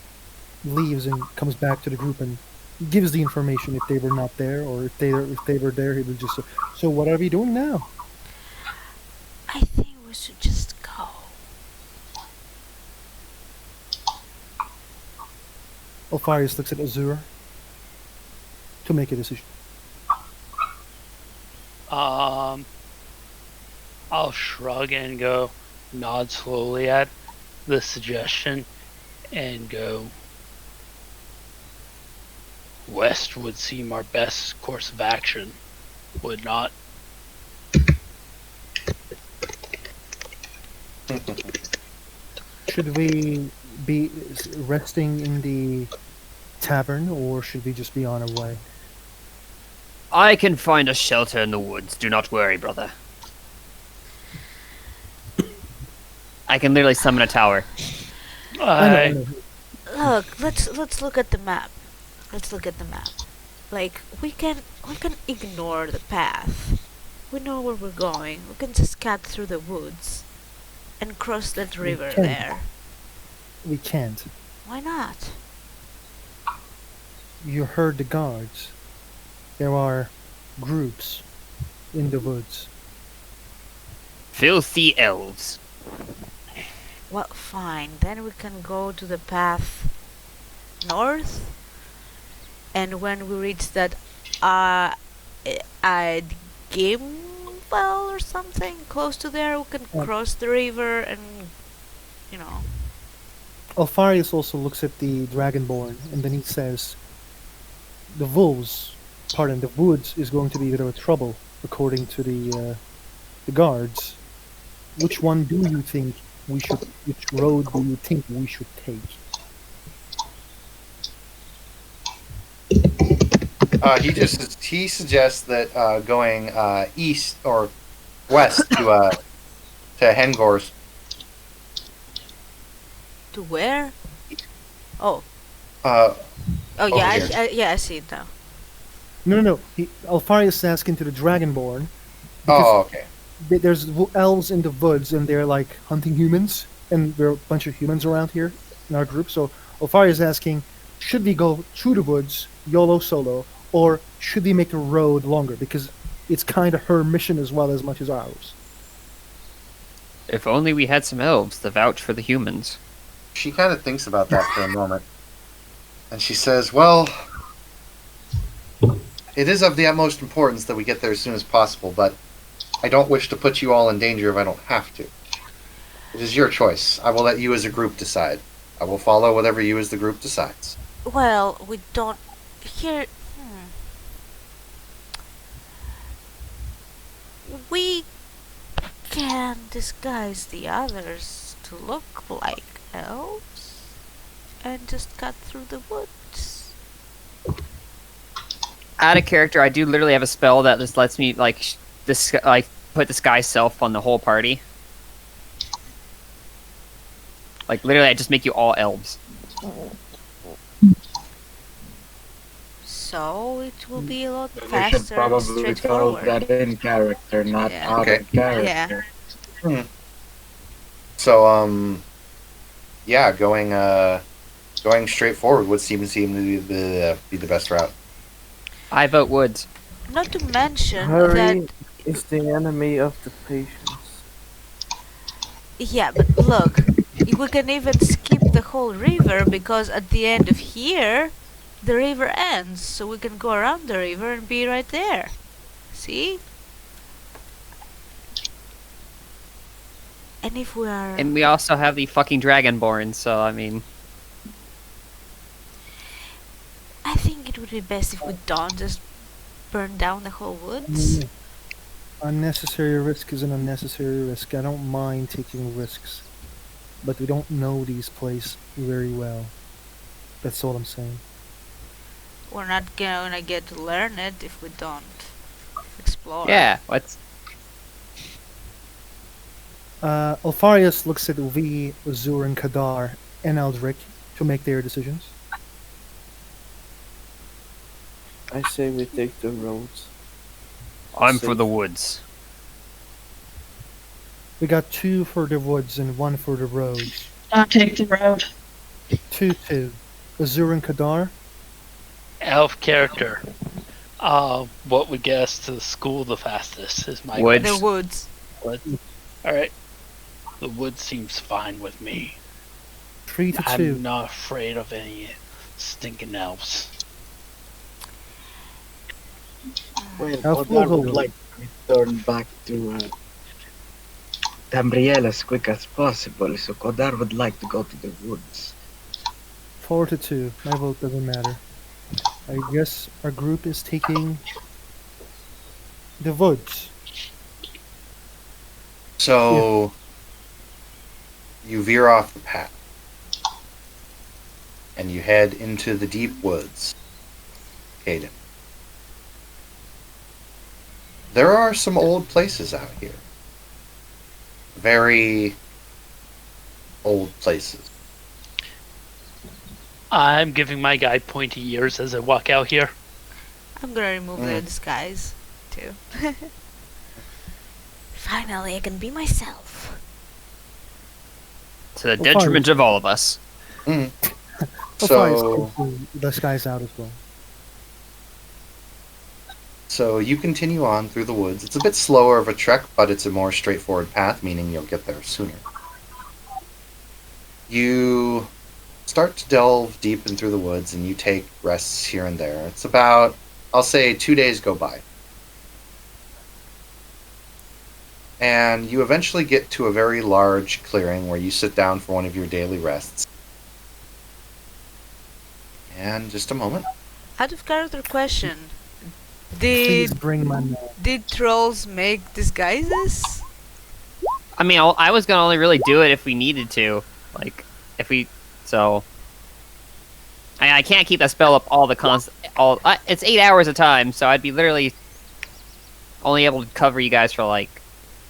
leaves and comes back to the group and gives the information if they were not there, or if they were there, he would just say, so what are we doing now? I think we should just go. Alfarius looks at Azur to make a decision. I'll shrug and go, nod slowly at the suggestion, and go, west would seem our best course of action, would not? Should we be resting in the tavern, or should we just be on our way? I can find a shelter in the woods. Do not worry, brother. I can literally summon a tower. I know. Look, let's look at the map. Let's look at the map. Like we can ignore the path. We know where we're going. We can just cut through the woods and cross that river can't. there. We can't. Why not? You heard the guards. There are groups in the woods. Filthy elves. Well, fine. Then we can go to the path north, and when we reach that game well or something close to there, we can cross the river and you know. Alfarius also looks at the Dragonborn, and then he says, the woods is going to be a bit of a trouble, according to the guards. Which one do you think which road do you think we should take? He suggests that going east or west to Hengor's. To where? Oh. Uh, Oh yeah, over here. I see it now. No. Alfarius is asking to the Dragonborn. Oh, okay. There's elves in the woods, and they're like hunting humans, and there are a bunch of humans around here in our group. So Alfarius is asking, should we go through the woods, YOLO solo, or should we make a road longer? Because it's kind of her mission as well as much as ours. If only we had some elves to vouch for the humans. She kind of thinks about that for a moment. And she says, well, it is of the utmost importance that we get there as soon as possible, but I don't wish to put you all in danger if I don't have to. It is your choice. I will let you as a group decide. I will follow whatever you as the group decides. Well, we don't here. We can disguise the others to look like elves and just cut through the woods. Out of character, I do literally have a spell that just lets me put disguise self on the whole party. Like literally, I just make you all elves. So it will be a lot We should faster and probably call straightforward. that in character, not Yeah. out Okay. of character. So, yeah, going straight forward would seem to be the best route. I vote woods. Not to mention Hurry that is the enemy of the patience. yeah, but look, we can even skip the whole river because at the end of here, the river ends, so we can go around the river and be right there. See? And if we are... And we also have the fucking Dragonborn, so I mean... I think it would be best if we don't just burn down the whole woods. Unnecessary risk is an unnecessary risk. I don't mind taking risks, but we don't know these places very well. That's all I'm saying. We're not gonna get to learn it if we don't explore. Yeah, what's... Alfarius looks at Uvi, Azur, and Kadar, and Eldrick to make their decisions. I say we take the roads. I'm for the woods. We got 2 for the woods and 1 for the roads. I'll take the road. 2-2. Azur and Kadar. Elf character. What would get us to the school the fastest is my Woods. The woods. Alright. The woods seems fine with me. 3-2. I'm not afraid of any stinking elves. Well, How Odar full would of- like to return back to Tamriel as quick as possible, so Kodar would like to go to the woods. 4-2. My vote doesn't matter. I guess our group is taking the woods. So, you veer off the path, and you head into the deep woods. Caden. There are some old places out here. Very old places. I'm giving my guy pointy ears as I walk out here. I'm gonna remove the disguise too. Finally, I can be myself. To the detriment of all of us. So, the sky's out as well. so you continue on through the woods. It's a bit slower of a trek, but it's a more straightforward path, meaning you'll get there sooner. You start to delve deep in through the woods, and you take rests here and there. It's about, I'll say, 2 days go by. And you eventually get to a very large clearing where you sit down for one of your daily rests. And just a moment. Out of character question, Please did bring my mail. did trolls make disguises? I mean, I was gonna only really do it if we needed to. Like, if we... So... I can't keep that spell up all the it's 8 hours a time, so I'd be literally only able to cover you guys for, like,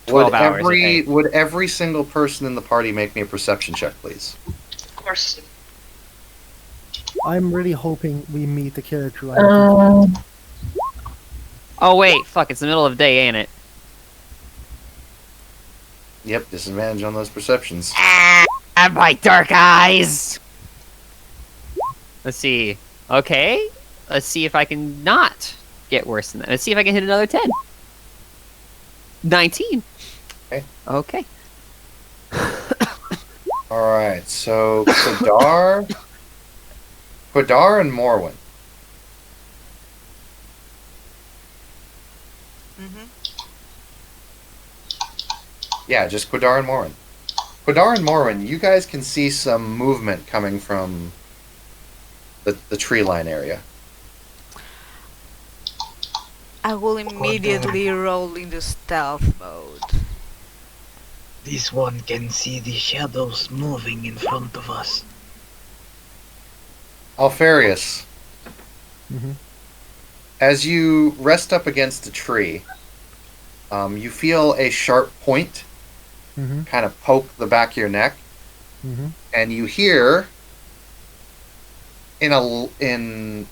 12 hours. Would every single person in the party make me a perception check, please? Of course. I'm really hoping we meet the character. I Oh, wait. Fuck, it's the middle of the day, ain't it? Yep, disadvantage on those perceptions. My dark eyes! Let's see. Okay. Let's see if I can not get worse than that. Let's see if I can hit another 10. 19. Okay. Okay. Alright, so Quadar and Morwen. Mm-hmm. Yeah, just Quadar and Morwen. Quadar and Morwen, you guys can see some movement coming from the tree line area. I will immediately roll into stealth mode. This one can see the shadows moving in front of us. Alfarius, Mhm. as you rest up against a tree, you feel a sharp point Mhm. kind of poke the back of your neck, Mhm. and you hear in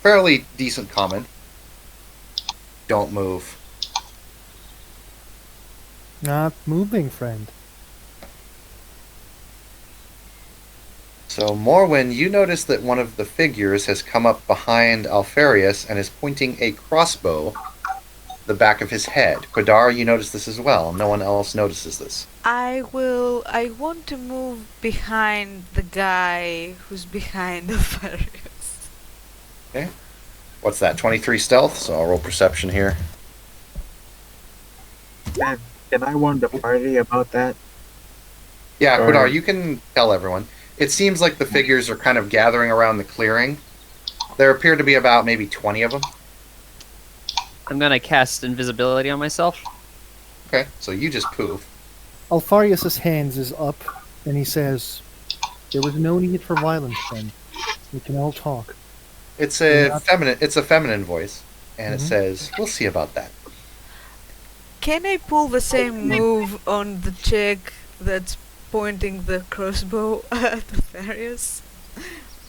fairly decent common, "Don't move." Not moving, friend. So, Morwen, you notice that one of the figures has come up behind Alfarius and is pointing a crossbow the back of his head. Quadar, you notice this as well. No one else notices this. I want to move behind the guy who's behind the Farius. What's that, 23 stealth? So I'll roll perception here. Can I warn the party about that? Yeah, Or- Quadar, you can tell everyone. It seems like the figures are kind of gathering around the clearing. There appear to be about maybe 20 of them. I'm gonna cast invisibility on myself. Okay, so you just poof. Alfarius's hands is up, and he says, "There was no need for violence, friend. We can all talk." It's Yeah. a feminine voice, and it Mhm. says, "We'll see about that." Can I pull the same move on the chick that's pointing the crossbow at the Farius?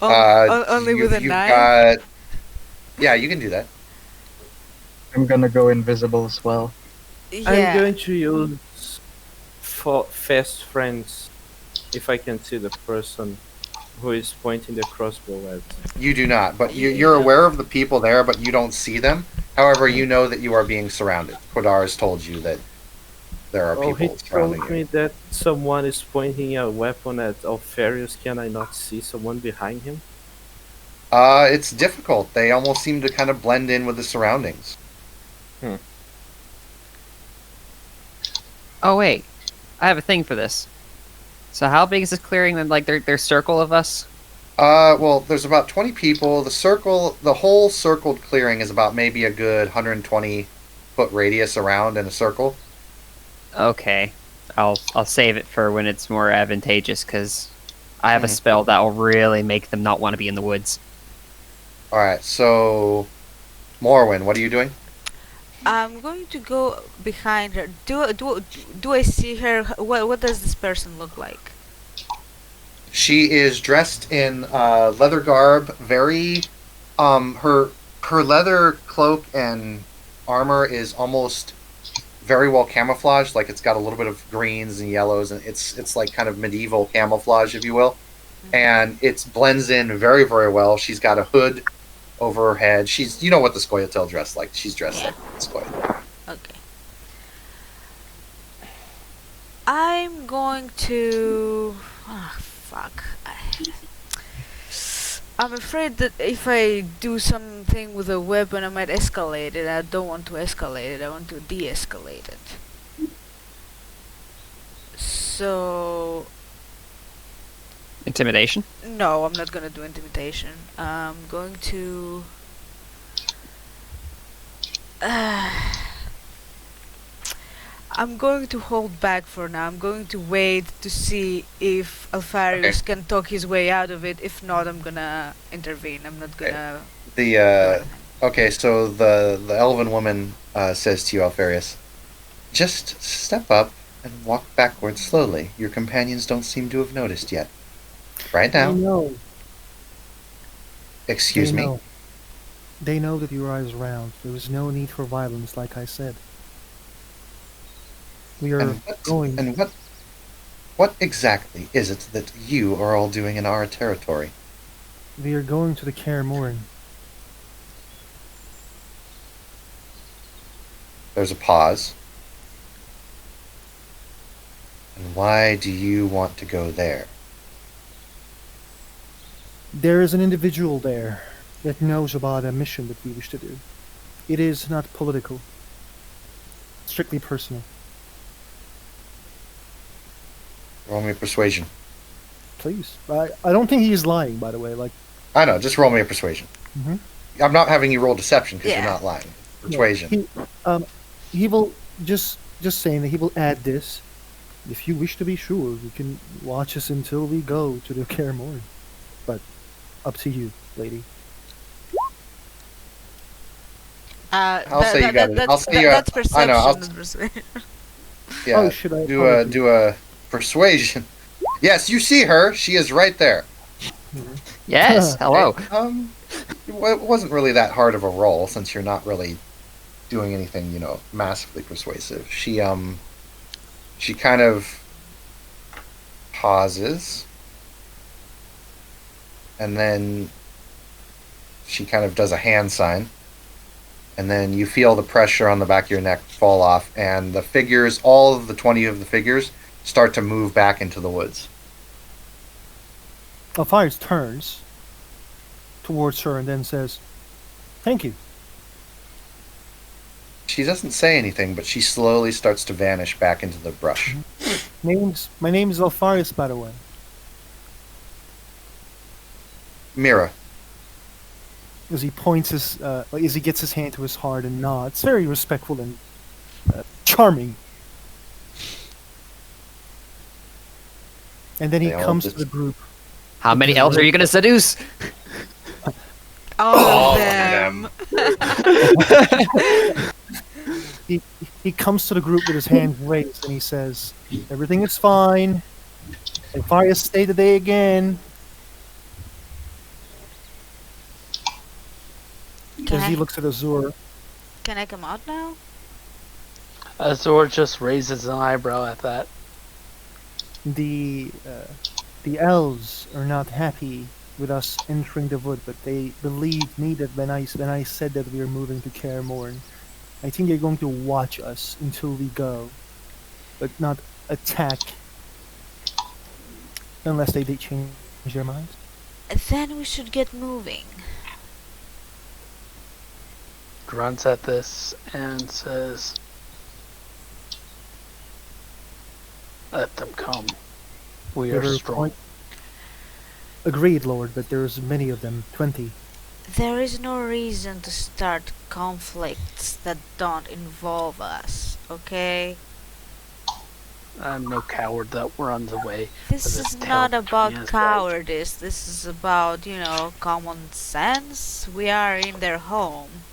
Only with a knife? Yeah, you can do that. I'm gonna go invisible as well. I'm Yeah. going to use fast friends if I can see the person who is pointing the crossbow at. You do not, but you're aware of the people there, but you don't see them. However, you know that you are being surrounded. Quadar has told you that there are Oh, he people surrounding told you. me that someone is pointing a weapon at Alfarius. Can I not see someone behind him? It's difficult. They almost seem to kind of blend in with the surroundings. Oh, wait. I have a thing for this. So how big is this clearing? Then, like, their circle of us? Well, there's about 20 people. The whole circled clearing is about maybe a good 120-foot radius around in a circle. Okay. I'll save it for when it's more advantageous, because I have a Mhm. spell that will really make them not want to be in the woods. All right, so Morwen, what are you doing? I'm going to go behind her. Do I see her? What does this person look like? She is dressed in leather garb. Very, her leather cloak and armor is almost very well camouflaged. Like it's got a little bit of greens and yellows, and it's like kind of medieval camouflage, if you will. And it blends in very very well. She's got a hood over her head. She's what the Scoia'tael dressed like. She's dressed Yeah. like Scoia'tael. Okay. I'm going to. Ah, fuck. I'm afraid that if I do something with a weapon, I might escalate it. I don't want to escalate it. I want to de-escalate it. So Intimidation. no, I'm not gonna do intimidation. I'm going to. I'm going to hold back for now. I'm going to wait to see if Alfarius can talk his way out of it. If not, I'm gonna intervene. I'm not gonna. The okay, so the elven woman says to you, Alfarius, just step up and walk backwards slowly. Your companions don't seem to have noticed yet. Right They now. know. Excuse They me. know. They know that your eyes round. There is no need for violence, like I said. We are And going. what exactly is it that you are all doing in our territory? We are going to the Kaer Morhen. There's a pause. And why do you want to go there? There is an individual there that knows about a mission that we wish to do. It is not political. Strictly personal. Roll me a persuasion. Please. I don't think he is lying, by the way. Like, I know, just roll me a persuasion. Mhm. I'm not having you roll deception because Yeah. you're not lying. Persuasion. he will just saying that he will add this. If you wish to be sure, you can watch us until we go to the Kaer Morhen. But up to you, lady. I'll say you got it. I'll say you. That's I perception. know. I'll, not persuasion. yeah. Oh, should I do a apologize? do a persuasion? Yes, you see her. She is right there. Yes. Hello. It wasn't really that hard of a roll since you're not really doing anything, massively persuasive. She kind of pauses, and then she kind of does a hand sign, and then you feel the pressure on the back of your neck fall off, and the figures, all of the 20 of the figures, start to move back into the woods. Alpharius turns towards her and then says, "Thank you." She doesn't say anything, but she slowly starts to vanish back into the brush. My name is Alpharius, by the way. Mira, As he points as he gets his hand to his heart and nods, very respectful and charming. And then he They all comes just- to the group. How many elves are you gonna seduce? All of them. He comes to the group with his hand raised and he says, "Everything is fine. Alpharius stay today again." As he looks at Azur, Can I come out now? Azor just raises an eyebrow at that. the elves are not happy with us entering the wood, but they believe me that when I said that we are moving to Kaer Morhen, I think they're going to watch us until we go, but not attack unless they change their minds. Then we should get moving. Grunts at this and says, "Let them come. We are They were strong." quite- Agreed, Lord, but there's many of them, 20. There is no reason to start conflicts that don't involve us, okay? I'm no coward that we're on the way. This But is this not tail about between us, cowardice. This is about, common sense. We are in their home.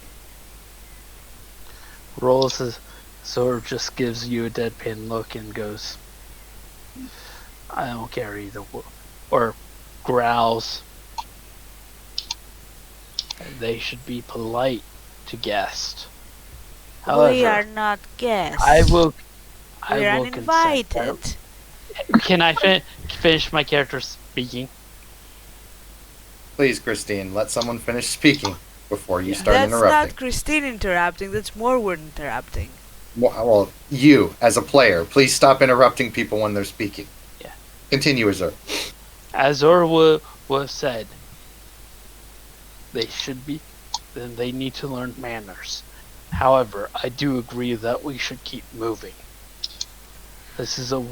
Rolls his sword, just gives you a deadpan look and goes, "I don't care either or growls. They should be polite to guests. We However, are not guests. I will We're consent. uninvited. Can I finish my character speaking? Please, Christine, let someone finish speaking before you start That's interrupting. not Christine interrupting, that's Morwood interrupting. Well, you, as a player, please stop interrupting people when they're speaking. Yeah. Continue, Azur. Azor was said, they need to learn manners. However, I do agree that we should keep moving. This is would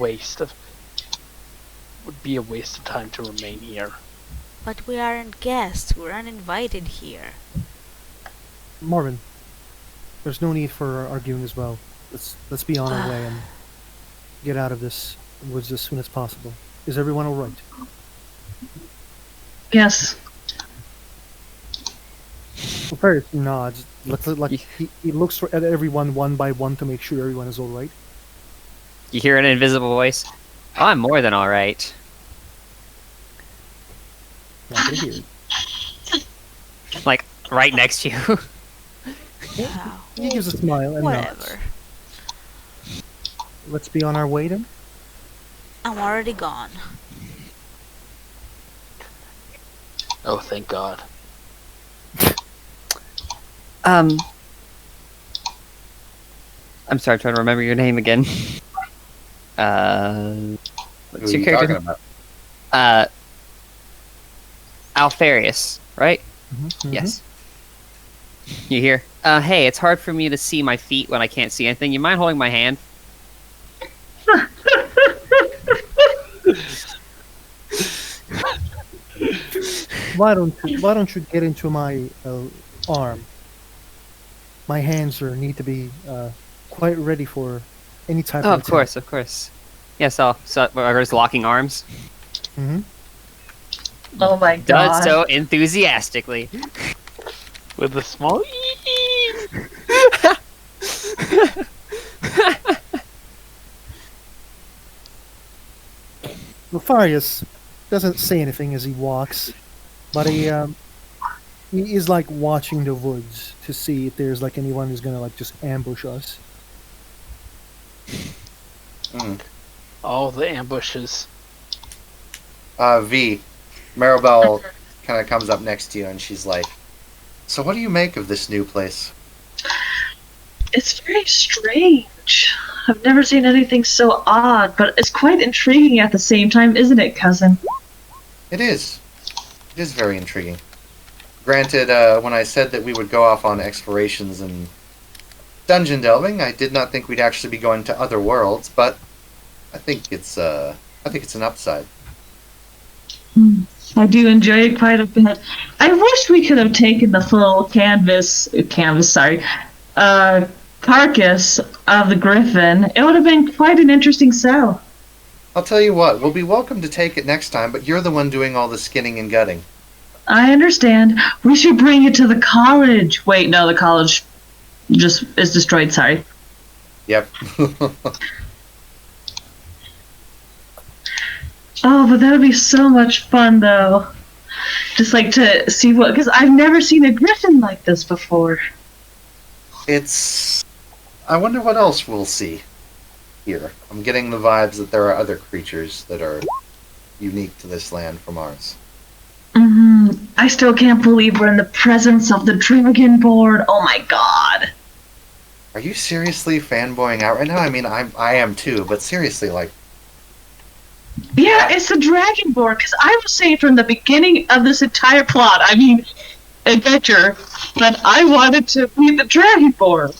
be a waste of time to remain here. But we aren't guests, we're uninvited here. Morven, there's no need for arguing as well. Let's be on our way and get out of this woods as soon as possible. Is everyone all right? Yes. Well, Ferris nods. He looks at everyone one by one to make sure everyone is all right. You hear an invisible voice. Oh, I'm more than all right. Not gonna hear it. Like right next to you. Yeah, He gives a smile and nods. whatever. Let's be on our way then. I'm already gone. Oh, thank God. I'm sorry, I'm trying to remember your name again. Who What's are your you character? talking about? Alfarius, right? Mhm. Yes. You hear? Hey, it's hard for me to see my feet when I can't see anything. You mind holding my hand? Why don't you get into my arm? My hands need to be quite ready for any type Oh, of of course, of course. Yes, are just locking arms? Hmm. Oh my Does god. so enthusiastically. With a small Lefarius doesn't say anything as he walks, but he is like watching the woods to see if there's like anyone who's gonna like just ambush us. all the ambushes. V, Maribel kind of comes up next to you and she's like, "So what do you make of this new place?" It's very strange. I've never seen anything so odd, but it's quite intriguing at the same time, isn't it, cousin? It is. It is very intriguing. Granted, when I said that we would go off on explorations and dungeon delving, I did not think we'd actually be going to other worlds, but I think it's an upside. I do enjoy it quite a bit. I wish we could have taken the full carcass of the griffin. It would have been quite an interesting sell. I'll tell you what, we'll be welcome to take it next time, but you're the one doing all the skinning and gutting. I understand. We should bring it to the college. Wait, no, the college just is destroyed, sorry. Yep. Oh, but that would be so much fun, though. Just like to see what, because I've never seen a griffin like this before. I wonder what else we'll see here. I'm getting the vibes that there are other creatures that are unique to this land from ours. I still can't believe we're in the presence of the Dragonborn. Oh my god. Are you seriously fanboying out right now? I mean, I am too, but seriously, like, Yeah, it's the Dragonborn, because I was saying from the beginning of this entire plot, adventure, that I wanted to meet the Dragonborn.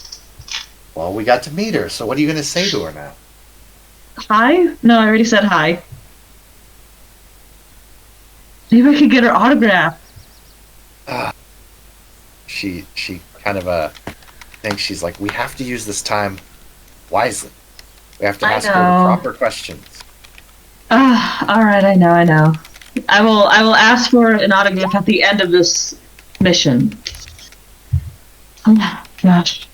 well, we got to meet her, so what are you going to say to her now? Hi? No, I already said hi. Maybe I could get her autograph. She kind of thinks, she's like, we have to use this time wisely. We have to I ask her know. the proper questions. Alright, I know. I will ask for an autograph at the end of this mission. Oh, gosh.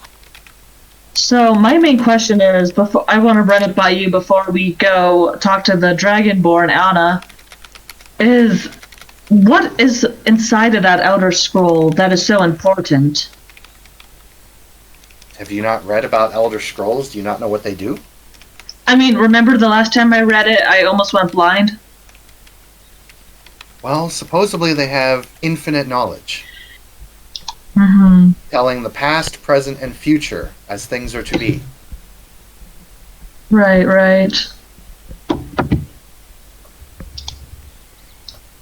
So, my main question is, I want to run it by you before we go talk to the Dragonborn, Anna. is what is inside of that outer scroll that is so important? Have you not read about Elder Scrolls? Do you not know what they do? I mean, remember the last time I read it, I almost went blind? Well, supposedly they have infinite knowledge, Mm-hmm. telling the past, present, and future as things are to be. Right, right.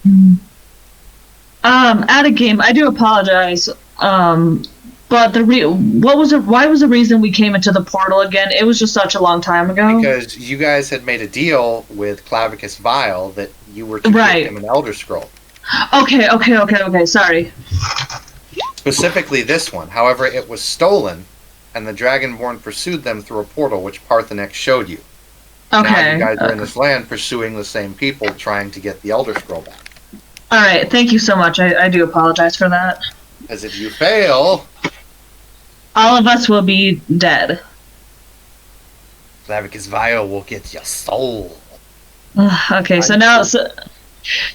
Hmm. At a game, I do apologize. But what was it? Why was the reason we came into the portal again? It was just such a long time ago. Because you guys had made a deal with Clavicus Vile that you were to Right. give him an Elder Scroll. Okay. Sorry. Specifically this one. However, it was stolen, and the Dragonborn pursued them through a portal which Parthenex showed you. Now Okay. you guys are in this land pursuing the same people, trying to get the Elder Scroll back. All right. Thank you so much. I do apologize for that. Because if you fail, All of us will be dead. Clavicus Vile will get your soul. Okay. So now that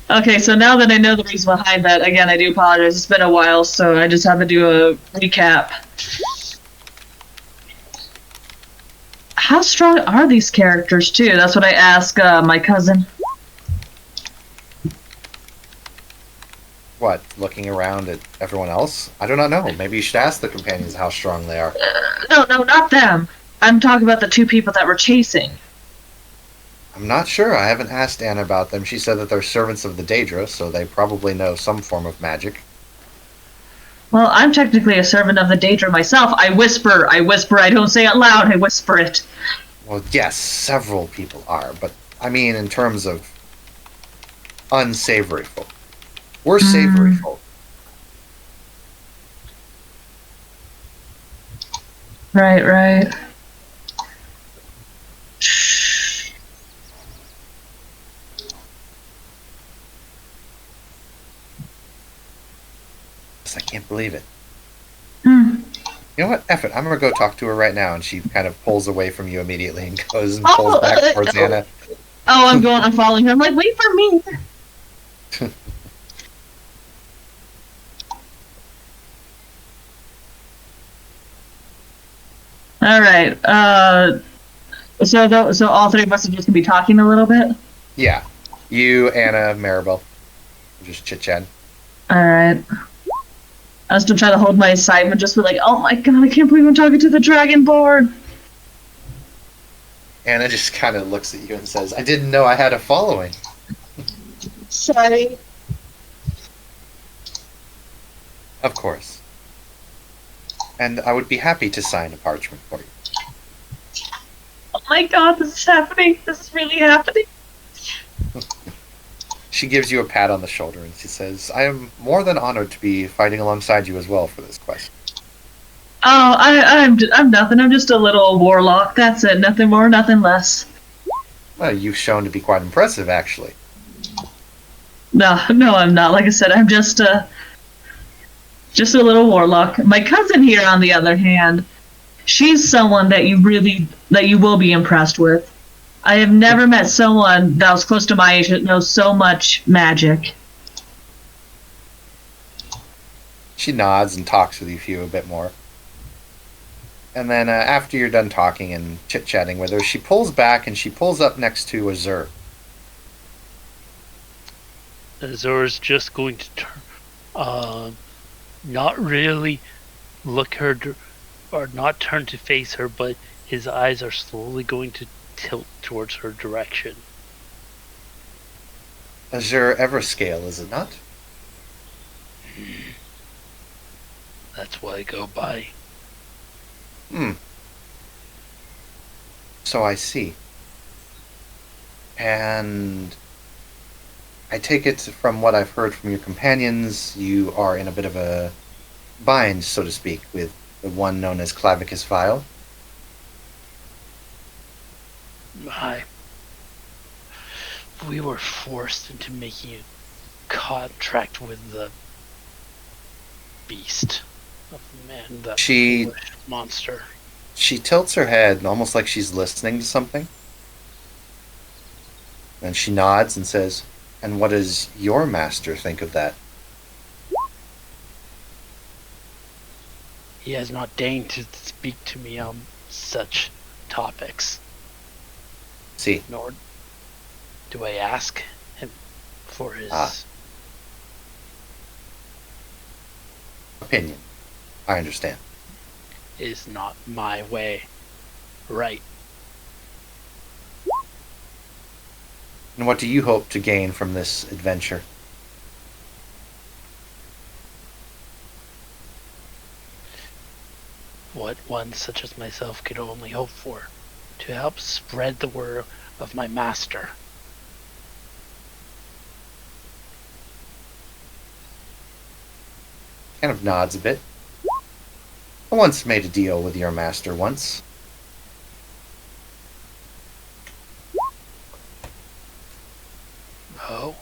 I know the reason behind that, again, I do apologize. It's been a while, so I just have to do a recap. How strong are these characters, too? That's what I asked my cousin. What, looking around at everyone else? I do not know. Maybe you should ask the companions how strong they are. No, not them. I'm talking about the two people that we're chasing. I'm not sure. I haven't asked Anna about them. She said that they're servants of the Daedra, so they probably know some form of magic. Well, I'm technically a servant of the Daedra myself. I whisper, I don't say it loud, I whisper it. Well, yes, several people are, but I mean in terms of unsavory folk. We're savory folk. Right. I can't believe it. Hmm. You know what? Eff it. I'm gonna go talk to her right now, and she kind of pulls away from you immediately and goes and pulls back towards Anna. Oh, I'm following her. I'm like, wait for me. All right. So all three of us are just gonna be talking a little bit. Yeah. You, Anna, Maribel. Just chit-chatting. All right. I was still trying to hold my excitement, just be like, oh my god, I can't believe I'm talking to the Dragonborn. Anna just kind of looks at you and says, I didn't know I had a following. Sorry. Of course. And I would be happy to sign a parchment for you. Oh my god, this is happening. This is really happening. She gives you a pat on the shoulder and she says, I am more than honored to be fighting alongside you as well for this quest. Oh, I'm nothing. I'm just a little warlock. That's it. Nothing more, nothing less. Well, you've shown to be quite impressive, actually. No, I'm not. Like I said, I'm just a little warlock. My cousin here, on the other hand, she's someone that you will be impressed with. I have never met someone that was close to my age that knows so much magic. She nods and talks with you a bit more. And then after you're done talking and chit-chatting with her, she pulls back and she pulls up next to Azur. Azur's just going to turn, not really look her, or not turn to face her, but his eyes are slowly going to tilt towards her direction. Azur Everscale, is it not? That's what I go by. So I see. And I take it from what I've heard from your companions, you are in a bit of a bind, so to speak, with the one known as Clavicus Vile. We were forced into making a contract with the beast of man, that foolish monster. She tilts her head, almost like she's listening to something. And she nods and says, And what does your master think of that? He has not deigned to speak to me on such topics, See, nor do I ask him for his opinion. I understand. is not my way. Right. And what do you hope to gain from this adventure? What one such as myself could only hope for, to help spread the word of my master. Kind of nods a bit. I once made a deal with your master once. Oh,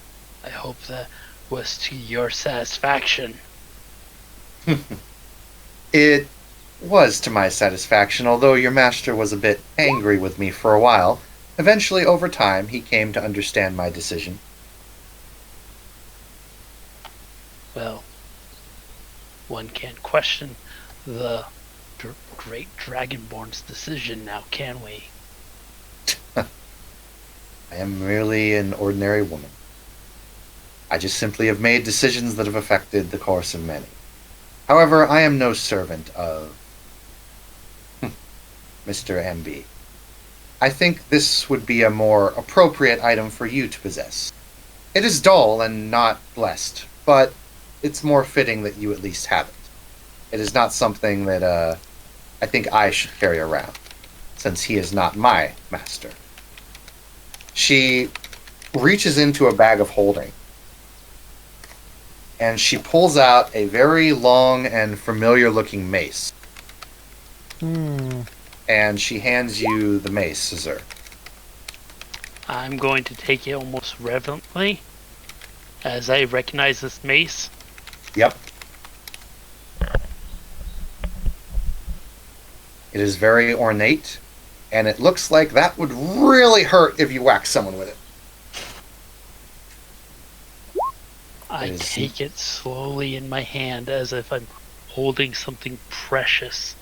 I hope that was to your satisfaction. It was to my satisfaction, although your master was a bit angry with me for a while. Eventually, over time, he came to understand my decision. Well, one can't question the great Dragonborn's decision now, can we? I am merely an ordinary woman. I just simply have made decisions that have affected the course of many. However, I am no servant of Mr. MB. I think this would be a more appropriate item for you to possess. It is dull and not blessed, but it's more fitting that you at least have it. It is not something that I think I should carry around, since he is not my master. She reaches into a bag of holding, and she pulls out a very long and familiar-looking mace. And she hands you the mace, Sir. I'm going to take it almost reverently, as I recognize this mace. Yep. It is very ornate, and it looks like that would really hurt if you whack someone with it. I take it slowly in my hand as if I'm holding something precious.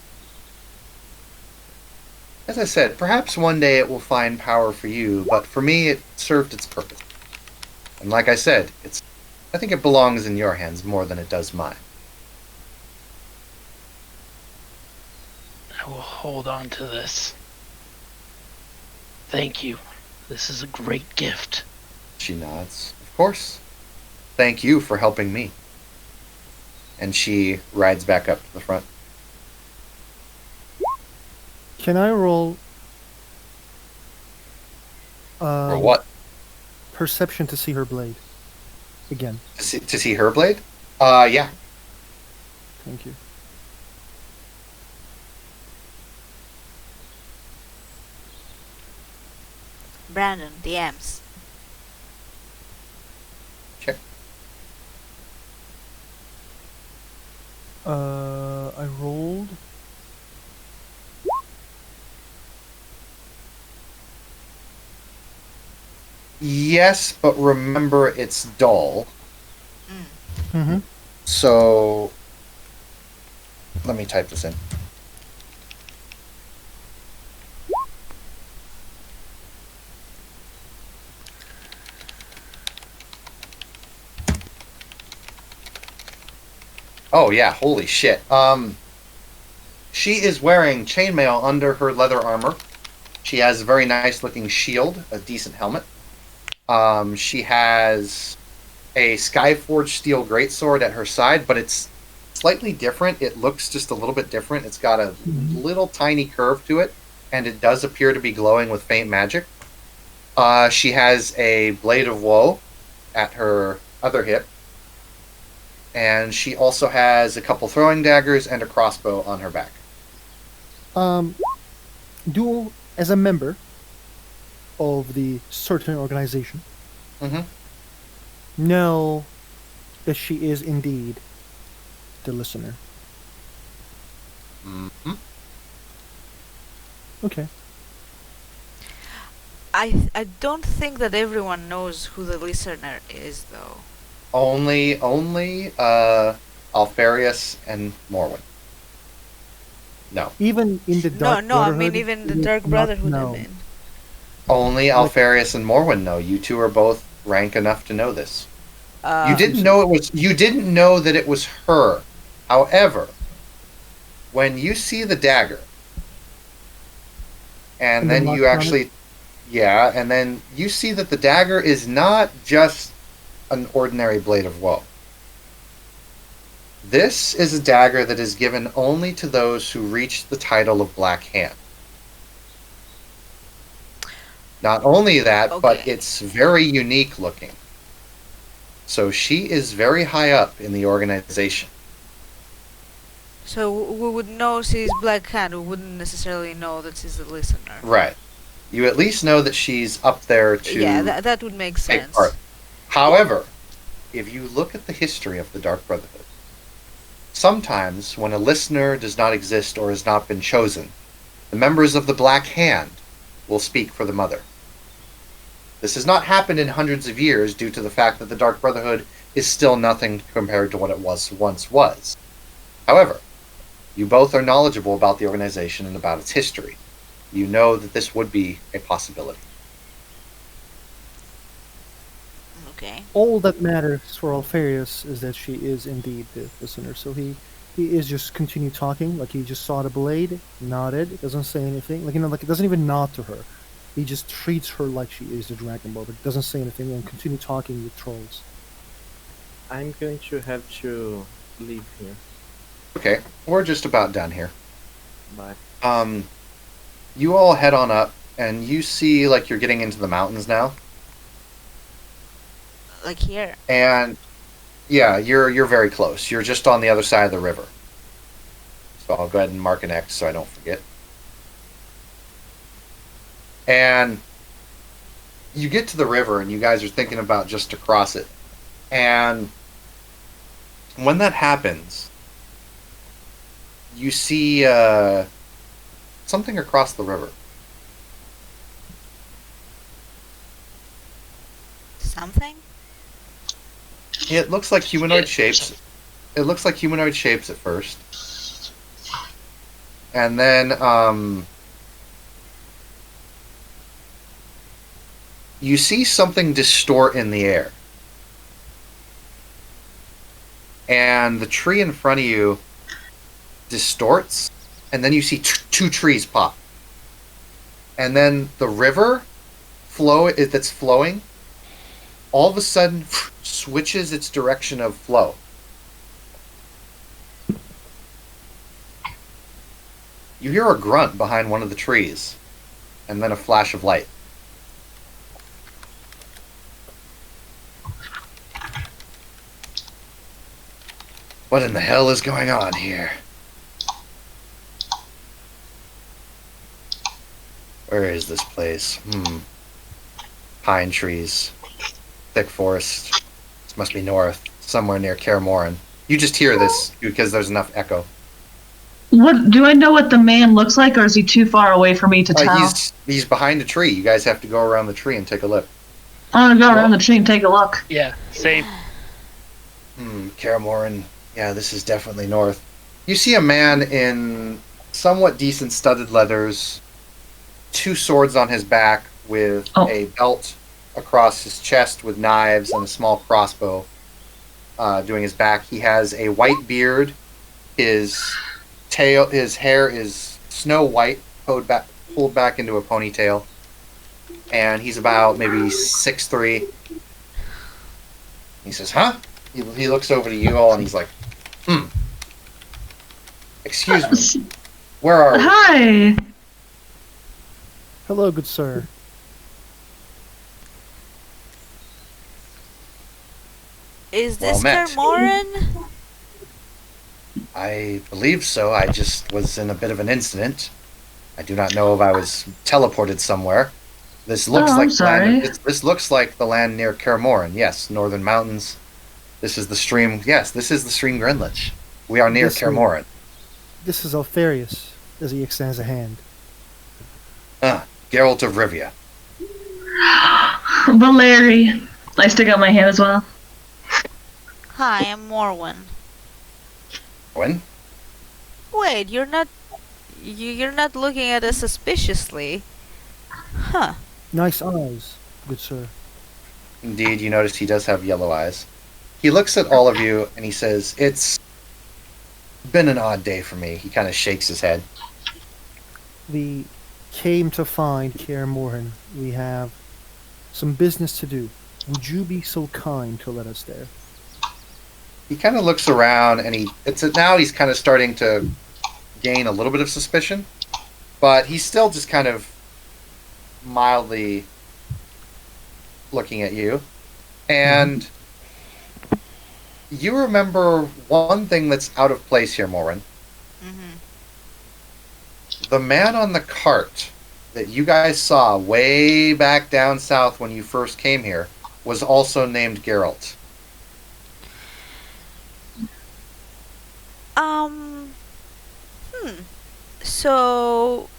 As I said, perhaps one day it will find power for you, but for me it served its purpose. And like I said, I think it belongs in your hands more than it does mine. I will hold on to this. Thank you. This is a great gift. She nods. Of course. Thank you for helping me. And she rides back up to the front. Can I roll? Or what? Perception to see her blade. Again. To see her blade? Yeah. Thank you. Brandon, the M's. Check. I rolled. Yes, but remember it's dull. Mm-hmm. So let me type this in. Oh yeah, holy shit. She is wearing chainmail under her leather armor. She has a very nice looking shield, a decent helmet. She has a Skyforged steel greatsword at her side, but it's slightly different. It looks just a little bit different. It's got a little tiny curve to it, and it does appear to be glowing with faint magic. She has a blade of woe at her other hip, and she also has a couple throwing daggers and a crossbow on her back. As a member of the certain organization, know that she is indeed the listener. Mm-hmm. Okay. I don't think that everyone knows who the listener is, though. Only Alfarius and Morwen. No. Even in the No, Dark no, I Brotherhood, mean even the it is Dark not Brotherhood. I known. mean, Only Like- Alfarius and Morwen know. You two are both rank enough to know this. You uh, didn't know it was. You didn't know that it was her. However, when you see the dagger, and And the then mark you on it? actually, yeah, and then you see that the dagger is not just an ordinary blade of woe. This is a dagger that is given only to those who reach the title of Black Hand. Not only that, but Okay. it's very unique looking. So she is very high up in the organization. so we would know she's Black Hand. We wouldn't necessarily know that she's the listener. Right. You at least know that she's up there to Yeah, that would make take sense. part. However, if you look at the history of the Dark Brotherhood, sometimes when a listener does not exist or has not been chosen, the members of the Black Hand will speak for the Mother. This has not happened in hundreds of years due to the fact that the Dark Brotherhood is still nothing compared to what it once was. However, you both are knowledgeable about the organization and about its history. You know that this would be a possibility. Okay. All that matters for Alfarius is that she is indeed the listener. So he is just continue talking, like he just saw the blade, nodded, doesn't say anything, like like it doesn't even nod to her. He just treats her like she is the Dragon Ball, but doesn't say anything and continue talking with trolls. I'm going to have to leave here. Okay, we're just about done here. Bye. You all head on up, and you see like you're getting into the mountains now. Like here. And yeah, you're very close. You're just on the other side of the river. So I'll go ahead and mark an X so I don't forget. And you get to the river, and you guys are thinking about just to cross it. And when that happens, you see something across the river. Something? It looks like humanoid shapes. It looks like humanoid shapes at first. And then you see something distort in the air. And the tree in front of you distorts, and then you see two trees pop. And then the river that's flowing all of a sudden switches its direction of flow. You hear a grunt behind one of the trees, and then a flash of light. What in the hell is going on here? Where is this place? Pine trees. Thick forest. This must be north. Somewhere near Kaer Morhen. You just hear this because there's enough echo. What do I know what the man looks like, or is he too far away for me to tell? He's behind a tree. You guys have to go around the tree and take a look. I'm gonna go around the tree and take a look. Yeah, same. Kaer Morhen. Yeah, this is definitely north. You see a man in somewhat decent studded leathers, 2 swords on his back with a belt across his chest with knives and a small crossbow doing his back. He has a white beard. His hair is snow white, pulled back into a ponytail. And he's about maybe 6'3". He says, "Huh?" He looks over to you all and he's like, "Excuse me, where are you?" Hi. Hello, good sir. Is Well this met. Kaer Morhen? I believe so. I just was in a bit of an incident. I do not know if I was teleported somewhere. This looks I'm like sorry. this looks like the land near Kaer Morhen. Yes, northern mountains. This is the stream. Yes, this is the stream Grinlich. We are near This Kaer is- Morhen. This is Alfarius, as he extends a hand. Geralt of Rivia. Valeri. I stick out my hand as well. Hi, I'm Morwen. When? Wait, you're not looking at us suspiciously. Huh. Nice eyes, good sir. Indeed, you notice he does have yellow eyes. He looks at all of you and he says, "It's been an odd day for me." He kind of shakes his head. We came to find Kaer Morhen. We have some business to do. Would you be so kind to let us there? He kind of looks around and now he's kind of starting to gain a little bit of suspicion, but he's still just kind of mildly looking at you. And you remember one thing that's out of place here, Morin. Mm-hmm. The man on the cart that you guys saw way back down south when you first came here was also named Geralt. So,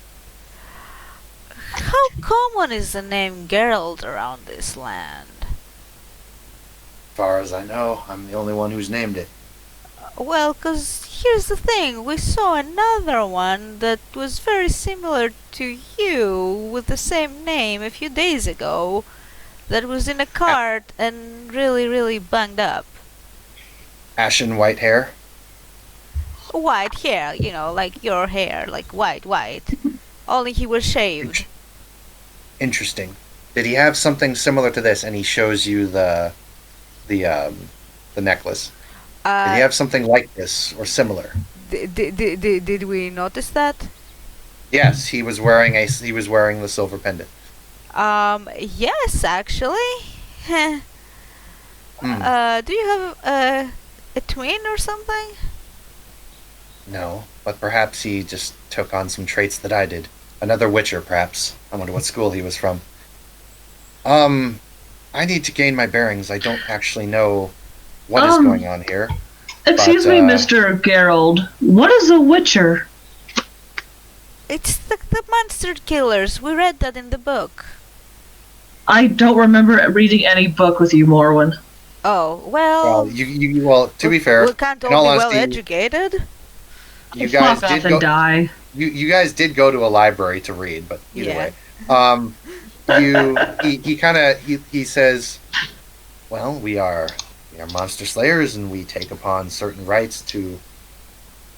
how common is the name Geralt around this land? As far as I know, I'm the only one who's named it. Well, 'cause here's the thing. We saw another one that was very similar to you with the same name a few days ago that was in a cart and really, really banged up. Ashen white hair? White hair, like your hair, like white. Only he was shaved. Interesting. Did he have something similar to this? And he shows you the necklace. Did he have something like this or similar? Did we notice that? Yes, he was wearing the silver pendant. Yes, actually. Do you have a twin or something? No, but perhaps he just took on some traits that I did. Another Witcher, perhaps. I wonder what school he was from. I need to gain my bearings. I don't actually know what is going on here. Excuse me, Mr. Geralt. What is a Witcher? It's the monster killers. We read that in the book. I don't remember reading any book with you, Morwen. Oh, well... to be fair... We can't all be well educated. You guys Fuck did off and die. You guys did go to a library to read, but either way. He says, well, we are monster slayers and we take upon certain rights to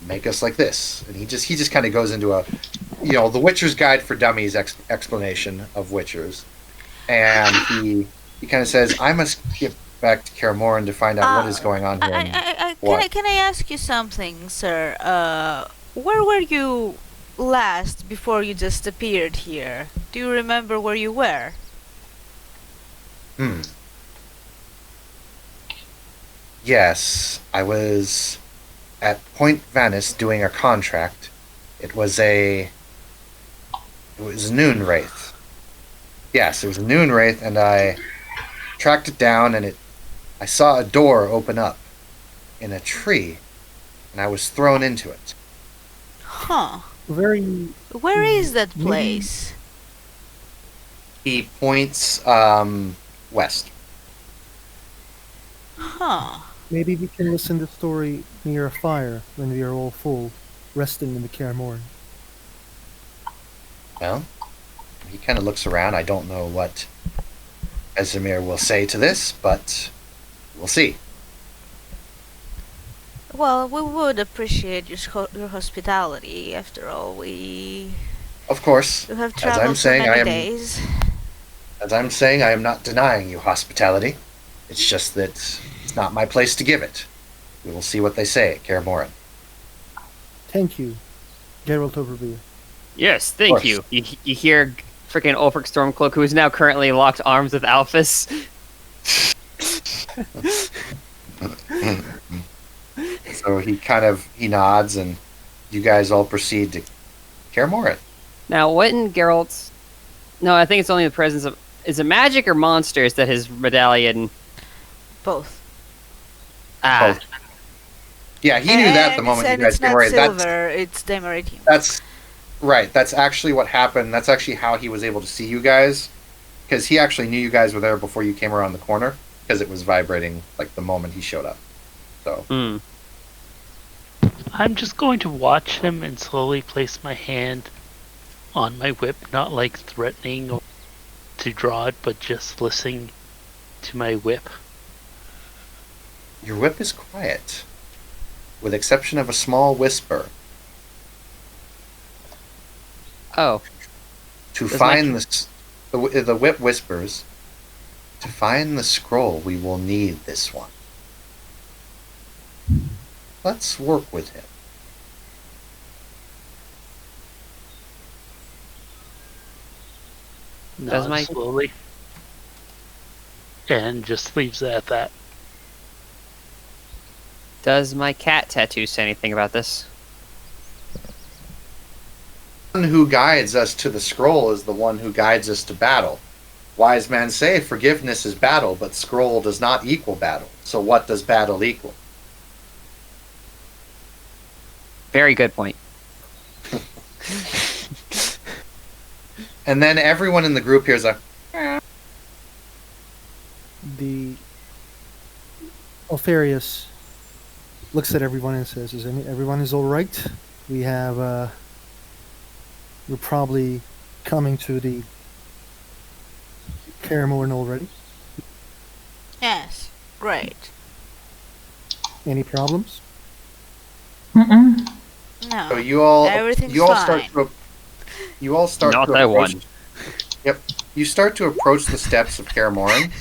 make us like this. And he just kind of goes into the Witcher's Guide for Dummies explanation of Witchers. And he kind of says, I must get back to Kaer Morhen to find out what is going on here. Can I ask you something, sir? Where were you last before you just appeared here? Do you remember where you were? Yes, I was at Point Vanis doing a contract. It was a noon wraith. Yes, it was a noon wraith, and I tracked it down, and I saw a door open up in a tree, and I was thrown into it. Huh. Where is that place? He points west. Huh. Maybe we can listen to the story near a fire when we are all full, resting in the Kaer Morhen. Well, he kind of looks around. I don't know what Esamir will say to this, but we'll see. Well, we would appreciate your hospitality. After all, we... Of course. You have traveled for many days. As I'm saying, I am not denying you hospitality. It's just that it's not my place to give it. We will see what they say at Kaer Morhen. Thank you, Geralt Overbeer. Yes, thank you. You hear freaking Ulfric Stormcloak, who is now currently locked arms with Alphys. So he nods, and you guys all proceed to Kaer Morhen. Now, what in Geralt's... No, I think it's only the presence of... Is it magic or monsters that his medallion... Both. Both. Yeah, he knew that the moment you guys came. It's not silver, it's Demeritium. That's right. That's actually what happened. That's actually how he was able to see you guys. because he actually knew you guys were there before you came around the corner, because it was vibrating like the moment he showed up. So Hmm. I'm just going to watch him and slowly place my hand on my whip, not like threatening or to draw it, but just listening to my whip. your whip is quiet, with exception of a small whisper. Oh, To Does find my- this, the whip whispers, to find the scroll, we will need this one. Let's work with him. Does Nod my- slowly. And just leaves it at that. does my cat tattoo say anything about this? The one who guides us to the scroll is the one who guides us to battle. Wise men say forgiveness is battle, but scroll does not equal battle. So what does battle equal? Very good point. And then everyone in the group hears a The Alfarius looks at everyone and says, everyone is all right? We have, we're probably coming to the Kaer Morhen already. Yes, great. Any problems? Mm-mm. No, so you all everything's you all fine. start Not to that approach, one. Yep. You start to approach the steps of Kaer Morhen.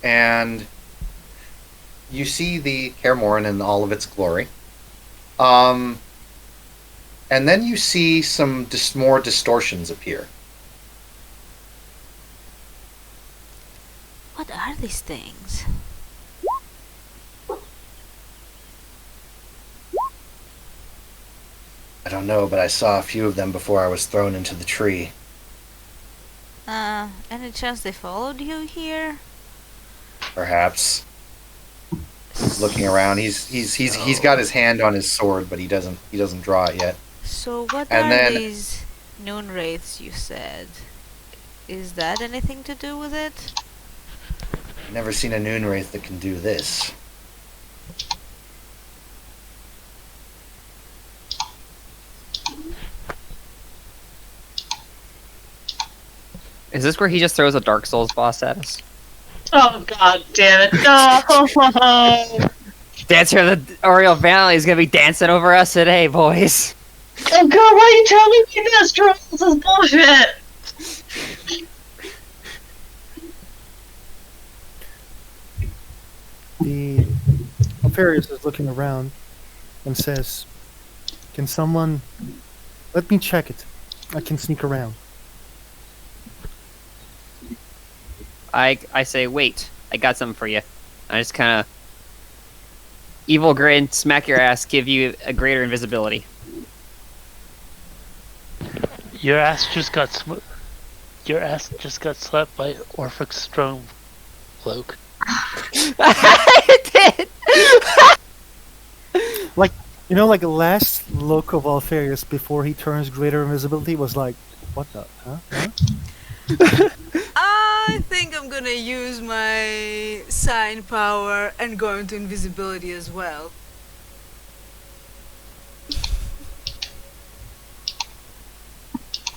And you see the Kaer Morhen in all of its glory. And then you see some more distortions appear. What are these things? I don't know, but I saw a few of them before I was thrown into the tree. Any chance they followed you here? Perhaps. He's looking around. He's got his hand on his sword, but he doesn't draw it yet. So what And are then- these noon wraiths you said? Is that anything to do with it? I've never seen a noon wraith that can do this. Is this where he just throws a Dark Souls boss at us? Oh god damn it! No! Dancer of the Oriole Valley is gonna be dancing over us today, boys. Oh god, why are you telling me this, Charles? This is bullshit! The Alfarius is looking around and says, can someone... Let me check it. I can sneak around. I say, wait, I got something for you. I just kind of evil grin, smack your ass, give you a greater invisibility. Your ass just got slapped by Orphic Strong Cloak. I did. You know, like the last look of Alfarius before he turns greater invisibility was like, what the? Huh? I think I'm gonna use my sign power and go into invisibility as well.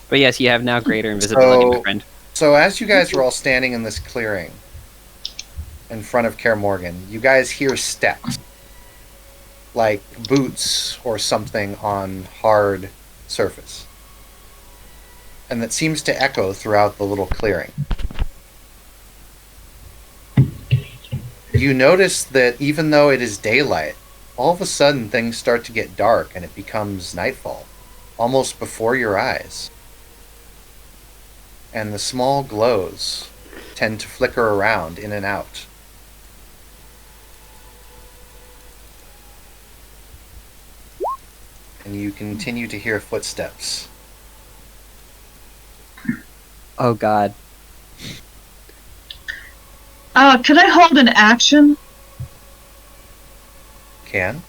But yes, you have now greater invisibility, my So- friend. So as you guys are all standing in this clearing in front of Kaer Morhen, you guys hear steps. Like boots or something on hard surface. And that seems to echo throughout the little clearing. You notice that even though it is daylight, all of a sudden things start to get dark and it becomes nightfall, almost before your eyes. And the small glows tend to flicker around in and out. And you continue to hear footsteps. Oh god. Could I hold an action? Can?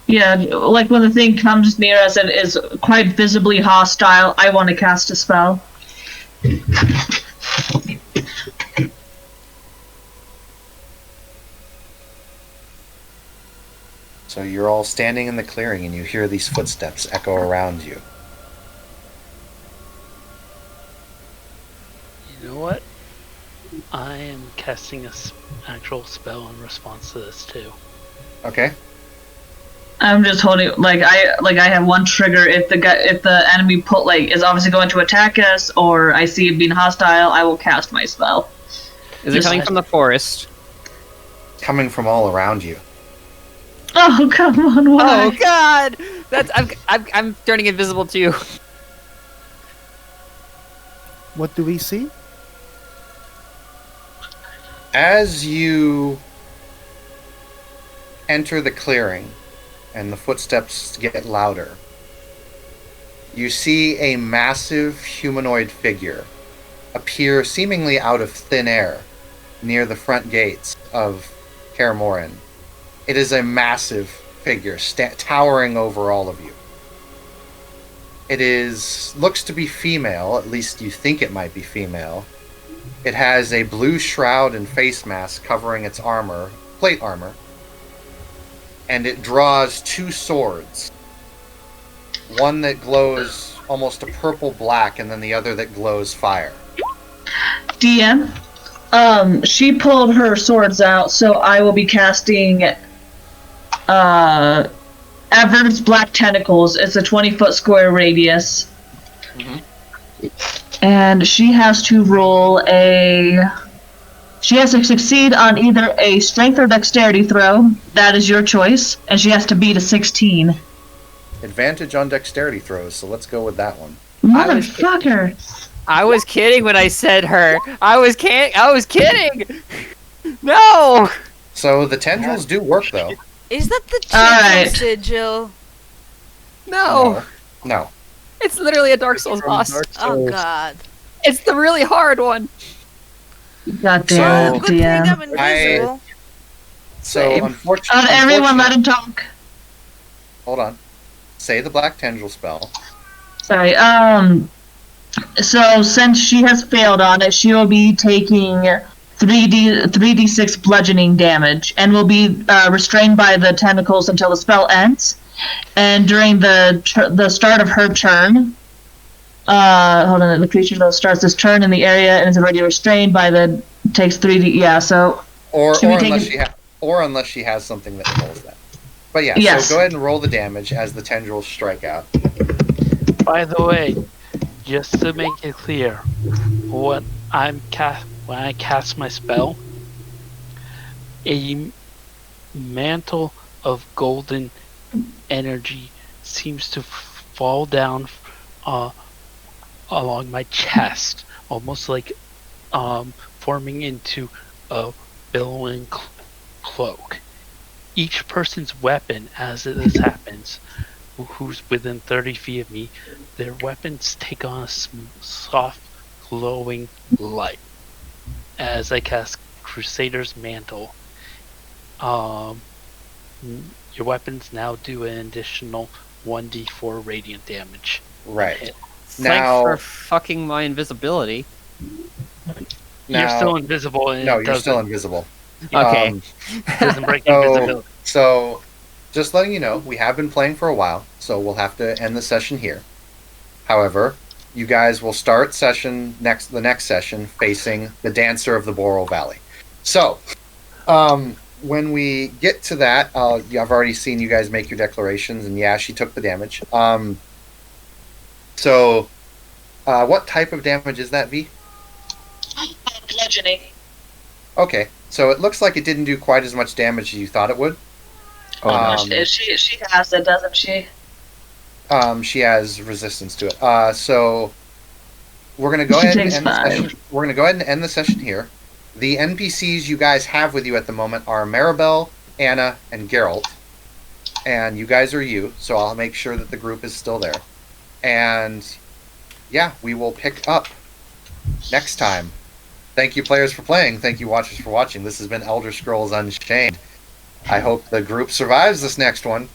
Yeah, like when the thing comes near us and is quite visibly hostile, I want to cast a spell. So you're all standing in the clearing and you hear these footsteps echo around you. You know what? I am casting actual spell in response to this too. Okay. I'm just holding I have one trigger if the enemy is obviously going to attack us or I see it being hostile, I will cast my spell. Is it coming from the forest? Coming from all around you. Oh come on! Why? Oh God! That's I'm turning invisible too. What do we see? As you enter the clearing and the footsteps get louder, you see a massive humanoid figure appear seemingly out of thin air near the front gates of Kaer Morhen. It is a massive figure towering over all of you. It looks to be female, at least you think it might be female. It has a blue shroud and face mask covering its armor, plate armor, and it draws two swords. One that glows almost a purple black, and then the other that glows fire. DM, she pulled her swords out, so I will be casting Ever's Black Tentacles. It's a 20-foot square radius. Mm-hmm. And she has to roll she has to succeed on either a strength or dexterity throw. That is your choice. And she has to beat a 16. Advantage on dexterity throws, so let's go with that one. Motherfucker! I was kidding when I said her. I was kidding. No. So the tendrils do work, though. Is that the Alright. sigil? No. No. It's literally a Dark Souls boss. Oh god. It's the really hard one. God damn Oh, it, good thing DM. I'm invisible. So, Same. unfortunately... Everyone let him talk. Hold on. Say the black tendril spell. Sorry, so since she has failed on it, she will be taking 3d6 bludgeoning damage and will be restrained by the tentacles until the spell ends. And during the start of her turn, hold on, the creature that starts this turn in the area and is already restrained by takes 3d. Yeah, so Or she'll be unless she has something that pulls that. But yeah, Yes. so go ahead and roll the damage as the tendrils strike out. By the way, just to make it clear, when I cast my spell, a mantle of golden energy seems to fall down along my chest, almost like forming into a billowing cloak. Each person's weapon, as this happens, who's within 30 feet of me, their weapons take on a soft, glowing light. As I cast Crusader's Mantle, your weapons now do an additional 1d4 radiant damage. Right. Thanks Now- for fucking my invisibility. You're Now- still invisible, and No, it you're still doesn't, invisible. Okay. doesn't break So, invisibility. so, just letting you know, we have been playing for a while, so we'll have to end the session here. However, you guys will start the next session facing the Dancer of the Boral Valley. So, when we get to that, I've already seen you guys make your declarations, and yeah, she took the damage. So, what type of damage is that, V? bludgeoning. Okay, so it looks like it didn't do quite as much damage as you thought it would. She has it, doesn't she? She has resistance to it. So we're gonna go She ahead and takes end the 5. session. We're gonna go ahead and end the session here. The NPCs you guys have with you at the moment are Maribel, Anna, and Geralt. And you guys are you, so I'll make sure that the group is still there. And yeah, we will pick up next time. Thank you, players, for playing. Thank you, watchers, for watching. This has been Elder Scrolls Unchained. I hope the group survives this next one.